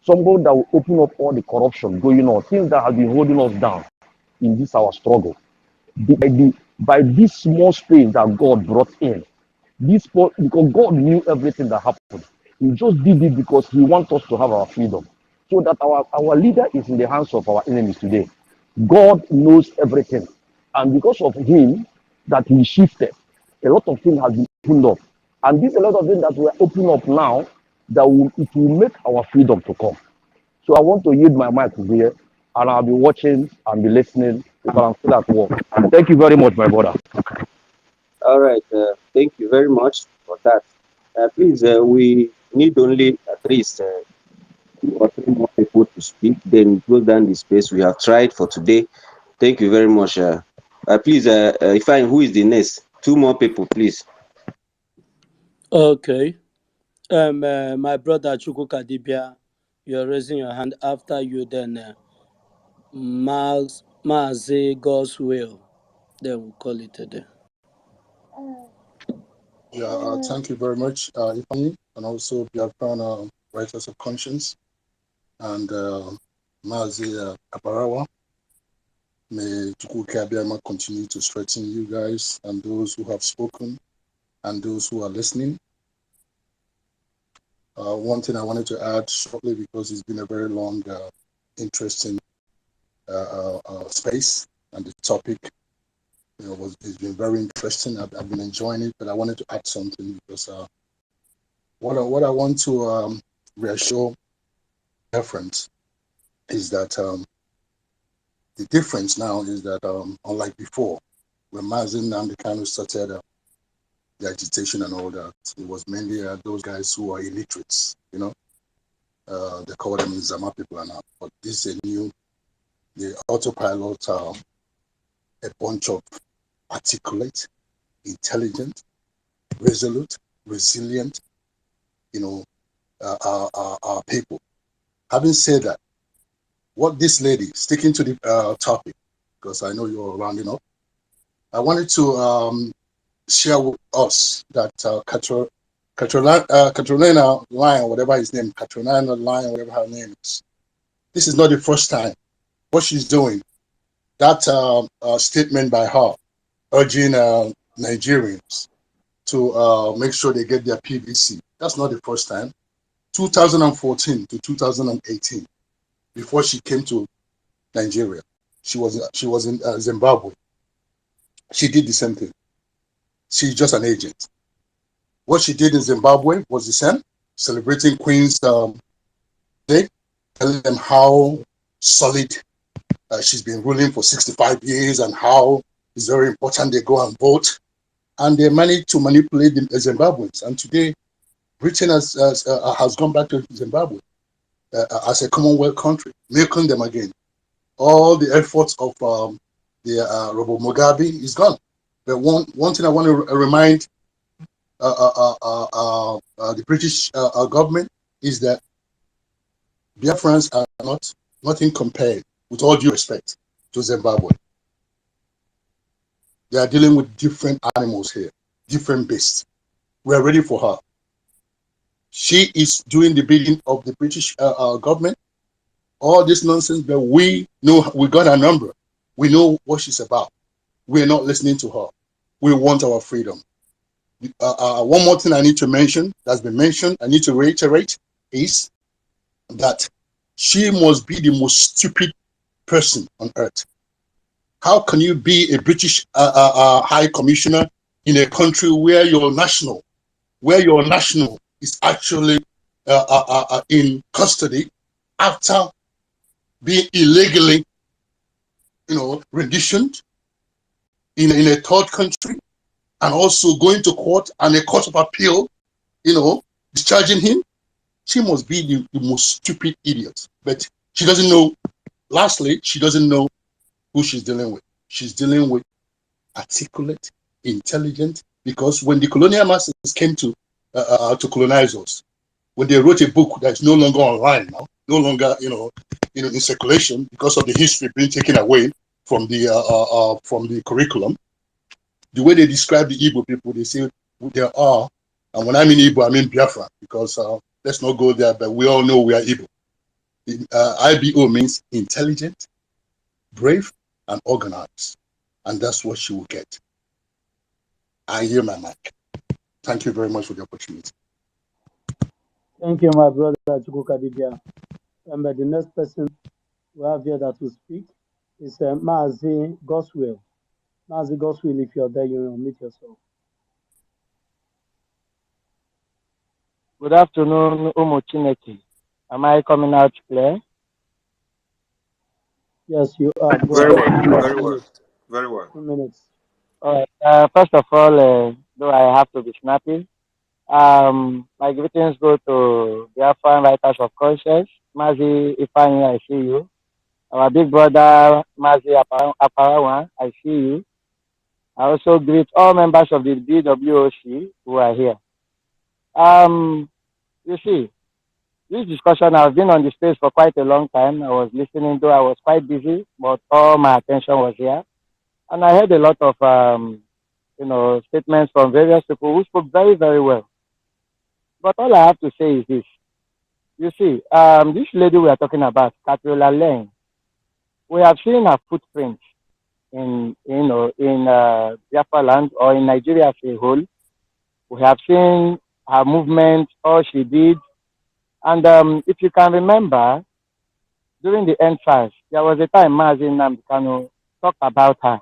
somebody that will open up all the corruption going on, things that have been holding us down in this our struggle. By this small space that God brought in, because God knew everything that happened. He just did it because He wants us to have our freedom. So that our leader is in the hands of our enemies today. God knows everything. And because of Him that He shifted, a lot of things have been opened up. And this a lot of things that we're opening up now it will make our freedom to come. So I want to yield my mic here and I'll be watching and be listening because I'm still at work. Thank you very much, my brother. All right. Thank you very much for that. Please, we need only at least 2 or 3 more people to speak. Then close down the space. We have tried for today. Thank you very much. Please, Ifeanyi, who is the next? 2 more people, please. Okay. My brother Chukwuka Dibia, you're raising your hand after you, then Mazi God's will. Then we'll call it a day. Yeah, thank you very much, Ifeanyi, and also Biafran Writers of Conscience and Mazi Abarawa. May Chukwuka Abiyama continue to strengthen you guys and those who have spoken and those who are listening. One thing I wanted to add shortly, because it's been a very long, interesting space, and the topic, it's been very interesting. I've been enjoying it, but I wanted to add something because what I want to reassure reference is that The difference now is that unlike before, when Mazi Nnamdi Kanu started the agitation and all that, it was mainly those guys who are illiterates, you know. They call them Zama people and all. But this is the Autopilot, a bunch of articulate, intelligent, resolute, resilient, you know, people. Having said that, what this lady, sticking to the topic, because I know you're rounding up, I wanted to share with us that Catriona Lion, whatever his name, Catriona Lion, whatever her name is, this is not the first time. What she's doing, that statement by her, urging Nigerians to make sure they get their PVC. That's not the first time. 2014 to 2018, before she came to Nigeria, she was in Zimbabwe. She did the same thing. She's just an agent. What she did in Zimbabwe was the same, celebrating Queen's Day, telling them how solid she's been ruling for 65 years and how it's very important they go and vote. And they managed to manipulate the Zimbabweans. And today, Britain has gone back to Zimbabwe as a Commonwealth country, milking them again. All the efforts of Robert Mugabe is gone. But one thing I want to remind the British government is that Biafrans are nothing compared, with all due respect, to Zimbabwe. They are dealing with different animals here, different beasts. We are ready for her. She is doing the bidding of the British government. All this nonsense, but we know, we got her number. We know what she's about. We're not listening to her. We want our freedom. One more thing I need to mention, that's been mentioned, I need to reiterate, is that she must be the most stupid person on earth. How can you be a British High Commissioner in a country where your national is actually in custody after being illegally, renditioned in a third country, and also going to court and a court of appeal, discharging him? She must be the most stupid idiot. But she doesn't know, lastly, she doesn't know who she's dealing with. She's dealing with articulate, intelligent, because when the colonial masters came to colonize us, when they wrote a book that's no longer online now, no longer in circulation because of the history being taken away from the curriculum, the way they describe the Igbo people, they say there are, and when I mean Igbo, I mean Biafra, because let's not go there, but we all know we are Igbo. IBO means intelligent, brave, and organized, and that's what she will get. I hear my mic. Thank you very much for the opportunity. Thank you, my brother Chukukadibia. And the next person we have here that will speak is Mazi Goswell. Mazi Goswell, if you're there, you will meet yourself. Good afternoon, Umu Chineke. Am I coming out clear? Yes, you are. Very well, very well, very well. 2 minutes. All right. First of all, though I have to be snappy, my greetings go to the Biafran Writers of Conscience. Mazi Ifani, I see you. Our big brother, Mazi Aparawan, I see you. I also greet all members of the BWOC who are here. You see, this discussion, I've been on the space for quite a long time. I was listening, though I was quite busy, but all my attention was here. And I heard a lot of, statements from various people who spoke very, very well. But all I have to say is this. You see, this lady we are talking about, Catriona Liangs, we have seen her footprint in Biafra land or in Nigeria as a whole. We have seen her movement, all she did. And if you can remember, during the end trials, there was a time Mazi Nnamdi Kanu talked about her,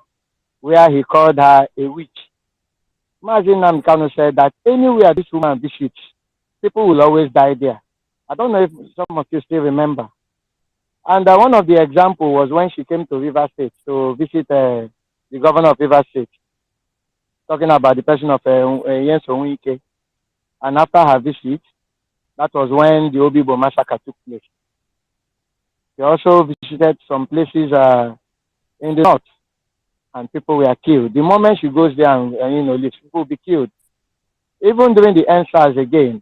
where he called her a witch. Mazi Nnamdi Kanu said that anywhere this woman visits, people will always die there. I don't know if some of you still remember. And one of the example was when she came to River State to visit the governor of River State, talking about the person of Yens Onwike. And after her visit, that was when the Obibo massacre took place. She also visited some places in the north, and people were killed. The moment she goes there and leaves, people will be killed. Even during the NSAS again,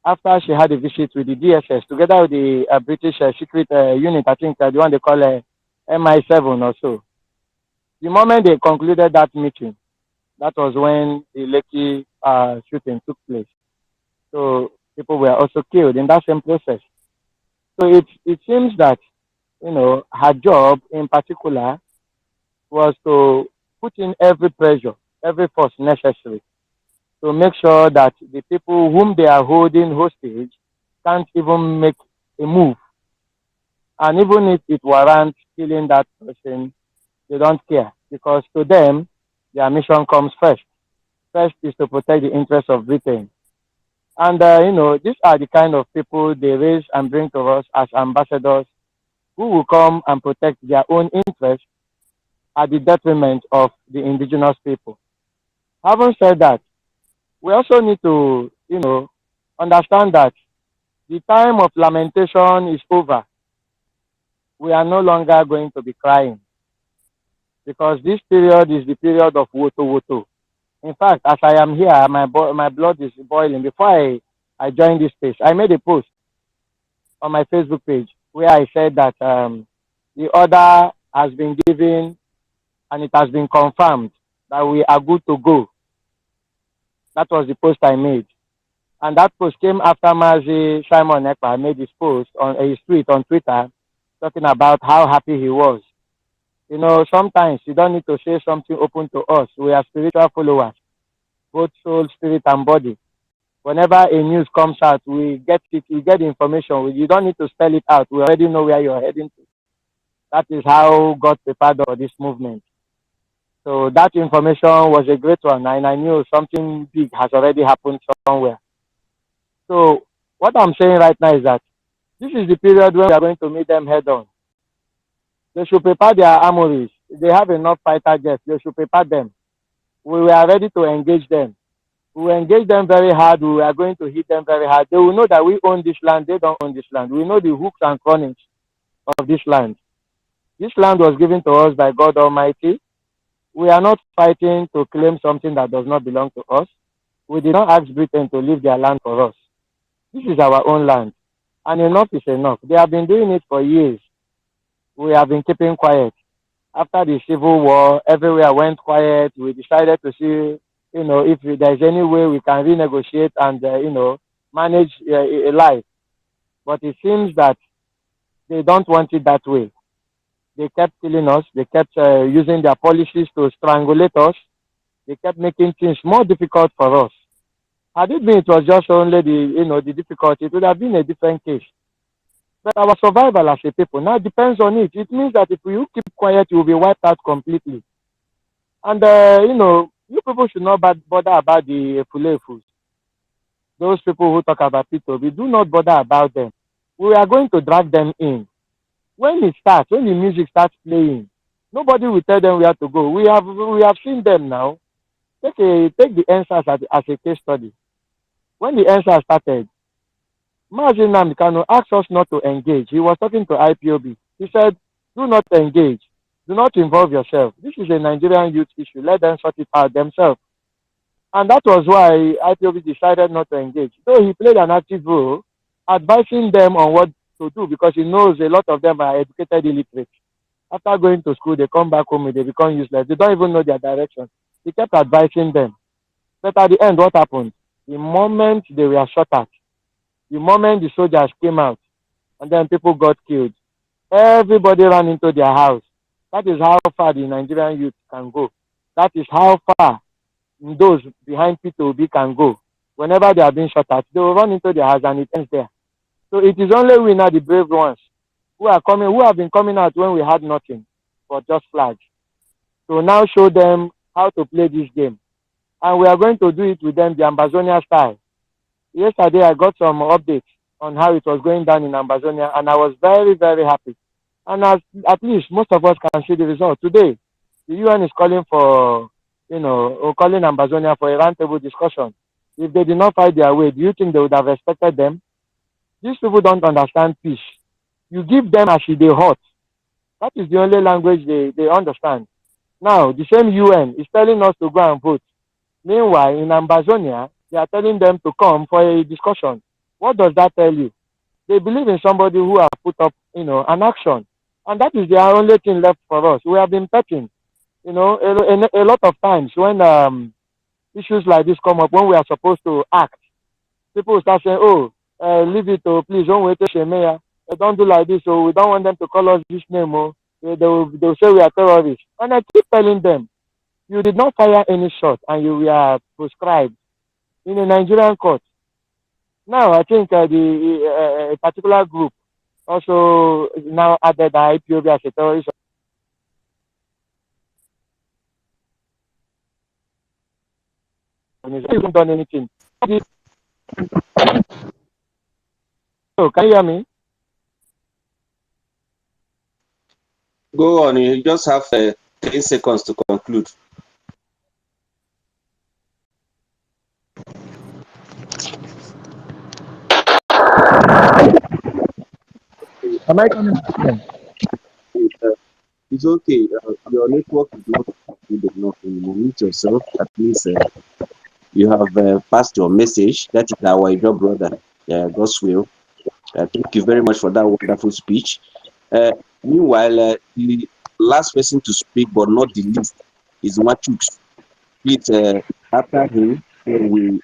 after she had a visit with the DSS together with the British secret unit, I think the one they call MI7 or so. The moment they concluded that meeting, that was when the Lekki shooting took place. So people were also killed in that same process. So it seems that her job in particular was to put in every pressure, every force necessary to make sure that the people whom they are holding hostage can't even make a move. And even if it warrants killing that person, they don't care because to them, their mission comes first. First is to protect the interests of Britain. And, these are the kind of people they raise and bring to us as ambassadors who will come and protect their own interests at the detriment of the indigenous people. Having said that, we also need to, understand that the time of lamentation is over. We are no longer going to be crying because this period is the period of woto woto. In fact, as I am here, my blood is boiling. Before I joined this space, I made a post on my Facebook page where I said that the order has been given and it has been confirmed that we are good to go. That was the post I made. And that post came after Mazi Simon Ekpa made his post on his tweet on Twitter talking about how happy he was. Sometimes you don't need to say something open to us. We are spiritual followers, both soul, spirit, and body. Whenever a news comes out, we get it, we get the information. You don't need to spell it out. We already know where you're heading to. That is how God prepared for this movement. So that information was a great one, and I knew something big has already happened somewhere. So what I'm saying right now is that this is the period when we are going to meet them head on. They should prepare their armories. If they have enough fighter jets, they should prepare them. We were ready to engage them. We will engage them very hard. We are going to hit them very hard. They will know that we own this land. They don't own this land. We know the hooks and crunnings of this land. This land was given to us by God Almighty. We are not fighting to claim something that does not belong to us. We did not ask Britain to leave their land for us. This is our own land. And enough is enough. They have been doing it for years. We have been keeping quiet. After the Civil War, everywhere went quiet. We decided to see, if there's any way we can renegotiate and, manage a life. But it seems that they don't want it that way. They kept killing us. They kept using their policies to strangulate us. They kept making things more difficult for us. Had it been it was just only the difficulty, it would have been a different case. But our survival as a people now depends on it. It means that if you keep quiet, you will be wiped out completely. And, you people should not bother about the Fulefus. Those people who talk about people, we do not bother about them. We are going to drag them in. When the music starts playing, nobody will tell them where to go. We have seen them now. Take the answers as a case study. When the answer started, Mazin Namdekano asked us not to engage. He was talking to IPOB. He said, do not engage. Do not involve yourself. This is a Nigerian youth issue. Let them sort it out themselves. And that was why IPOB decided not to engage. Though he played an active role, advising them on what to do because he knows a lot of them are educated illiterate. After going to school, they come back home and they become useless. They don't even know their direction. He kept advising them. But at the end, what happened? The moment they were shot at, the moment the soldiers came out, and then people got killed, everybody ran into their house. That is how far the Nigerian youth can go. That is how far those behind P2B can go. Whenever they are being shot at, they will run into their house and it ends there. So it is only we now, the brave ones, who have been coming out when we had nothing but just flags. So now show them how to play this game. And we are going to do it with them the Ambazonia style. Yesterday I got some updates on how it was going down in Ambazonia and I was very, very happy. And at least most of us can see the result. Today, the UN is calling for, or calling Ambazonia for a roundtable discussion. If they did not fight their way, do you think they would have respected them? These people don't understand peace. You give them as they hot. That is the only language they understand. Now, the same UN is telling us to go and vote. Meanwhile, in Ambazonia, they are telling them to come for a discussion. What does that tell you? They believe in somebody who has put up, an action. And that is the only thing left for us. We have been petting, a lot of times when issues like this come up, when we are supposed to act, people will start saying, oh, leave it, oh, please, don't wait to Shemaya. Don't do like this, oh, we don't want them to call us this name, oh. They'll say we are terrorists. And I keep telling them, you did not fire any shot and you were proscribed in a Nigerian court. Now, I think a particular group also now added the IPOB as a terrorist organization. They haven't done anything. So, can you hear me? Go on. You just have 10 seconds to conclude. Am I coming? It's okay. Your network is not good enough. You mute yourself. At least you have passed your message. That is our job, brother. God's will. Thank you very much for that wonderful speech. Meanwhile, the last person to speak, but not the least, is Machux. Please, after him, we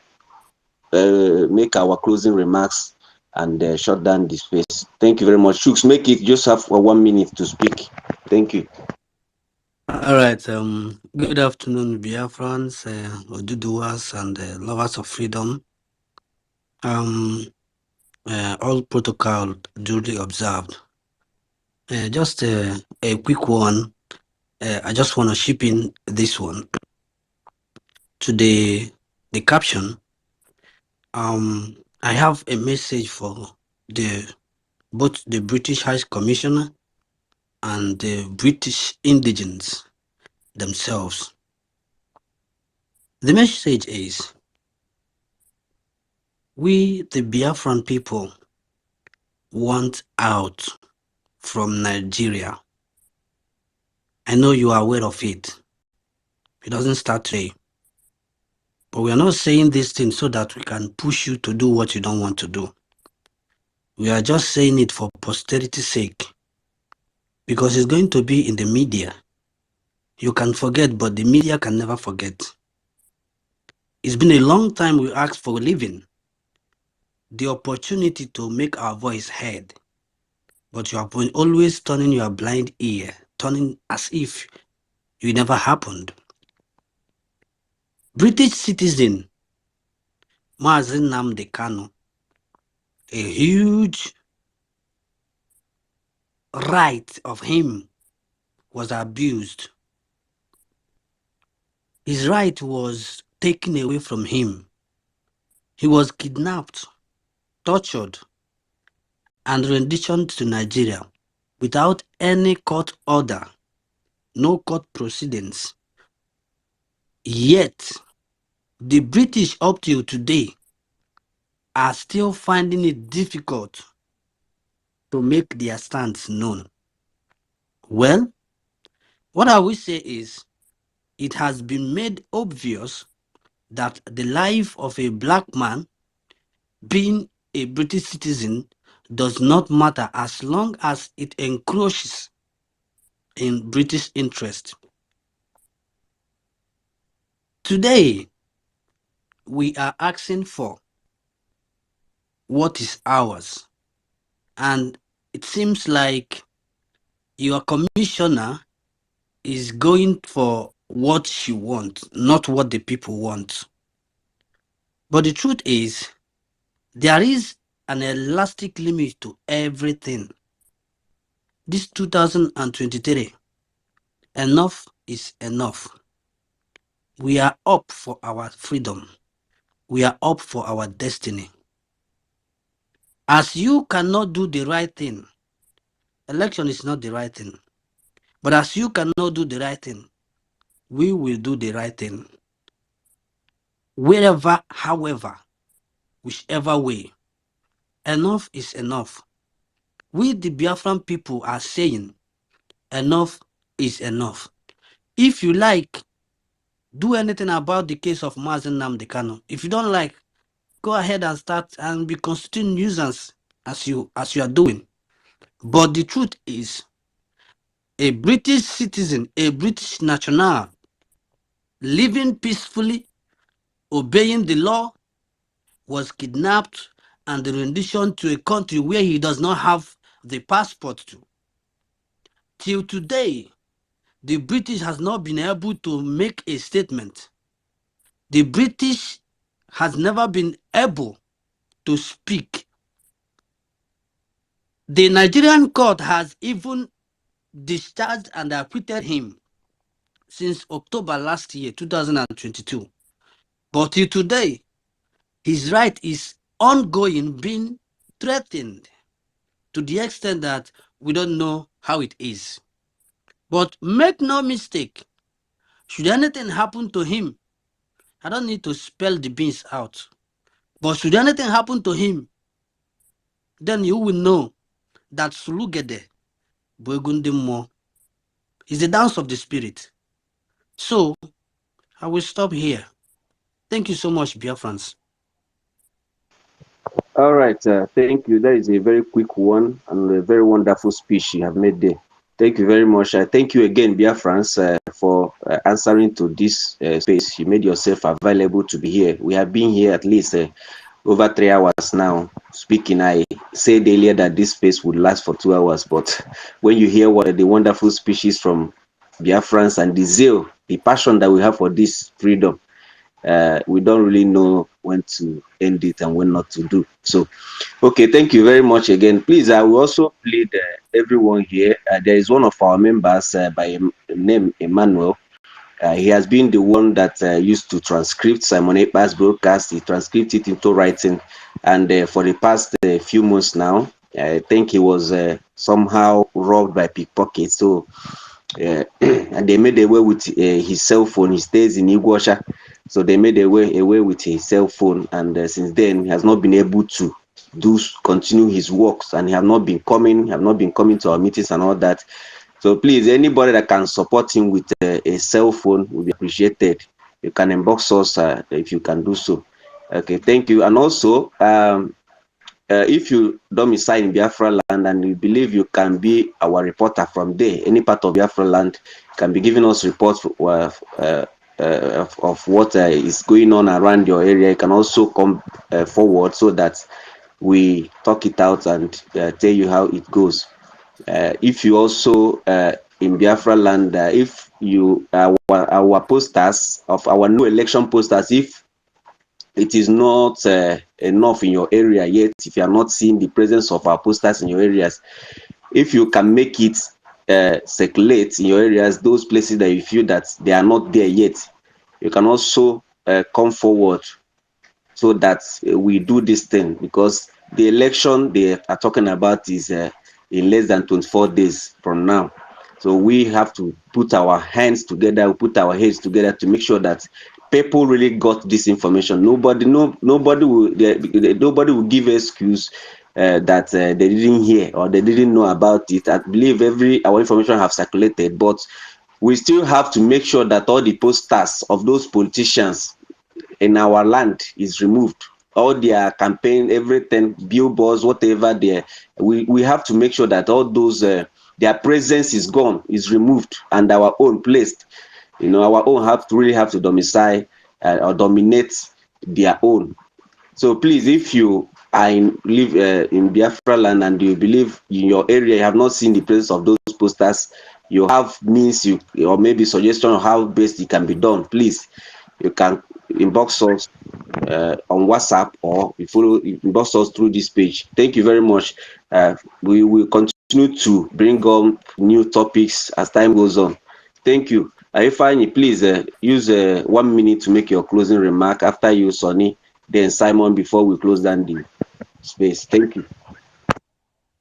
make our closing remarks and shut down the space. Thank you very much. Chooks, make it just have 1 minute to speak. Thank you. All right. Good afternoon, Biafrans, Oduduwas, and lovers of freedom. All protocol duly observed. Just a quick one. I just want to ship in this one to the caption. I have a message for both the British High Commissioner and the British indigents themselves. The message is, we, the Biafran people, want out from Nigeria. I know you are aware of it. It doesn't start today. But we are not saying this thing so that we can push you to do what you don't want to do. We are just saying it for posterity's sake. Because it's going to be in the media. You can forget, but the media can never forget. It's been a long time we asked for a living. The opportunity to make our voice heard. But you have been always turning your blind ear, turning as if it never happened. British citizen Mazi Nnamdi Kanu, a huge right of him was abused. His right was taken away from him. He was kidnapped, tortured, and renditioned to Nigeria without any court order, no court proceedings. Yet, the British up till today are still finding it difficult to make their stance known. Well, what I will say is, it has been made obvious that the life of a black man being a British citizen does not matter as long as it encroaches in British interest. Today, we are asking for what is ours. And it seems like your commissioner is going for what she wants, not what the people want. But the truth is, there is an elastic limit to everything. This 2023, enough is enough. We are up for our freedom. We are up for our destiny. As you cannot do the right thing, election is not the right thing. But as you cannot do the right thing, we will do the right thing. Wherever, however, whichever way, enough is enough. We, the Biafran people, are saying enough is enough. If you like, do anything about the case of Mazen Nnamdi Kanu. If you don't like, go ahead and start and be constituting nuisance as you are doing. But the truth is, a British citizen, a British national, living peacefully, obeying the law, was kidnapped and renditioned to a country where he does not have the passport to. Till today, the British has not been able to make a statement. The British has never been able to speak. The Nigerian court has even discharged and acquitted him since October last year, 2022. But till today, his right is ongoing, being threatened to the extent that we don't know how it is. But make no mistake, should anything happen to him, I don't need to spell the beans out, but should anything happen to him, then you will know that Sulugede Bwegundimo is the dance of the spirit. So, I will stop here. Thank you so much, Biafrans. All right, thank you. That is a very quick one and a very wonderful speech you have made there. Thank you very much. Thank you again, Biafrans, for answering to this space. You made yourself available to be here. We have been here at least over 3 hours now speaking. I said earlier that this space would last for 2 hours, but when you hear what the wonderful speeches from Biafrans and the zeal, the passion that we have for this freedom, we don't really know when to end it and when not to do. So, okay, thank you very much again. Please, I will also plead everyone here. There is one of our members by name Emmanuel. He has been the one that used to transcript Simon Ekpa's broadcast. He transcribed it into writing, and for the past few months now, I think he was somehow robbed by pickpockets. So, and they made away with his cell phone. He stays in Iguasha, so they made away with his cell phone, and since then he has not been able to continue his works, and he have not been coming to our meetings and all that. So please, anybody that can support him with a cell phone will be appreciated. You can inbox us if you can do so. Okay, thank you. And also, if you domicile in Biafra land and you believe you can be our reporter from there, any part of Biafra land, can be giving us reports of what is going on around your area. You can also come forward so that we talk it out and tell you how it goes. If you also in Biafra land, if you our posters of our new election posters, if it is not enough in your area yet, if you are not seeing the presence of our posters in your areas, if you can make it circulate in your areas, those places that you feel that they are not there yet, you can also come forward so that we do this thing, because the election they are talking about is in less than 24 days from now. So we have to put our hands together, put our heads together to make sure that people really got this information. Nobody will give excuse that they didn't hear or they didn't know about it. I believe our information have circulated, but we still have to make sure that all the posters of those politicians in our land is removed. All their campaign, everything, billboards, whatever we have to make sure that all those their presence is gone, is removed, and our own placed. Our own really have to domicile or dominate their own. So please, if you live in Biafra land and you believe in your area you have not seen the presence of those posters, you have means or maybe suggestion of how best it can be done, please, you can inbox us on WhatsApp, or inbox us through this page. Thank you very much. We will continue to bring on new topics as time goes on. Thank you. Ifeanyi, please use 1 minute to make your closing remark. After you, Sonny, then Simon, before we close down the space. Thank you.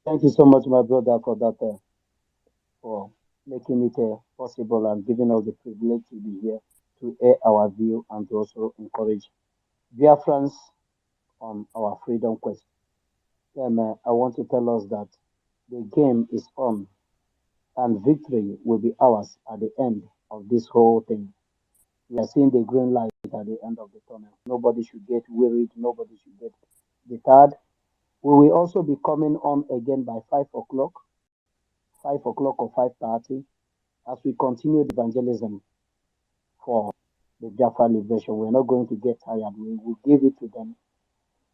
Thank you so much, my brother, for that, for making it possible and giving us the privilege to be here to air our view and to also encourage Biafrans on our freedom quest. I want to tell us that the game is on and victory will be ours at the end of this whole thing. We are seeing the green light at the end of the tunnel. Nobody should get worried. Nobody should get deterred. We will also be coming on again by 5 o'clock, 5 o'clock or 5:30, as we continue the evangelism for the Jaffa liberation. We're not going to get tired. We will give it to them,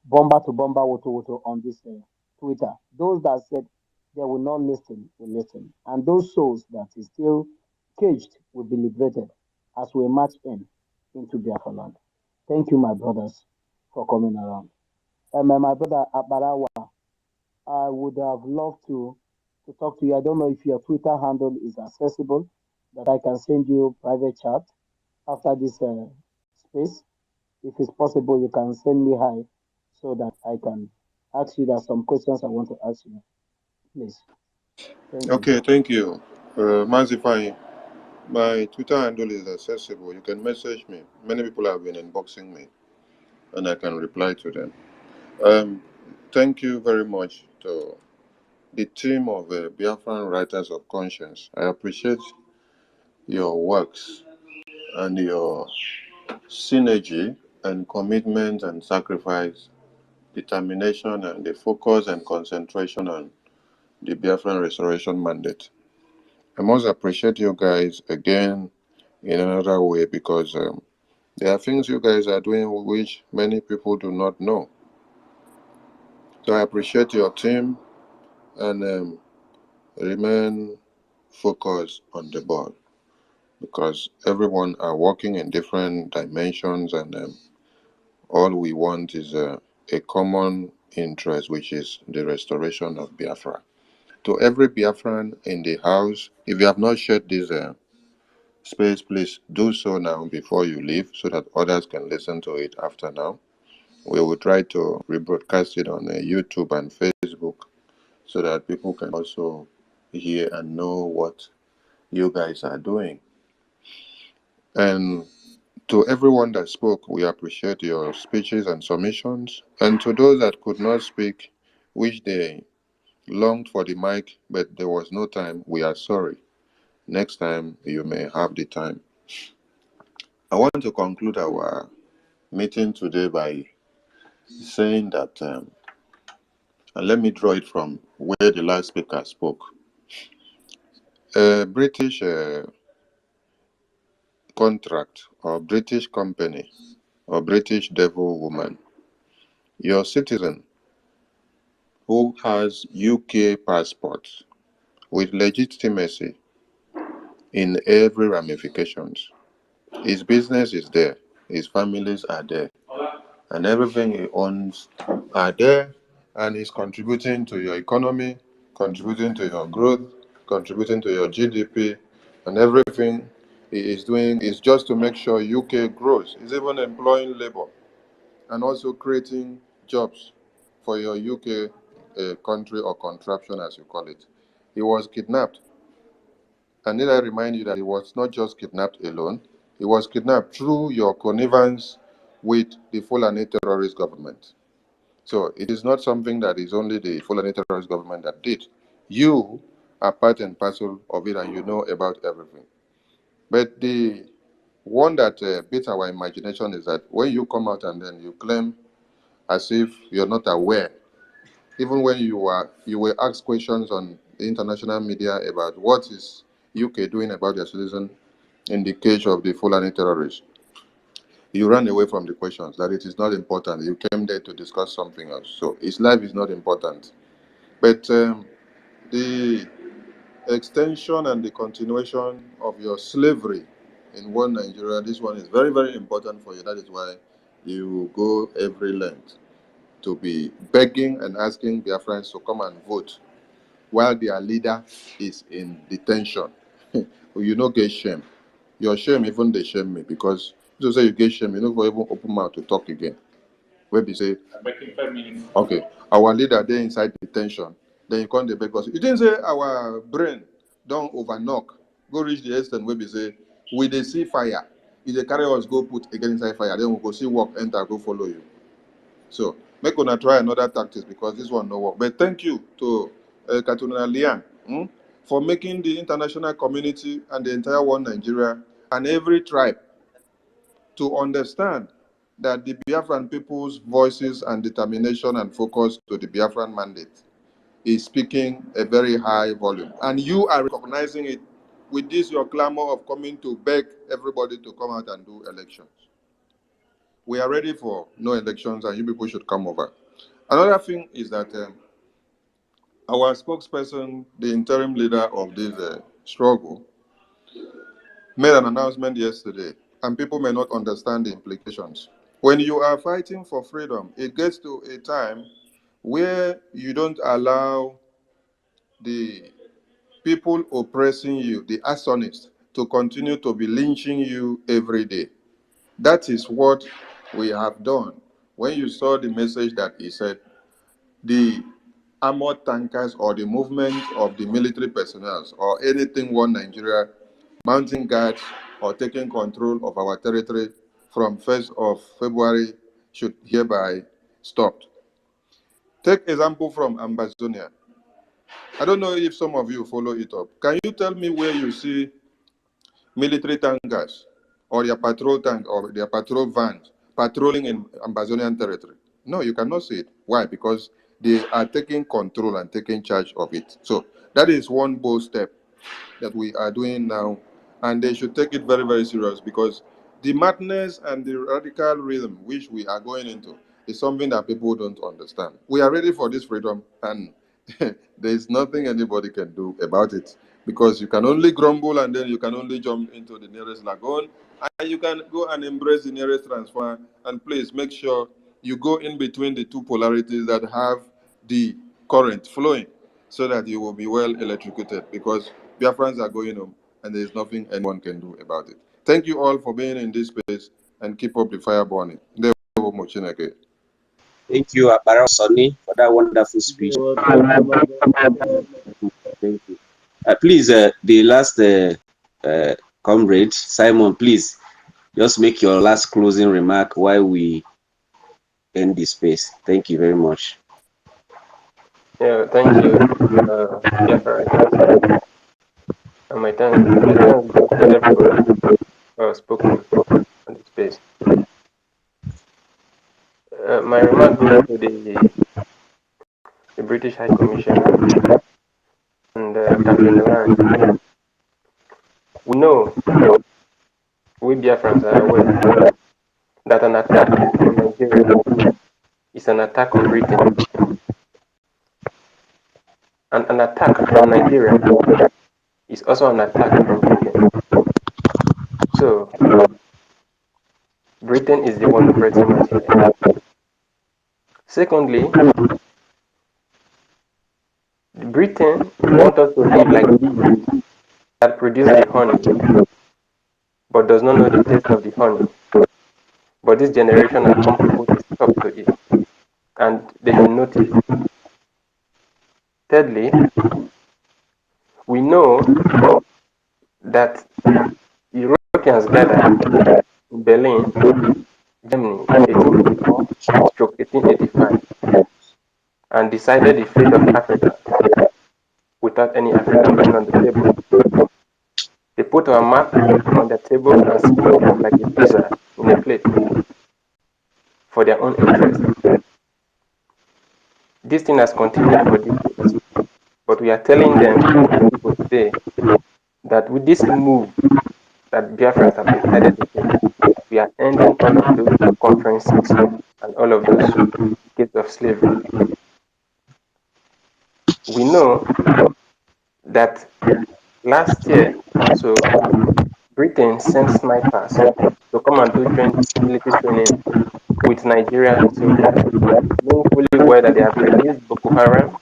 bomber to bomber, woto on this Twitter. Those that said they will not listen will listen, and those souls that is still caged will be liberated as we march into Biafra land. Thank you, my brothers, for coming around. My brother Abarawa, I would have loved to talk to you. I don't know if your Twitter handle is accessible, that I can send you private chat after this space. If it's possible, you can send me hi so that I can ask you. There's some questions I want to ask you. Please. Thank you. Okay, thank you. Mazifai, my Twitter handle is accessible. You can message me. Many people have been inboxing me, and I can reply to them. Thank you very much to the team of Biafran Writers of Conscience. I appreciate your works and your synergy and commitment and sacrifice, determination and the focus and concentration on the Biafran Restoration Mandate. I must appreciate you guys again in another way because there are things you guys are doing which many people do not know. So I appreciate your team and remain focused on the ball because everyone are working in different dimensions and all we want is a common interest, which is the restoration of Biafra. To every Biafran in the house, if you have not shared this space, please do so now before you leave so that others can listen to it after now. We will try to rebroadcast it on YouTube and Facebook so that people can also hear and know what you guys are doing. And to everyone that spoke, we appreciate your speeches and submissions. And to those that could not speak, which they longed for the mic, but there was no time, we are sorry. Next time, you may have the time. I want to conclude our meeting today by saying that, and let me draw it from where the last speaker spoke. A British contract or British company or British devil woman, your citizen who has UK passport with legitimacy in every ramifications. His business is there, his families are there, and everything he owns are there, and he's contributing to your economy, contributing to your growth, contributing to your GDP, and everything he is doing is just to make sure UK grows. He's even employing labor and also creating jobs for your UK country or contraption, as you call it. He was kidnapped. And need I remind you that he was not just kidnapped alone, he was kidnapped through your connivance with the Fulani terrorist government. So it is not something that is only the Fulani terrorist government that did. You are part and parcel of it and you know about everything. But the one that beats our imagination is that when you come out and then you claim as if you're not aware, even when you were asked questions on the international media about what is UK doing about their citizens in the case of the Fulani terrorists, you ran away from the questions, that it is not important. You came there to discuss something else. So his life is not important. But the extension and the continuation of your slavery in one Nigeria, this one is very, very important for you. That is why you go every length to be begging and asking Biafrans to come and vote while their leader is in detention. You no get shame. Your shame, even they shame me because you say you get shame, you no go even open mouth to talk again. Where be say, okay, our leader they inside detention. Then you can't debate gossip. You didn't say our brain don't overknock, go reach the extent where we say, we they see fire. If they carry us, go put again inside fire, then we go see walk, enter, go follow you. So make una try another tactics because this one no work. But thank you to Catriona Liang for making the international community and the entire one Nigeria and every tribe to understand that the Biafran people's voices and determination and focus to the Biafran mandate is speaking a very high volume. And you are recognizing it with this your clamor of coming to beg everybody to come out and do elections. We are ready for no elections and you people should come over. Another thing is that our spokesperson, the interim leader of this struggle, made an announcement yesterday, and people may not understand the implications. When you are fighting for freedom, it gets to a time where you don't allow the people oppressing you, the arsonists, to continue to be lynching you every day. That is what we have done. When you saw the message that he said, the armored tankers or the movement of the military personnel or anything one Nigeria mounting guards or taking control of our territory from 1st of February should hereby stopped. Take example from Amazonia. I don't know if some of you follow it up. Can you tell me where you see military tankers or their patrol tank or their patrol vans patrolling in Amazonian territory? No, you cannot see it. Why? Because they are taking control and taking charge of it. So that is one bold step that we are doing now, and they should take it very, very serious because the madness and the radical rhythm which we are going into is something that people don't understand. We are ready for this freedom, and there is nothing anybody can do about it because you can only grumble and then you can only jump into the nearest lagoon and you can go and embrace the nearest transformer. And please make sure you go in between the two polarities that have the current flowing so that you will be well electrocuted because Biafrans are going home and there is nothing anyone can do about it. Thank you all for being in this space and keep up the fire burning. Thank you, Apara Sonny, for that wonderful speech. Thank you. Please, the last comrade, Simon, please, just make your last closing remark while we end this space. Thank you very much. Yeah, thank you, Biafra writers. And my thanks go to everybody who has spoken on this space. My remark goes to the British High Commissioner and Catriona Land. We know, we Biafrans are aware that an attack on Nigeria is an attack on Britain. And an attack from Nigeria is also an attack from Britain. So, Britain is the one oppressing us here. Secondly, Britain wants us to live like bees that produce the honey, but does not know the taste of the honey. But this generation has come to put a stop to it, and they should notice. Thirdly, we know that Europeans gathered in Berlin, Germany, 1854-1885, and decided the fate of Africa without any African being on the table. They put our map on the table and split it like a pizza in a plate for their own interest. This thing has continued for decades, but we are telling them, people today, that with this move that Biafrans have decided to take, we are ending all of those conferences and all of those decades of slavery. We know that last year also, Britain sent snipers to come and do joint military training with Nigeria and Ethiopia, knowing fully well that they have released Boko Haram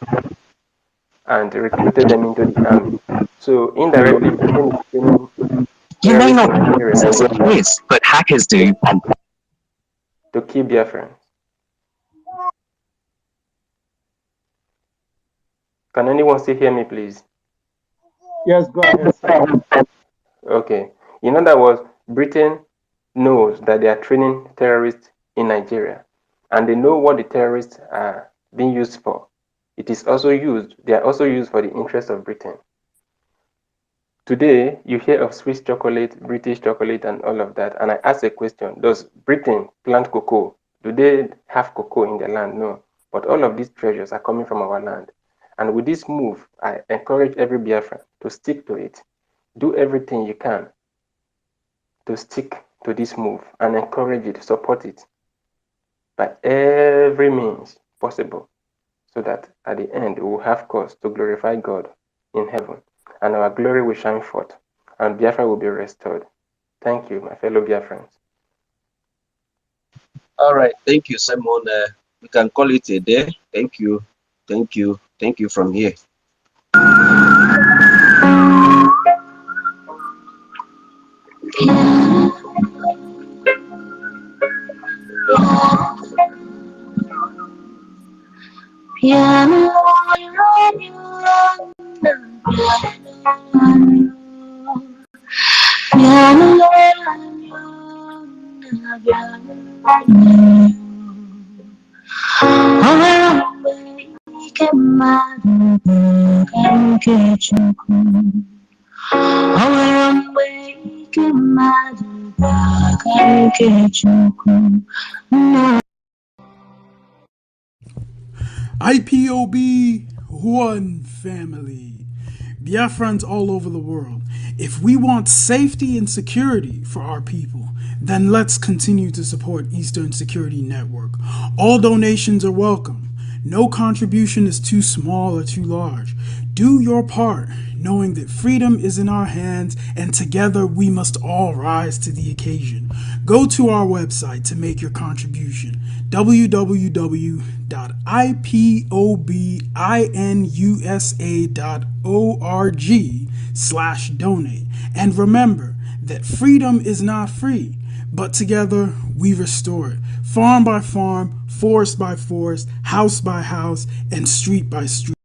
and recruited them into the army. So indirectly, Britain is training terrorists in Nigeria but hackers do. To kill Biafrans. Can anyone still hear me, please? Yes, go ahead, sir. Okay. In other words, Britain knows that they are training terrorists in Nigeria, and they know what the terrorists are being used for. It is also used, they are also used for the interest of Britain. Today, you hear of Swiss chocolate, British chocolate, and all of that. And I ask a question, does Britain plant cocoa? Do they have cocoa in their land? No. But all of these treasures are coming from our land. And with this move, I encourage every Biafran to stick to it. Do everything you can to stick to this move and encourage it, support it by every means possible, so that at the end we will have cause to glorify God in heaven, and our glory will shine forth, and Biafra will be restored. Thank you, my fellow Biafrans. All right, thank you, Simon. We can call it a day. Thank you, thank you, thank you from here. IPOB, one family. Biafrans all over the world. If we want safety and security for our people, then let's continue to support Eastern Security Network. All donations are welcome. No contribution is too small or too large. Do your part, knowing that freedom is in our hands and together we must all rise to the occasion. Go to our website to make your contribution, www.ipobinUSA.org/donate. And remember that freedom is not free, but together we restore it, farm by farm, forest by forest, house by house, and street by street.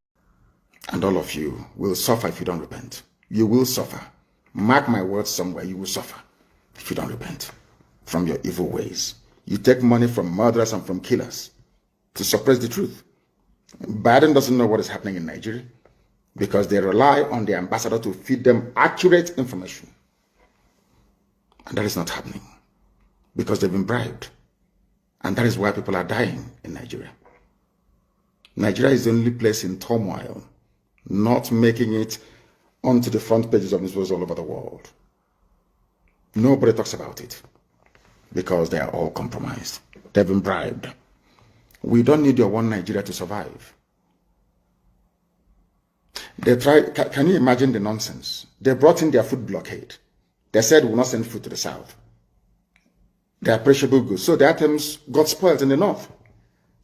And all of you will suffer if you don't repent. You will suffer. Mark my words somewhere, you will suffer if you don't repent from your evil ways. You take money from murderers and from killers to suppress the truth. Biden doesn't know what is happening in Nigeria because they rely on the ambassador to feed them accurate information. And that is not happening because they've been bribed. And that is why people are dying in Nigeria. Nigeria is the only place in turmoil, not making it onto the front pages of newspapers all over the world. Nobody talks about it because they are all compromised. They've been bribed. We don't need your one Nigeria to survive. They can you imagine the nonsense? They brought in their food blockade. They said we will not send food to the south. They are perishable goods. So the items got spoiled in the north.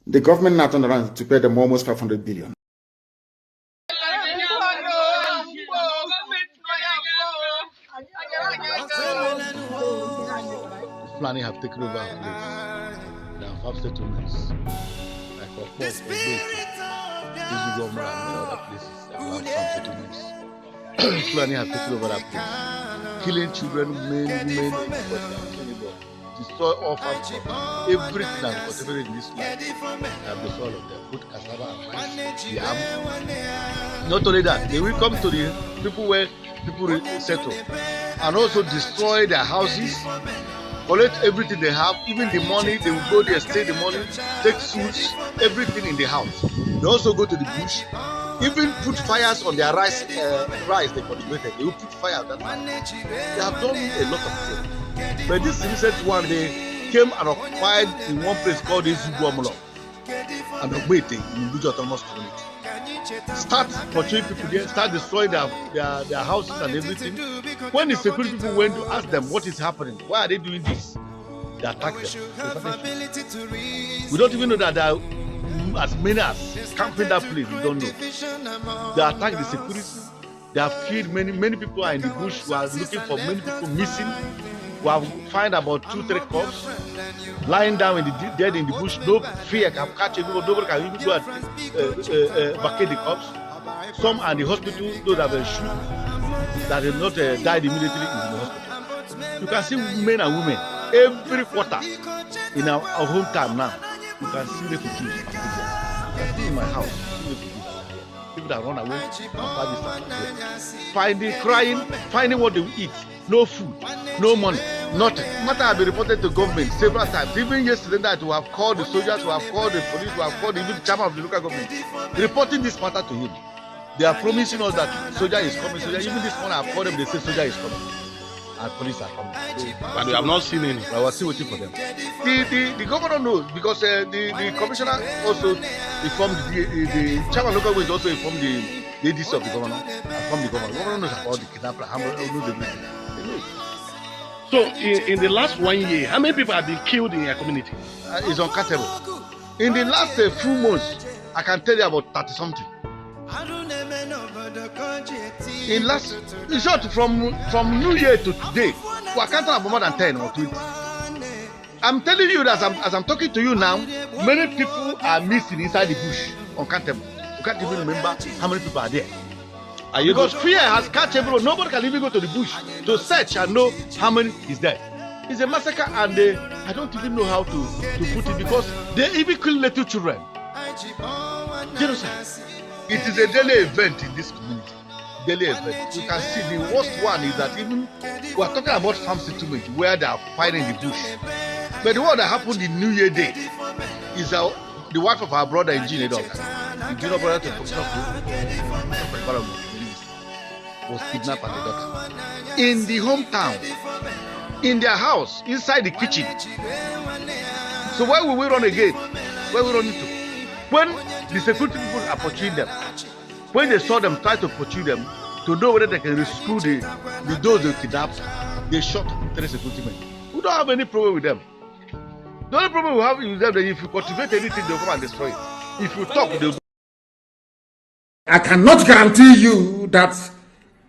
The government now turned around to pay them almost 500 billion. Planning have taken over our place. They have half settlements. Like of course, Izugomra and other places that have some settlements. Planning have taken over that place. Killing children, men, destroy all farms, everything that was ever in this land. They have destroyed all of them. Put cassava and rice, yam. Not only that, they will come to the people where people settle and also destroy their houses, collect everything they have, even the money. They will go there, stay the money, take foods, everything in the house. They also go to the bush, even put fires on their rice they cultivated. They will put fire on that rice. They have done a lot of things. But this recent one, they came and occupied in one place called Izugomra and Ogbete in Buja Autonomous Community. Start torturing people there, start destroying their houses and everything. When the security people went to ask them what is happening, why are they doing this? They attacked them. We don't even know that there are as many as camping that place. We don't know. They attacked the security. They have killed many people are in the bush. We are looking for many people missing. We have found about 2-3 cops lying down dead in the bush. No fear can catch everybody. Nobody can even go and vacate the cops. Some are in the hospital, those that were shot, that have not died immediately is in the hospital. You can see men and women every quarter in our hometown now. You can see refugees. You can see in my house, people that run away finding, crying, finding what they will eat. No food, no money, nothing. Matter have been reported to government several times. Even yesterday night, we have called the soldiers, we have called the police, we have called even the chairman of the local government, reporting this matter to him. They are promising us that soldier is coming. Soldier. Even this morning, I have called them. They say soldier is coming, and police are coming. But we have not seen any. But we are still waiting for them. The governor knows because the commissioner also informed the chairman of local government also informed the ADC of the governor. Informed the governor. The governor knows about the kidnapper. So in the last 1 year, how many people have been killed in your community? It's uncountable. In the last few months, I can tell you about 30 something. In short, from New Year to today, we are counting about more than 10 or 20. I'm telling you that as I'm talking to you now, many people are missing inside the bush, uncountable. You can't even remember how many people are there. Because fear has catch everyone. Nobody can even go to the bush to search and know how many is there. It's a massacre, and I don't even know how to put it because they even kill little children. Genocide. It is a daily event in this community. Daily event. You can see the worst one is that even we are talking about farm settlement where they are fighting the bush. But the one that happened in New Year Day is the wife of our brother in Gene Dog. The junior brother to was kidnapped at the doctor. In the hometown, in their house, inside the kitchen. So why will we run again? Where we run into? When the security people are pursuing them, when they saw them try to pursue them to know whether they can rescue those they kidnapped, they shot 3 security men. We don't have any problem with them. The only problem we have with them is that if you cultivate anything, they'll come and destroy it. If you talk, they'll. I cannot guarantee you that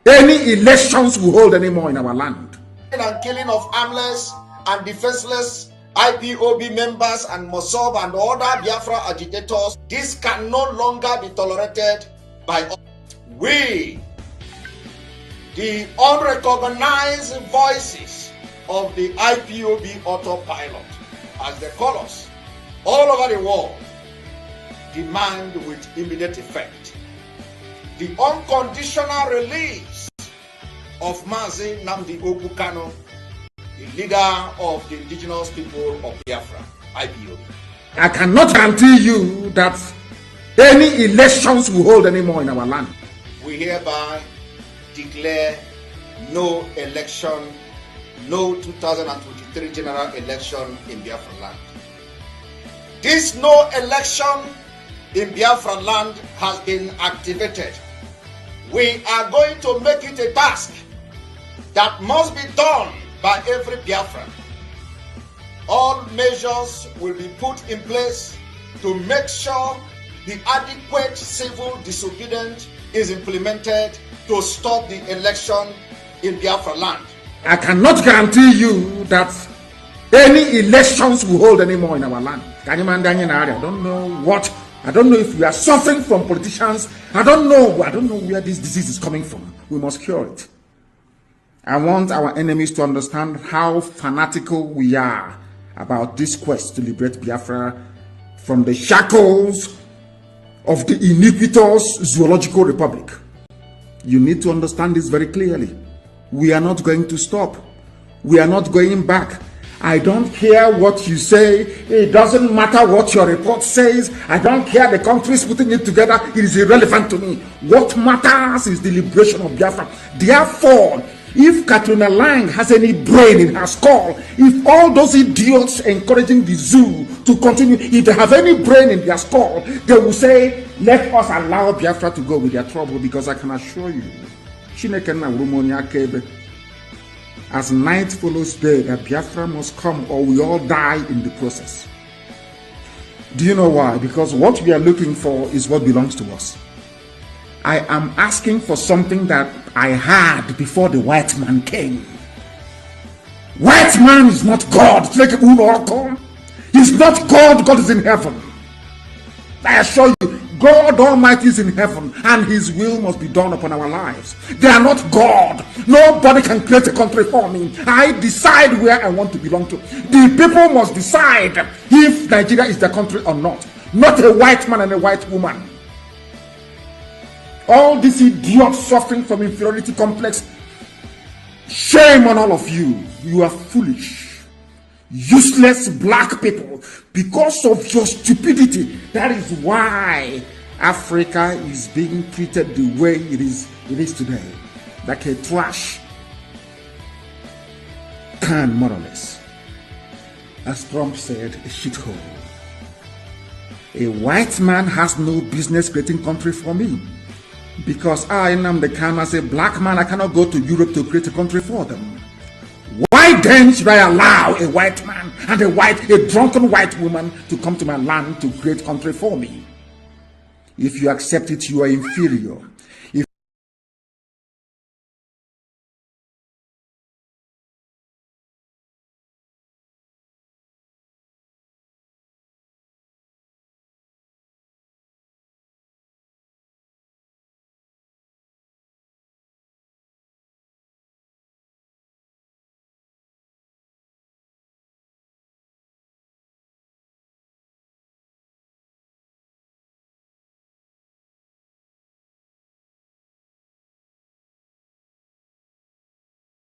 any elections will hold anymore in our land. And killing of armless and defenseless IPOB members and Mossab and other Biafra agitators, this can no longer be tolerated by us. We, the unrecognized voices of the IPOB Autopilot, as they call us, all over the world, demand with immediate effect the unconditional release of Mazi Nnamdi Kanu, the leader of the indigenous people of Biafra, IPOB. I cannot guarantee you that any elections will hold anymore in our land. We hereby declare no election, no 2023 general election in Biafra land. This no election in Biafra land has been activated. We are going to make it a task that must be done by every Biafran. All measures will be put in place to make sure the adequate civil disobedience is implemented to stop the election in Biafra land. I cannot guarantee you that any elections will hold anymore in our land. I don't know what. I don't know if we are suffering from politicians. I don't know where this disease is coming from. We must cure it. I want our enemies to understand how fanatical we are about this quest to liberate Biafra from the shackles of the iniquitous zoological republic. You need to understand this very clearly. We are not going to stop. We are not going back. I don't care what you say. It doesn't matter what your report says. I don't care the countries putting it together. It is irrelevant to me. What matters is the liberation of Biafra. Therefore, if Catriona Lang has any brain in her skull, if all those idiots encouraging the zoo to continue, if they have any brain in their skull, they will say, let us allow Biafra to go with their trouble, because I can assure you, as night follows day, that Biafra must come or we all die in the process. Do you know why? Because what we are looking for is what belongs to us. I am asking for something that I had before the white man came. White man is not God. He's not God. God is in heaven. I assure you, God Almighty is in heaven, and His will must be done upon our lives. They are not God. Nobody can create a country for me. I decide where I want to belong to. The people must decide if Nigeria is the country or not. Not a white man and a white woman. All these idiots suffering from inferiority complex. Shame on all of you. You are foolish. Useless black people, because of your stupidity. That is why Africa is being treated the way it is today, like a trash can, more or less. As Trump said, a shithole. A white man has no business creating country for me, because I am the kind, as a black man, I cannot go to Europe to create a country for them. Why then should I allow a white man and a drunken white woman to come to my land to create country for me? If you accept it, you are inferior.